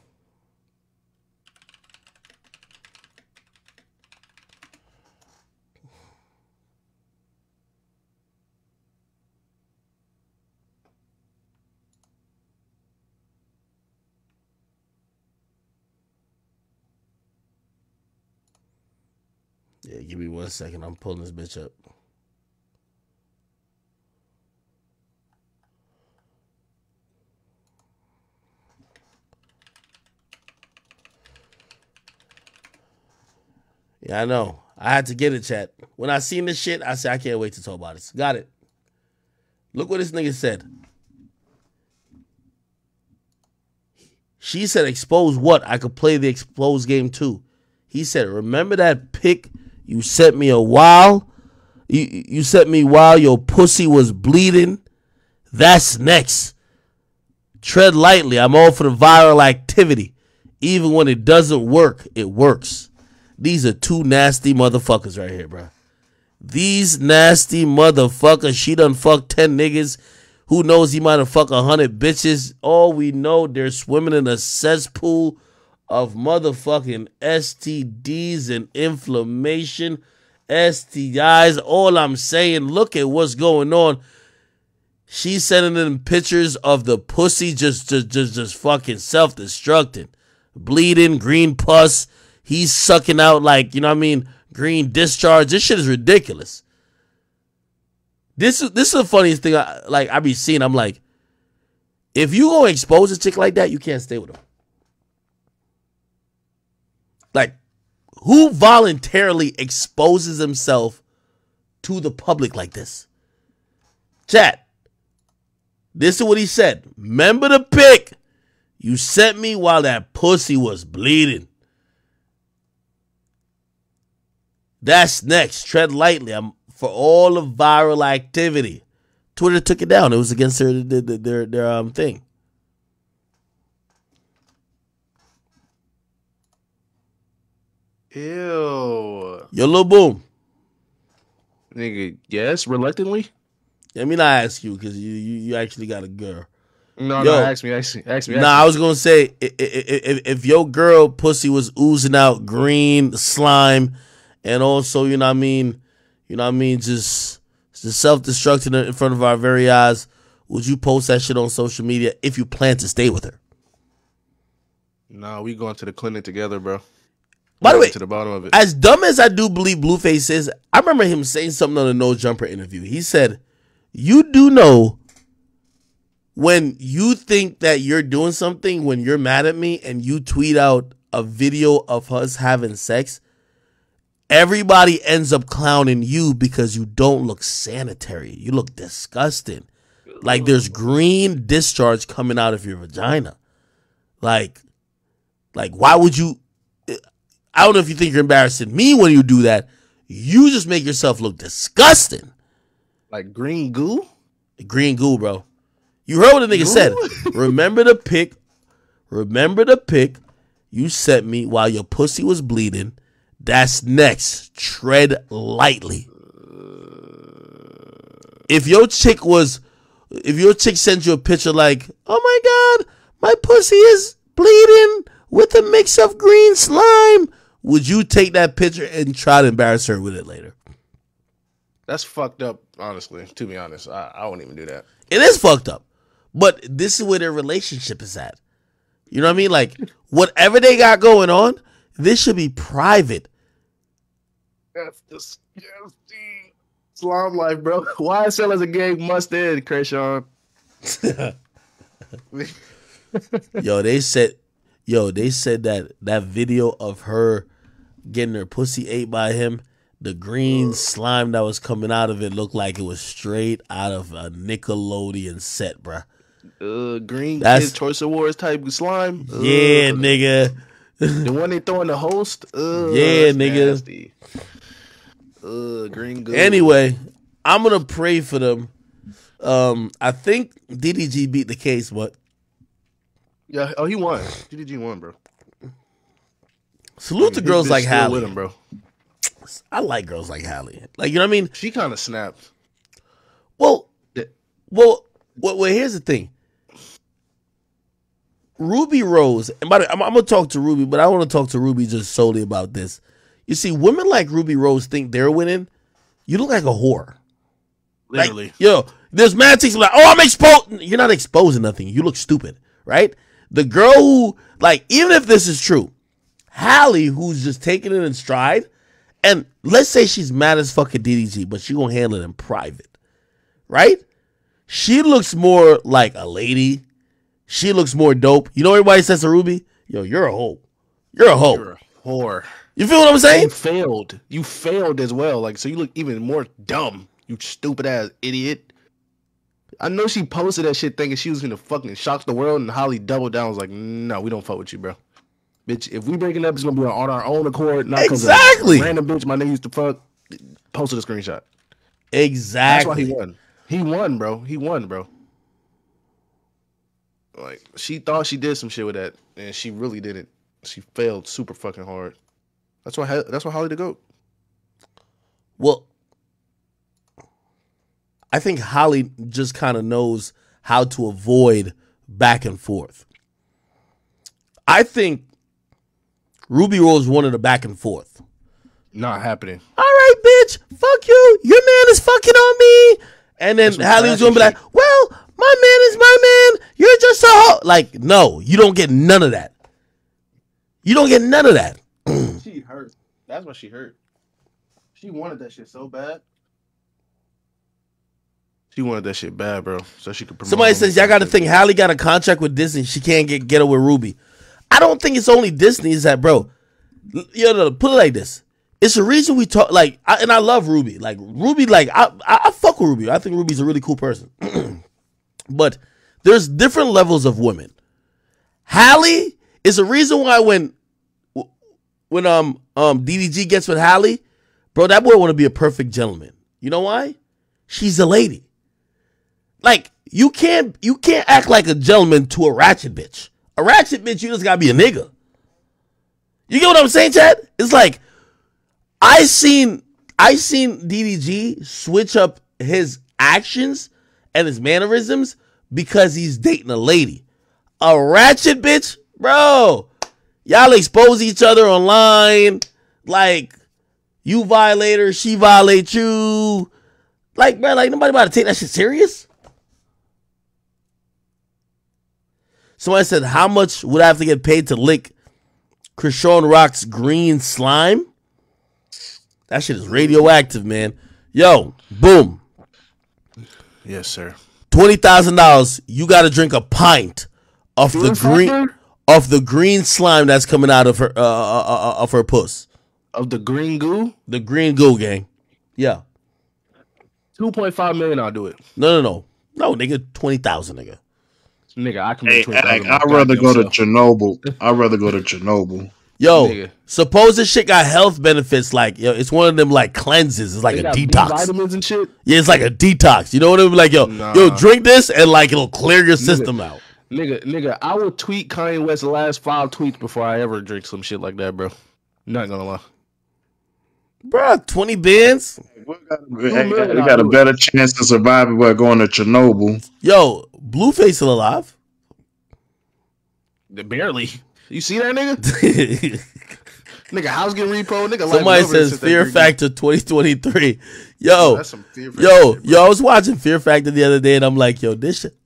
Yeah, give me 1 second. I'm pulling this bitch up. Yeah, I know. I had to get it, chat. When I seen this shit, I said, I can't wait to talk about this. Got it. Look what this nigga said. She said, expose what? I could play the expose game too. He said, remember that pic you sent me a while? You sent me while your pussy was bleeding? That's next. Tread lightly. I'm all for the viral activity. Even when it doesn't work, it works. These are two nasty motherfuckers right here, bro. These nasty motherfuckers. She done fucked 10 niggas. Who knows, he might have fucked 100 bitches. All we know, they're swimming in a cesspool of motherfucking STDs and inflammation, STIs. All I'm saying, look at what's going on. She's sending them pictures of the pussy just fucking self-destructing. Bleeding, green pus. He's sucking out like, you know what I mean, green discharge. This shit is ridiculous. This is the funniest thing I be seeing. I'm like, if you go expose a chick like that, you can't stay with her. Like, who voluntarily exposes himself to the public like this? Chat, this is what he said. Remember the pic you sent me while that pussy was bleeding? That's next. Tread lightly. I'm for all the viral activity. Twitter took it down. It was against their thing. Ew. Yo, Lil Boom. Nigga, yes, reluctantly. Let me not ask you because you actually got a girl. No, ask me. I was gonna say if your girl pussy was oozing out green slime, and also you know what I mean, just self-destructing in front of our very eyes, would you post that shit on social media if you plan to stay with her? No, we going to the clinic together, bro. By the way, to the bottom of it. As dumb as I do believe Blueface is, I remember him saying something on the No Jumper interview. He said, you do know when you think that you're doing something, when you're mad at me and you tweet out a video of us having sex, everybody ends up clowning you because you don't look sanitary. You look disgusting. Like there's green discharge coming out of your vagina. Like why would you... I don't know if you think you're embarrassing me when you do that. You just make yourself look disgusting. Like green goo? Green goo, bro. You heard what the nigga said. Remember the pic you sent me while your pussy was bleeding. That's next. Tread lightly. If your chick sends you a picture like, oh my God, my pussy is bleeding with a mix of green slime would you take that picture and try to embarrass her with it later? That's fucked up, honestly. To be honest, I wouldn't even do that. It is fucked up. But this is where their relationship is at. You know what I mean? Like, whatever they got going on, this should be private. That's disgusting. Slime life, bro. YSL as a gang must end, Krayshawn. Yo, they said that video of her getting her pussy ate by him, the green slime that was coming out of it looked like it was straight out of a Nickelodeon set, bruh. Green Kids Choice Awards type slime. Yeah, nigga. The one they throw in the host. Yeah, nigga. Nasty. Green goo. Anyway, I'm gonna pray for them. I think DDG beat the case, but yeah, he won. DDG won, bro. Salute to girls like Hallie. With him, bro. I like girls like Hallie. Like, you know what I mean? She kind of snapped. Well, here's the thing. Ruby Rose, and by the way, I'm gonna talk to Ruby, but I want to talk to Ruby just solely about this. You see, women like Ruby Rose think they're winning. You look like a whore. Literally. Like, yo, there's mad chicks like, oh, I'm exposed. You're not exposing nothing. You look stupid, right? The girl who, like, even if this is true, Hallie, who's just taking it in stride, and let's say she's mad as fuck at DDG, but she gonna handle it in private, right? She looks more like a lady. She looks more dope. You know what everybody says to Ruby? Yo, you're a hoe. You're a hoe. You're a whore. You feel what I'm saying? You failed. You failed as well. Like, so you look even more dumb. You stupid ass idiot. I know she posted that shit thinking she was gonna fucking shock the world, and Holly doubled down. Was like, no, we don't fuck with you, bro. Bitch, if we breaking up, it's gonna be on our own accord. Not exactly. Of random bitch my nigga used to fuck. Posted a screenshot. Exactly. That's why he won. He won, bro. He won, bro. Like, she thought she did some shit with that, and she really didn't. She failed super fucking hard. That's why Holly the GOAT. Well, I think Holly just kind of knows how to avoid back and forth. I think Ruby Rose wanted a back and forth. Not happening. All right, bitch. Fuck you. Your man is fucking on me. And then Hallie was going to be like, well, my man is my man. You're just a hoe. Like, no, you don't get none of that. You don't get none of that. She hurt. That's what she hurt. She wanted that shit so bad. She wanted that shit bad, bro. So she could promote. Somebody says, y'all got to think Hallie got a contract with Disney. She can't get her with Ruby. I don't think it's only Disney. It's that, bro. You know, put it like this. It's the reason we talk, like, and I love Ruby. Like, Ruby, like, I fuck with Ruby. I think Ruby's a really cool person. But there's different levels of women. Hallie is the reason why when DDG gets with Hallie, bro, that boy want to be a perfect gentleman. You know why? She's a lady. Like, you can't act like a gentleman to a ratchet bitch. A ratchet bitch, you just gotta be a nigga. You get what I'm saying, Chad? It's like, I seen DDG switch up his actions and his mannerisms because he's dating a lady. A ratchet bitch, bro. Y'all expose each other online. Like, you violate her, she violates you. Like, bro, like, nobody about to take that shit serious. Somebody said, how much would I have to get paid to lick Krishan Rock's green slime? That shit is radioactive, man. Yo, boom. Yes, sir. $20,000. You got to drink a pint of the green slime that's coming out of her puss. Of the green goo? The green goo, gang. Yeah. 2.5 million. I'll do it. No, nigga. 20,000, nigga. Nigga, I can make 20,000. I'd rather go to Chernobyl. I'd rather go to Chernobyl. Yo, Nigga. suppose this shit got health benefits. Like, yo, it's one of them like cleanses. It's like They a got detox. vitamins and shit. Yeah, it's like a detox. You know what I mean? Like, yo, drink this and like it'll clear your system out. Nigga, I will tweet Kanye West's last 5 tweets before I ever drink some shit like that, bro. Not gonna lie. Bro, 20 bands. We got a better chance of surviving by going to Chernobyl. Yo, Blueface still alive? Barely. You see that nigga? Nigga, house getting repo. Nigga, Somebody says Fear Factor 2023. Yo, that's some Fear Factor yo, I was watching Fear Factor the other day, and I'm like, yo, this shit,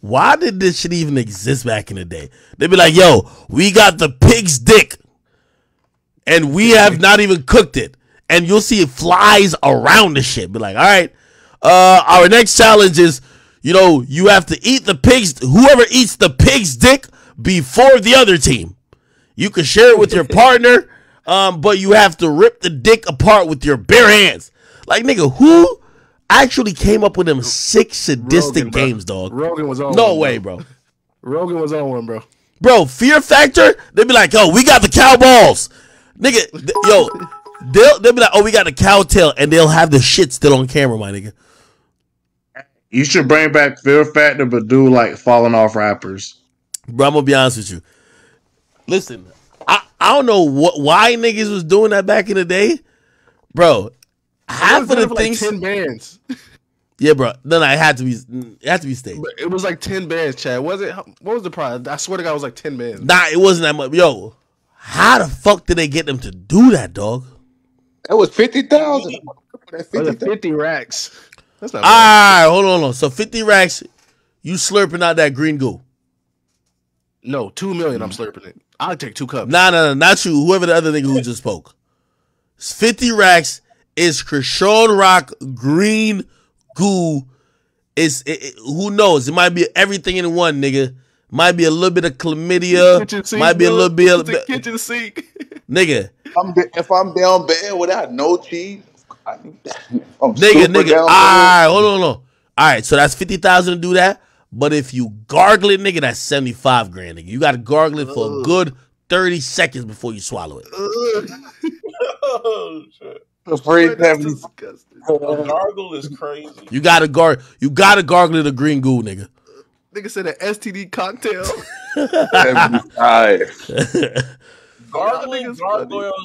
why did this shit even exist back in the day? They'd be like, yo, we got the pig's dick, and we have not even cooked it, and you'll see it flies around the shit. Be like, all right, our next challenge is, you have to eat the pig's. Whoever eats the pig's dick before the other team. You can share it with your partner, but you have to rip the dick apart with your bare hands. Like, nigga, who actually came up with them sick, sadistic games, dog? Rogan was on No one, way, bro. Rogan was on one, bro. Bro, Fear Factor, they'd be like, yo, we got the cow balls. Nigga, they'll be like, oh, we got the cow tail, and they'll have the shit still on camera, my nigga. You should bring back Fear Factor, but do like falling off rappers. Bro, I'm gonna be honest with you. Listen, I don't know why niggas was doing that back in the day, bro. Half of the things, like 10 bands. Yeah, bro. Then it had to be staged. But it was like 10 bands, Chad. Was it? What was the price? I swear to God, it was like 10 bands. Nah, it wasn't that much. Yo, how the fuck did they get them to do that, dog? That was 50,000. 50 racks. That's not bad. All right, hold on. So 50 racks, you slurping out that green goo. No, 2 million. I'm slurping it. I'll take 2 cups. Nah, not you. Whoever the other nigga who just spoke. 50 racks is Krishan Rock green goo. Who knows? It might be everything in one, nigga. Might be a little bit of chlamydia. Sink, might be a little bit of kitchen sink. Nigga. If I'm down bad without no cheese, nigga. All right, hold on. All right, so that's 50,000 to do that. But if you gargle it, nigga, that's 75 grand, nigga. You got to gargle it for a good 30 seconds before you swallow it. Oh, shit. A gargle is crazy. You gotta gargle it a green goo, nigga. Nigga said an STD cocktail. Gargoyle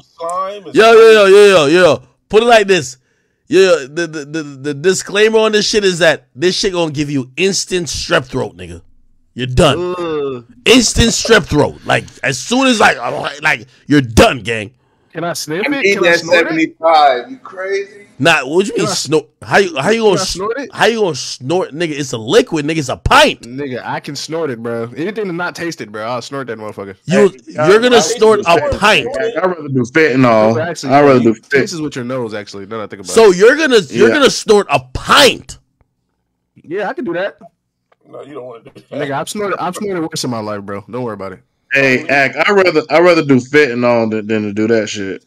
slime. Yo. Put it like this. Yeah, the disclaimer on this shit is that this shit gonna give you instant strep throat, nigga. You're done. Instant strep throat. Like as soon as like you're done, gang. Can I sniff it? Eat that 75. You crazy? Nah, what you mean snort? How you gonna snort it? How you gonna snort, nigga? It's a liquid, nigga. It's a pint. Nigga, I can snort it, bro. Anything to not taste it, bro. I'll snort that motherfucker. You're gonna snort a pint. I'd rather do fentanyl. I'd rather do fentanyl. This is with your nose, actually. Now that I think about it. So you're gonna snort a pint. Yeah, I can do that. No, you don't want to do that. Nigga, I've snorted worse in my life, bro. Don't worry about it. Hey, Ak, I'd rather do fentanyl than to do that shit.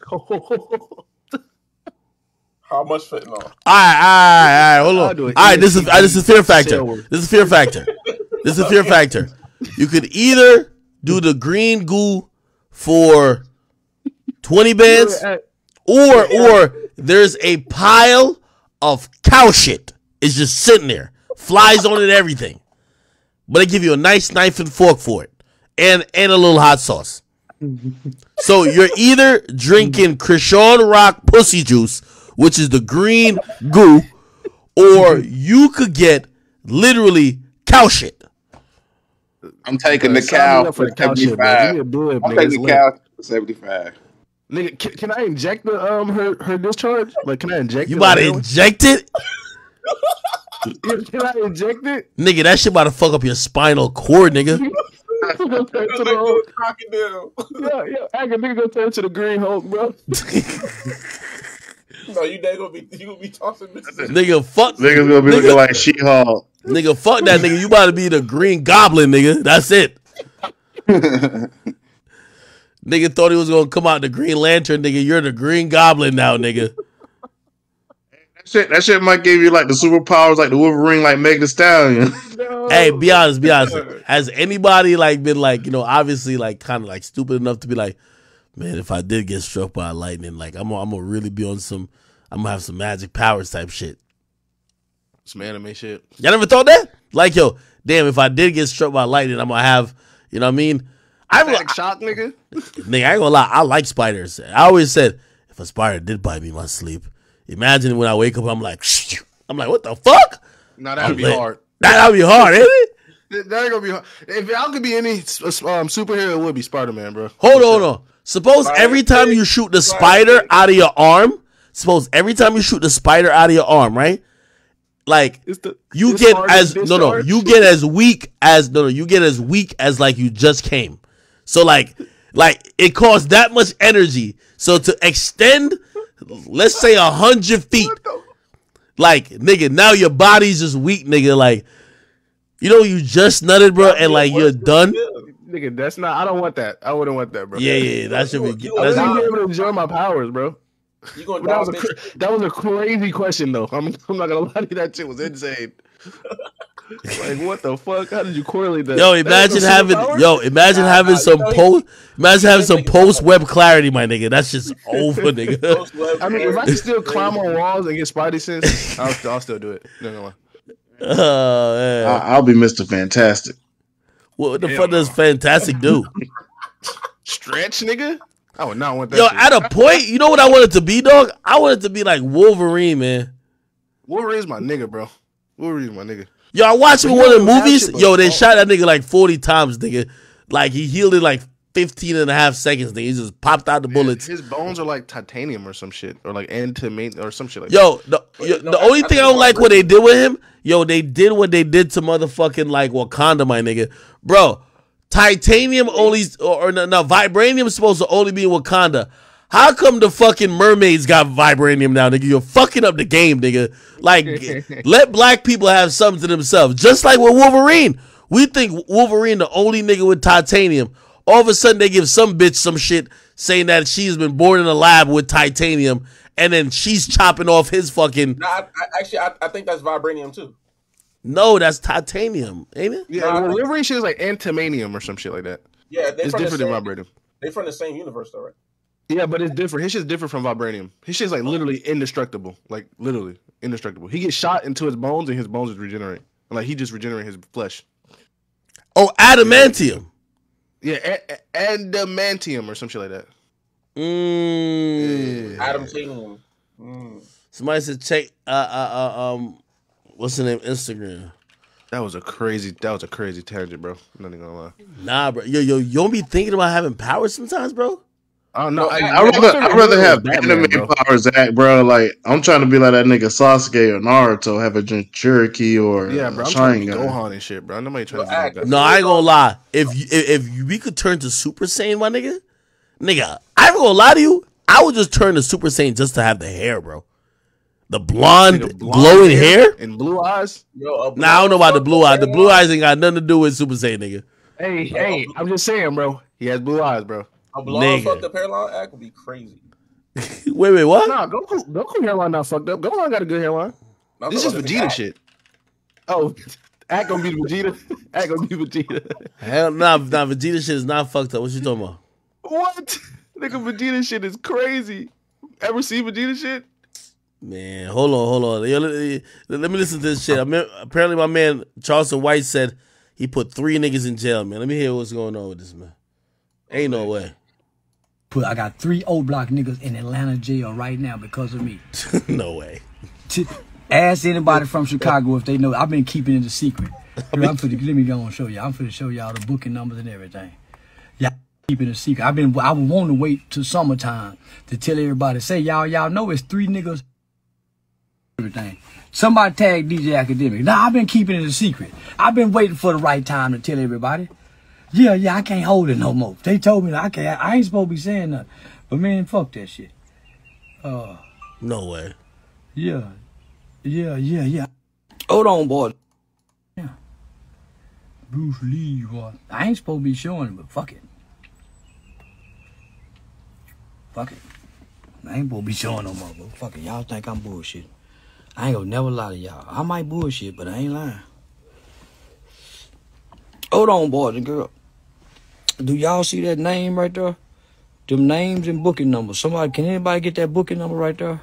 How much fentanyl? All right, hold on. All right, this is Fear Factor. This is Fear Factor. This is Fear Factor. You could either do the green goo for 20 bands, or there's a pile of cow shit. It's just sitting there, flies on it, everything. But they give you a nice knife and fork for it, and a little hot sauce. So you're either drinking Krishan Rock pussy juice, which is the green goo, or you could get literally cow shit. I'm taking the cow for 75. I'm taking the cow for 75. Nigga, can I inject the her discharge? Like, can I inject? You about to inject it? Can I inject it? Nigga, that shit about to fuck up your spinal cord, nigga. Crocodile. Yeah, I can nigga go turn to the Green Hulk, bro. No, you gonna be tossing this. Nigga, fuck. Niggas gonna be looking like She-Hulk. Nigga, fuck that nigga. You about to be the Green Goblin, nigga. That's it. Nigga thought he was gonna come out the Green Lantern, nigga. You're the Green Goblin now, nigga. That shit might give you like the superpowers, like the Wolverine, like Meg Thee Stallion. No. Hey, be honest. Has anybody like been like, obviously like kind of like stupid enough to be like, man, if I did get struck by lightning, like I'm gonna really be on some, I'm gonna have some magic powers type shit. Some anime shit. Y'all never thought that? Like, yo, damn, if I did get struck by lightning, I'm gonna have, you know what I mean? Shock, nigga. Nigga, I ain't gonna lie, I like spiders. I always said, if a spider did bite me in my sleep, imagine when I wake up, I'm like, what the fuck? No, that'd be hard. That'd be hard, ain't it? That ain't gonna be hard. If I could be any superhero, it would be Spider-Man, bro. Hold on. Suppose every time you shoot the spider out of your arm, right? Like you get as weak as like you just came. So like it costs that much energy. So to extend, let's say 100 feet, like nigga, now your body's just weak, nigga. Like you just nutted, bro, and like you're done. Nigga, that's not. I don't want that. I wouldn't want that, bro. Yeah, that should be. I wouldn't be able to enjoy my powers, bro. You gonna that was a crazy question, though. I'm not gonna lie to you. That shit was insane. Like, what the fuck? How did you correlate that? Imagine having some post web clarity, my nigga. That's just over, nigga. I mean, if I can still climb on walls and get Spidey sense, I'll still do it. No. I'll be Mr. Fantastic. What the fuck does Fantastic do? Stretch, nigga? I would not want that. Yo, shit. at a point, you know what I wanted to be, dog? I wanted to be like Wolverine, man. Wolverine's my nigga, bro. Wolverine's my nigga. Yo, I watched him in one of the movies. Yo, they shot that nigga like 40 times, nigga. Like, he healed in like 15 and a half seconds, nigga. He just popped out the bullets. His bones are like titanium or some shit. Or like antimate or some shit like that. The only thing I don't like what they did with him, they did what they did to motherfucking like Wakanda, my nigga. Bro, titanium only, or vibranium is supposed to only be in Wakanda. How come the fucking mermaids got vibranium now, nigga? You're fucking up the game, nigga. Like, let black people have something to themselves. Just like with Wolverine. We think Wolverine the only nigga with titanium. All of a sudden, they give some bitch some shit saying that she's been born in a lab with titanium, and then she's chopping off his fucking... I think that's vibranium, too. No, that's titanium, ain't it? Yeah, Wolverine shit is like antimanium or some shit like that. Yeah, it's different than vibranium. They from the same universe, though, right? Yeah, but it's different. His shit's different from vibranium. His shit's like literally indestructible. Like literally indestructible. He gets shot into his bones and his bones just regenerate. Like he just regenerate his flesh. Oh, adamantium. Yeah, adamantium or some shit like that. Adamantium. Somebody said check what's the name? Instagram. That was a crazy tangent, bro. I'm not even gonna lie. Nah, bro. Yo, you don't be thinking about having powers sometimes, bro? Oh no, I'd rather have anime powers, bro. Like I'm trying to be like that nigga Sasuke or Naruto, have a Jinchuriki or bro. I'm trying to be Gohan and shit, bro. Nobody trying to be like that. No, I ain't gonna lie. If we could turn to Super Saiyan, my nigga, I ain't gonna lie to you. I would just turn to Super Saiyan just to have the hair, bro. The blonde glowing hair and blue eyes. Nah, I don't know about the blue eyes. The blue eyes ain't got nothing to do with Super Saiyan, nigga. Hey, I'm just saying, bro. He has blue eyes, bro. A blonde fucked up hairline act would be crazy. Wait, what? Nah, Goku hairline not fucked up. Gohan got a good hairline. This is Vegeta shit. Oh, act gonna be Vegeta. Act gonna be Vegeta. Hell nah, Vegeta shit is not fucked up. What you talking about? What? Nigga, Vegeta shit is crazy. Ever see Vegeta shit? Man, hold on. Yo, let me listen to this shit. Apparently my man Charleston White said he put 3 niggas in jail, man. Let me hear what's going on with this, man. Ain't no way. I got 3 old block niggas in Atlanta jail right now because of me. No way. Ask anybody from Chicago if they know. I've been keeping it a secret. Let me go and show you. I'm finna show y'all the booking numbers and everything. Y'all keeping it a secret. I was wanting to wait till summertime to tell everybody. Say y'all know it's 3 niggas. Everything. Somebody tag DJ Akademiks. Nah, I've been keeping it a secret. I've been waiting for the right time to tell everybody. Yeah, I can't hold it no more. They told me that I ain't supposed to be saying nothing. But man, fuck that shit. No way. Yeah. Hold on, boy. Yeah. Bruce Lee, boy. I ain't supposed to be showing it, but fuck it. Fuck it. I ain't supposed to be showing no more, but fuck it. Y'all think I'm bullshit. I ain't gonna never lie to y'all. I might bullshit, but I ain't lying. Hold on, boys and girls. Do y'all see that name right there? Them names and booking numbers. Can anybody get that booking number right there?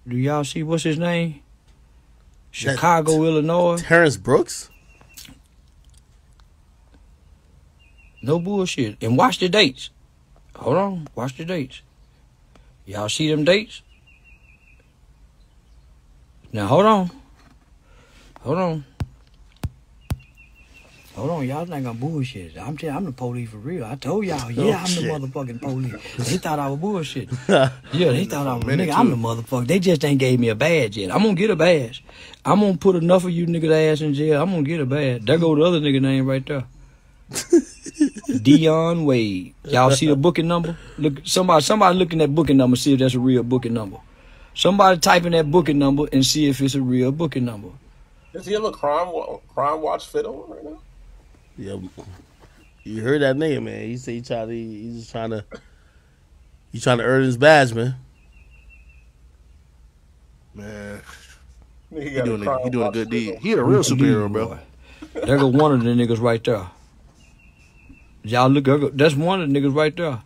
Do y'all see what's his name? Chicago, Illinois. Terrence Brooks? No bullshit. And watch the dates. Hold on. Watch the dates. Y'all see them dates? Now, hold on. Hold on, y'all think I'm bullshit. I'm the police for real. I told y'all, yeah, I'm the motherfucking police. They thought I was bullshit. Yeah, they thought I was nigga. I'm the motherfucker. They just ain't gave me a badge yet. I'm gonna get a badge. I'm gonna put enough of you niggas ass in jail. I'm gonna get a badge. There go the other nigga name right there. Dion Wade. Y'all see the booking number? Look, somebody looking at booking number, see if that's a real booking number. Somebody type in that booking number and see if it's a real booking number. Does he have a crime watch fit on right now? Yeah, you heard that nigga, man. He said he's trying to earn his badge, man. Man, He doing a good deed. He a real superhero, bro. There go one of the niggas right there. Y'all look, that's one of the niggas right there.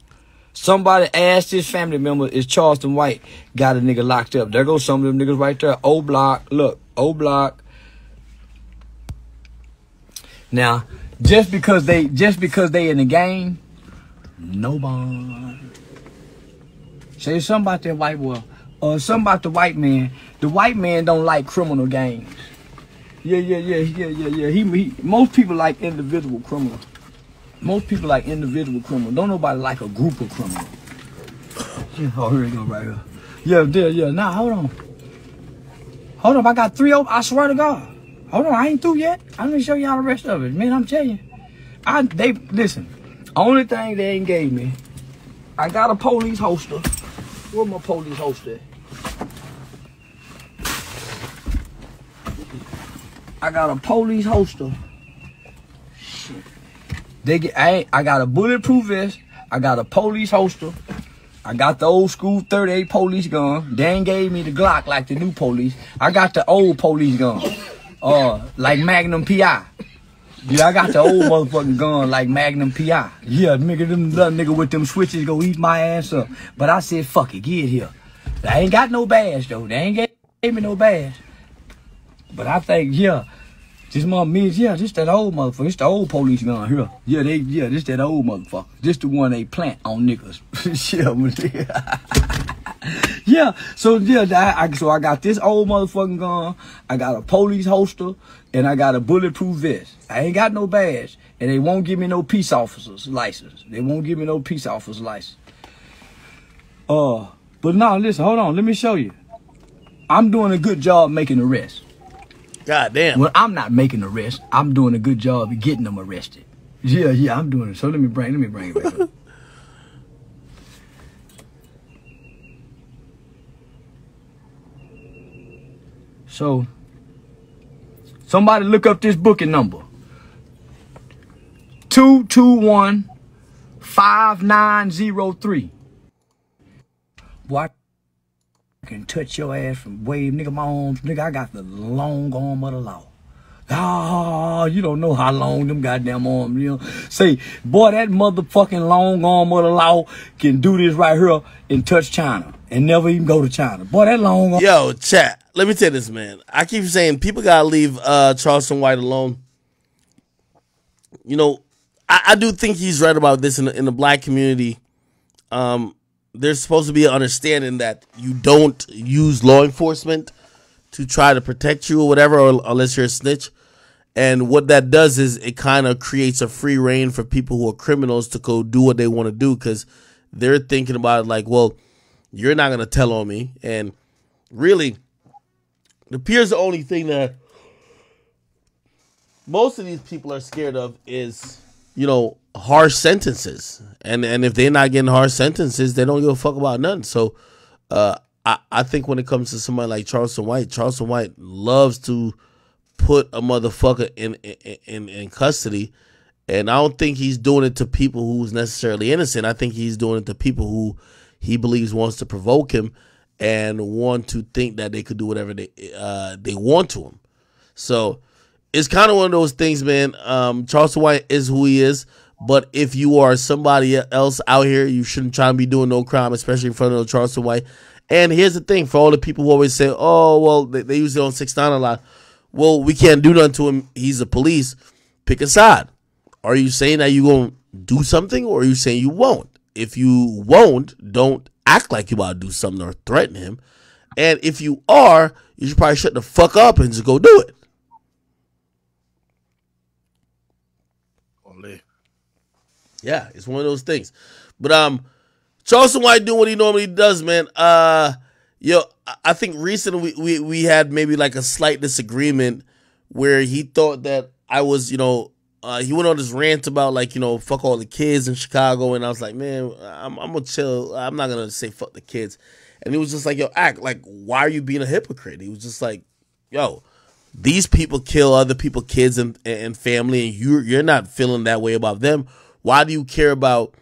Somebody asked his family member, is Charleston White got a nigga locked up? There goes some of them niggas right there. O Block, look, O Block. Now, just because they in the game, no bond. Say something about that white boy, or something about the white man. The white man don't like criminal gangs. Yeah. He most people like individual criminals. Most people like individual criminals. Don't nobody like a group of criminals. Oh, here we go right here. Yeah. Now hold on. I got 3 open. I swear to God. Hold on, I ain't through yet. I'm gonna show y'all the rest of it. Man, I'm telling you. They listen. Only thing they ain't gave me, I got a police holster. Where my police holster at? I got a police holster. Shit. I got a bulletproof vest. I got a police holster. I got the old school 38 police gun. They ain't gave me the Glock like the new police. I got the old police gun. Like Magnum P.I. Yeah, I got the old motherfucking gun like Magnum P.I. Yeah, nigga with them switches go eat my ass up. But I said, fuck it, get here. I ain't got no badge, though. They ain't gave me no badge. But I think, yeah, this that old motherfucker. This the old police gun here. Yeah, this that old motherfucker. This the one they plant on niggas. Yeah, so I got this old motherfucking gun, I got a police holster, and I got a bulletproof vest. I ain't got no badge, and they won't give me no peace officer's license. But now listen, hold on, let me show you. I'm doing a good job making arrests. God damn. Well, I'm not making arrests. I'm doing a good job of getting them arrested. Yeah, I'm doing it. So let me bring it back up. So, somebody look up this booking number. 221-5903. Boy, I can touch your ass from wave, nigga, my arms. Nigga, I got the long arm of the law. Oh, you don't know how long them goddamn arms, you know. Say, boy, that motherfucking long arm of the law can do this right here and touch China and never even go to China. Boy, that long arm. Yo, chat. Let me tell you this, man. I keep saying people gotta leave Charleston White alone. You know, I do think he's right about this in the black community. There's supposed to be an understanding that you don't use law enforcement to try to protect you or whatever, or unless you're a snitch. And what that does is it kind of creates a free reign for people who are criminals to go do what they want to do, because they're thinking about it like, well, you're not going to tell on me. And really, it appears the only thing that most of these people are scared of is, you know, harsh sentences. And if they're not getting harsh sentences, they don't give a fuck about nothing. So I think when it comes to somebody like Charleston White loves to put a motherfucker in custody. And I don't think he's doing it to people who's necessarily innocent. I think he's doing it to people who he believes wants to provoke him and want to think that they could do whatever they want to him. So it's kind of one of those things, man. Charleston White is who he is. But if you are somebody else out here, you shouldn't try to be doing no crime, especially in front of Charleston White. And here's the thing, for all the people who always say, oh, well, they use it on 6ix9ine a lot. Well, we can't do nothing to him. He's the police. Pick a side. Are you saying that you're going to do something, or are you saying you won't? If you won't, don't act like you about to do something or threaten him. And if you are, you should probably shut the fuck up and just go do it. Yeah, it's one of those things. But Charleston White doing what he normally does, man. Yo, I think recently we had maybe like a slight disagreement where he thought that I was, he went on this rant about like, fuck all the kids in Chicago, and I was like, man, I'm gonna chill. I'm not gonna say fuck the kids. And he was just like, yo, act like, why are you being a hypocrite? He was just like, yo, these people kill other people's kids and family, and you're not feeling that way about them. Why do you care about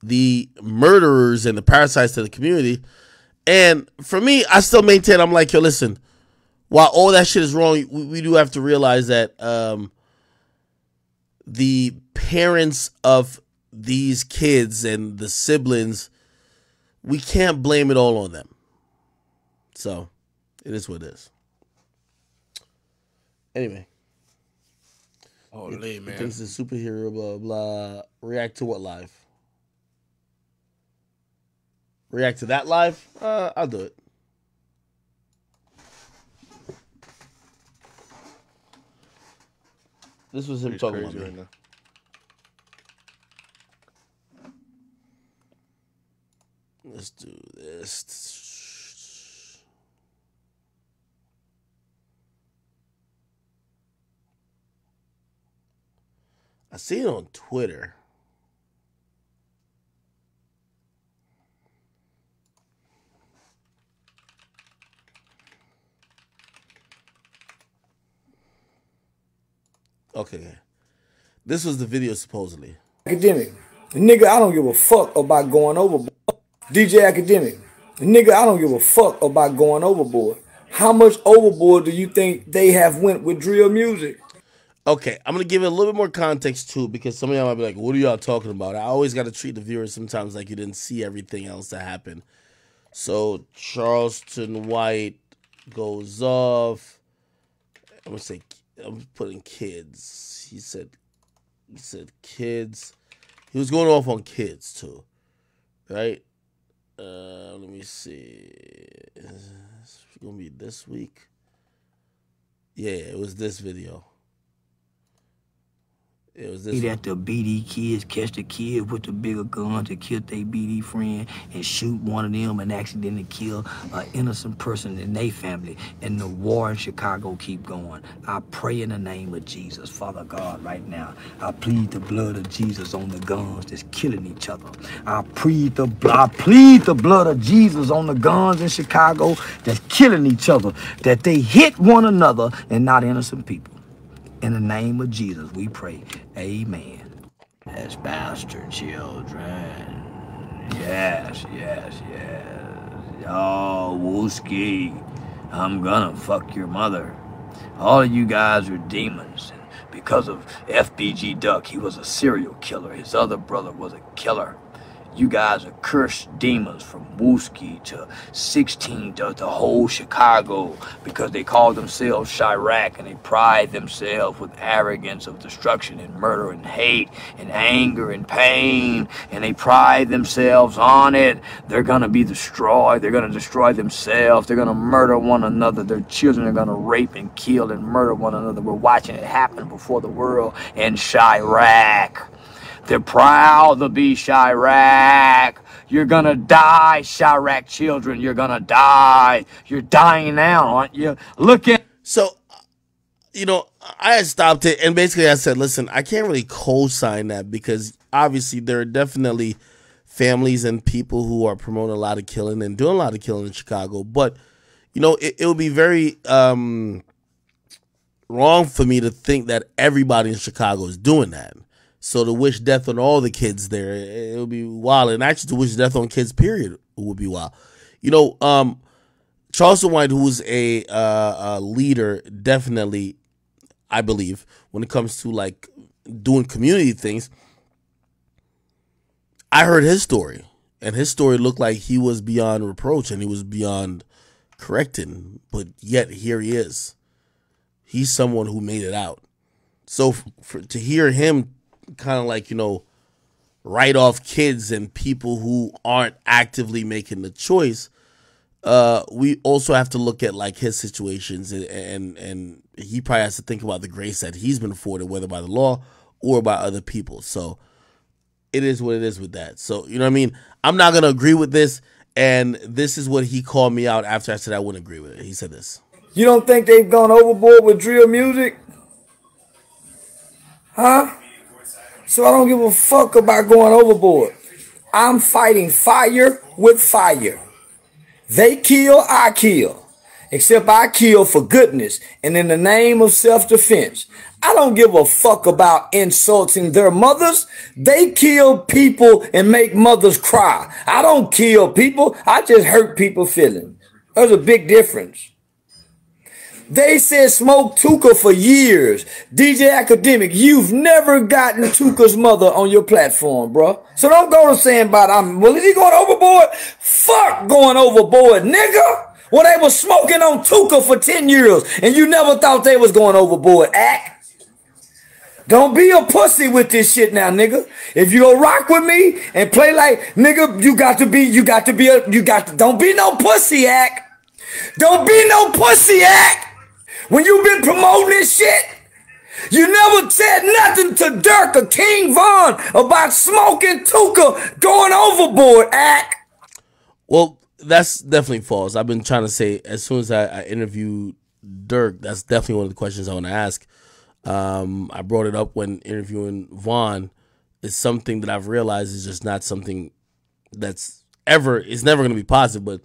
the murderers and the parasites to the community? And for me, I still maintain, I'm like, yo, listen, while all that shit is wrong, we do have to realize that the parents of these kids and the siblings, we can't blame it all on them. So it is what it is. Anyway. Oh, man. Thinks it's a superhero, blah, blah. React to what live? React to that live? I'll do it. This was him talking about me. Right now. Let's do this. I see it on Twitter. Okay. This was the video supposedly. Academic. Nigga, I don't give a fuck about going overboard. DJ Academic. Nigga, I don't give a fuck about going overboard. How much overboard do you think they have went with drill music? Okay, I'm going to give it a little bit more context too, because some of y'all might be like, what are y'all talking about? I always got to treat the viewers sometimes like you didn't see everything else that happened. So Charleston White goes off. I'm putting kids. He said kids. He was going off on kids too, right? Let me see. Is it gonna be this week? Yeah, it was this video. It was this. That the BD kids catch the kid with the bigger gun to kill their BD friend and shoot one of them and accidentally kill an innocent person in their family. And the war in Chicago keep going. I pray in the name of Jesus, Father God, right now. I plead the blood of Jesus on the guns that's killing each other. I plead the blood of Jesus on the guns in Chicago that's killing each other. That they hit one another and not innocent people. In the name of Jesus, we pray. Amen. As bastard children. Yes. Oh, Wooski, I'm gonna fuck your mother. All of you guys are demons. Because of FBG Duck, he was a serial killer. His other brother was a killer. You guys are cursed demons from Wooski to 16 to the whole Chicago because they call themselves Chirac and they pride themselves with arrogance of destruction and murder and hate and anger and pain, and they pride themselves on it. They're going to be destroyed. They're going to destroy themselves. They're going to murder one another. Their children are going to rape and kill and murder one another. We're watching it happen before the world in Chirac. They're proud to be Chirac. You're gonna die, Chirac children. You're gonna die. You're dying now, aren't you? Look at. So, I had stopped it, and basically I said, listen, I can't really co-sign that because obviously there are definitely families and people who are promoting a lot of killing and doing a lot of killing in Chicago. But, it would be very wrong for me to think that everybody in Chicago is doing that. So to wish death on all the kids there, it would be wild. And actually to wish death on kids, period, would be wild. Charleston White, who's a leader, definitely, I believe, when it comes to like doing community things, I heard his story. And his story looked like he was beyond reproach and he was beyond correcting. But yet here he is. He's someone who made it out. So to hear him kind of like, write off kids and people who aren't actively making the choice, we also have to look at like his situations and he probably has to think about the grace that he's been afforded, whether by the law or by other people. So it is what it is with that. So, you know what I mean? I'm not going to agree with this. And this is what he called me out after I said I wouldn't agree with it. He said this. You don't think they've gone overboard with drill music? Huh? So I don't give a fuck about going overboard. I'm fighting fire with fire. They kill, I kill. Except I kill for goodness and in the name of self-defense. I don't give a fuck about insulting their mothers. They kill people and make mothers cry. I don't kill people. I just hurt people's feelings. There's a big difference. They said smoke Tuka for years. DJ Akademiks, you've never gotten Tuka's mother on your platform, bro. So don't go to saying about, well, is he going overboard? Fuck going overboard, nigga. Well, they was smoking on Tuka for 10 years, and you never thought they was going overboard, act. Don't be a pussy with this shit now, nigga. If you go rock with me and play like, nigga, don't be no pussy, act. Don't be no pussy, act. When you been promoting this shit, you never said nothing to Dirk or King Von about smoking Tuka going overboard, act. Well, that's definitely false. I've been trying to say as soon as I interviewed Dirk, that's definitely one of the questions I want to ask. I brought it up when interviewing Vaughn. It's something that I've realized is just not something it's never going to be positive, but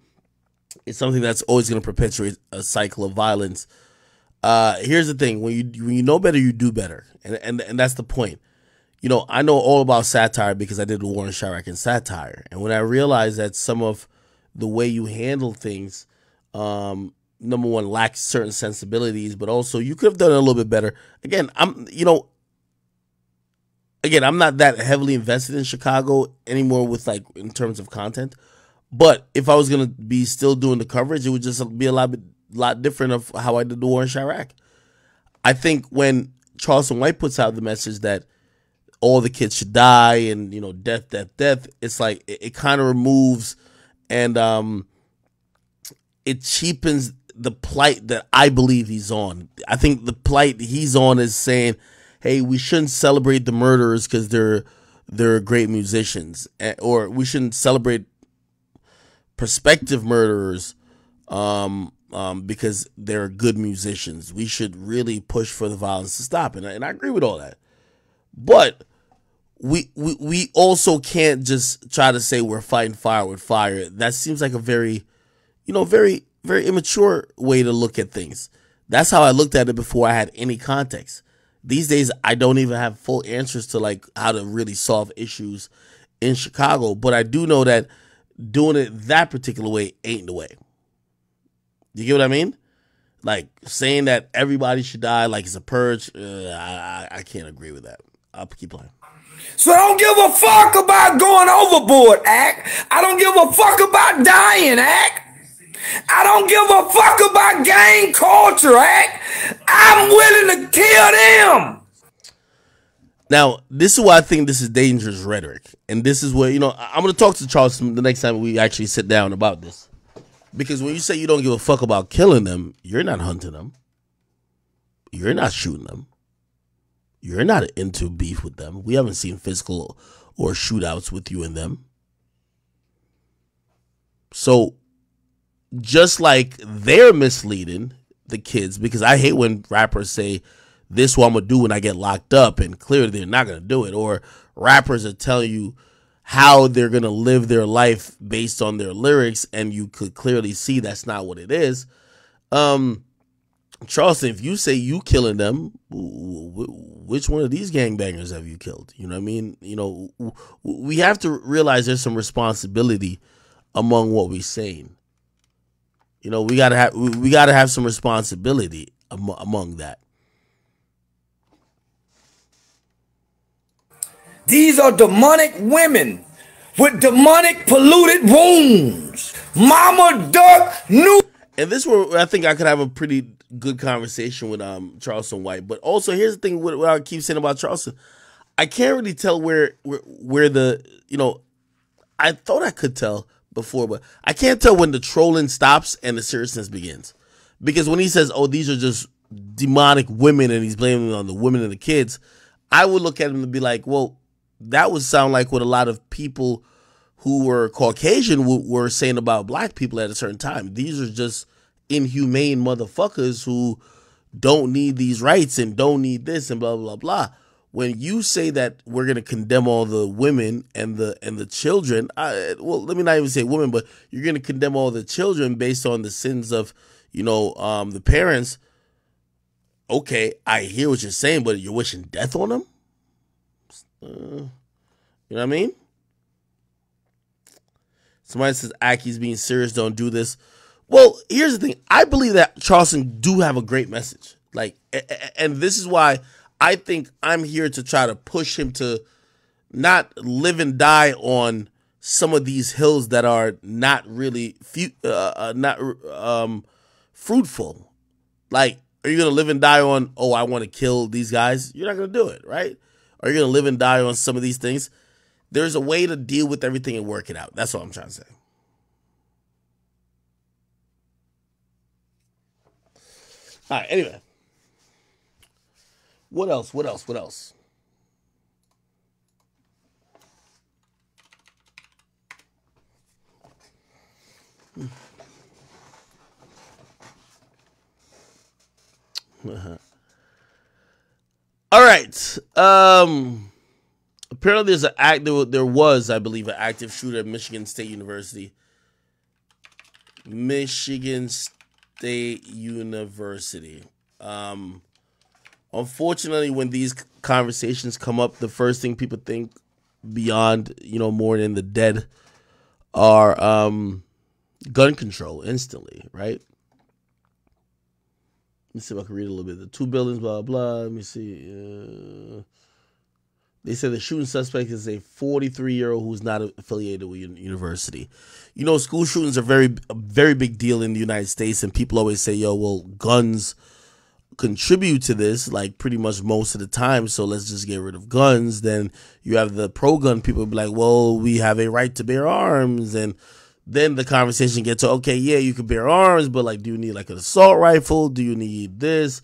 it's something that's always going to perpetuate a cycle of violence. Here's the thing: when you know better, you do better, and that's the point. You know, I know all about satire because I did the Warren Chirac in satire, and when I realized that some of the way you handle things, number one, lacks certain sensibilities, but also you could have done it a little bit better. Again, I'm not that heavily invested in Chicago anymore with like in terms of content. But if I was gonna be still doing the coverage, it would just be a lot different of how I did the Warren Chirac. I think when Charleston White puts out the message that all the kids should die and death, it's like it kind of removes and it cheapens the plight that I believe he's on. I think the plight he's on is saying, hey, we shouldn't celebrate the murderers because they're great musicians, or we shouldn't celebrate prospective murderers because they're good musicians. We should really push for the violence to stop, and I agree with all that. But we also can't just try to say we're fighting fire with fire. That seems like a very immature way to look at things. That's how I looked at it before I had any context. These days, I don't even have full answers to like how to really solve issues in Chicago. But I do know that doing it that particular way ain't the way. You get what I mean? Like saying that everybody should die like it's a purge, I can't agree with that. I'll keep playing. So don't give a fuck about going overboard, act. I don't give a fuck about dying, act. I don't give a fuck about gang culture, act. I'm willing to kill them. Now, this is why I think this is dangerous rhetoric. And this is where, I'm going to talk to Charleston the next time we actually sit down about this. Because when you say you don't give a fuck about killing them, you're not hunting them. You're not shooting them. You're not into beef with them. We haven't seen physical or shootouts with you and them. So, just like they're misleading the kids, because I hate when rappers say, this is what I'm going to do when I get locked up, and clearly they're not going to do it. Or rappers are telling you how they're going to live their life based on their lyrics, and you could clearly see that's not what it is. Charleston, if you say you killing them, which one of these gangbangers have you killed? You know what I mean? We have to realize there's some responsibility among what we're saying. We gotta have some responsibility among that. These are demonic women with demonic polluted wounds. Mama Duck knew. And this where I think I could have a pretty good conversation with Charleston White. But also, here's the thing: what I keep saying about Charleston, I can't really tell where the I thought I could tell before, but I can't tell when the trolling stops and the seriousness begins. Because when he says, "Oh, these are just demonic women," and he's blaming it on the women and the kids, I would look at him and be like, "Well, that would sound like what a lot of people who were Caucasian were saying about black people at a certain time. These are just inhumane motherfuckers who don't need these rights and don't need this and blah, blah, blah. When you say that we're going to condemn all the women and the children, well, let me not even say women, but you're going to condemn all the children based on the sins of, the parents. Okay, I hear what you're saying, but you're wishing death on them? You know what I mean? Somebody says, Aki's being serious, don't do this. Well, here's the thing. I believe that Charleston do have a great message. Like, and this is why I think I'm here to try to push him to not live and die on some of these hills that are not really fruitful. Like, are you going to live and die on, oh, I want to kill these guys? You're not going to do it, right? Are you going to live and die on some of these things? There's a way to deal with everything and work it out. That's all I'm trying to say. All right, anyway. What else? All right. Apparently there was, I believe, an active shooter at Michigan State University. Unfortunately, when these conversations come up, the first thing people think beyond, more than the dead are gun control instantly, right? Let me see if I can read a little bit. The 2 buildings, blah, blah. Let me see. They said the shooting suspect is a 43-year-old who's not affiliated with university. School shootings are a very big deal in the United States, and people always say, guns contribute to this, like pretty much most of the time, so let's just get rid of guns. Then you have the pro-gun people be like, well, we have a right to bear arms, and then the conversation gets to, okay, yeah, you can bear arms, but like, do you need like an assault rifle? Do you need this?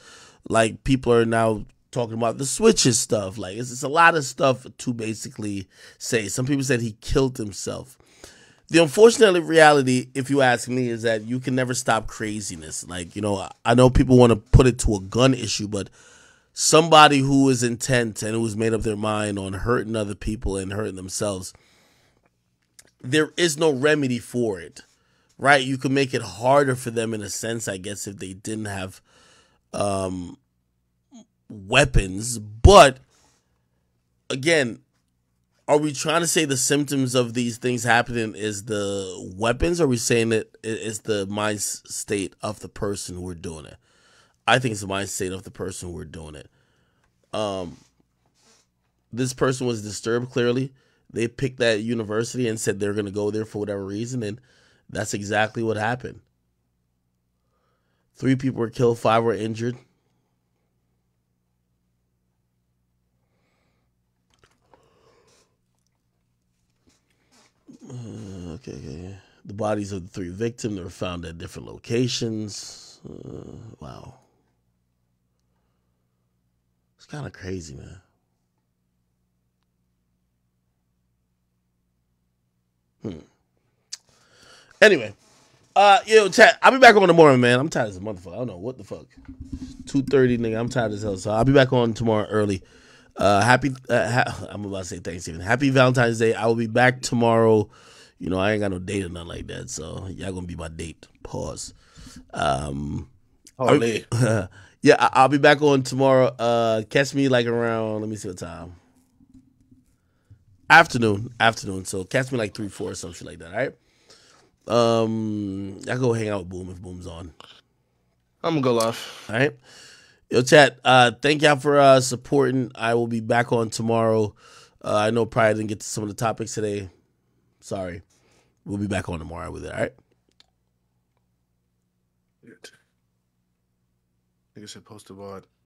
Like, people are now talking about the switches stuff. Like, it's a lot of stuff to basically say. Some people said he killed himself. The unfortunate reality, if you ask me, is that you can never stop craziness. Like, I know people want to put it to a gun issue, but somebody who is intent and who's made up their mind on hurting other people and hurting themselves, there is no remedy for it, right? You could make it harder for them in a sense, I guess, if they didn't have weapons. But again, are we trying to say the symptoms of these things happening is the weapons, or are we saying that it's the mind state of the person who are doing it? I think it's the mind state of the person who are doing it. This person was disturbed, clearly. They picked that university and said they're going to go there for whatever reason, and that's exactly what happened. 3 people were killed, 5 were injured. Okay. The bodies of the 3 victims were found at different locations. Wow. It's kind of crazy, man. Anyway, chat. I'll be back on tomorrow, man. I'm tired as a motherfucker. I don't know what the fuck. 2:30, nigga. I'm tired as hell. So I'll be back on tomorrow early. I'm about to say Thanksgiving. Happy Valentine's Day. I will be back tomorrow. I ain't got no date or nothing like that, so y'all gonna be my date. Pause. Yeah, I'll be back on tomorrow. Catch me like around, let me see what time. Afternoon. So catch me like 3, 4 or some shit like that, all right? I go hang out with Boom if Boom's on. I'm gonna go live. All right. Yo, chat. Thank y'all for supporting. I will be back on tomorrow. I know probably didn't get to some of the topics today. Sorry. We'll be back on tomorrow with it, all right? I think I said post about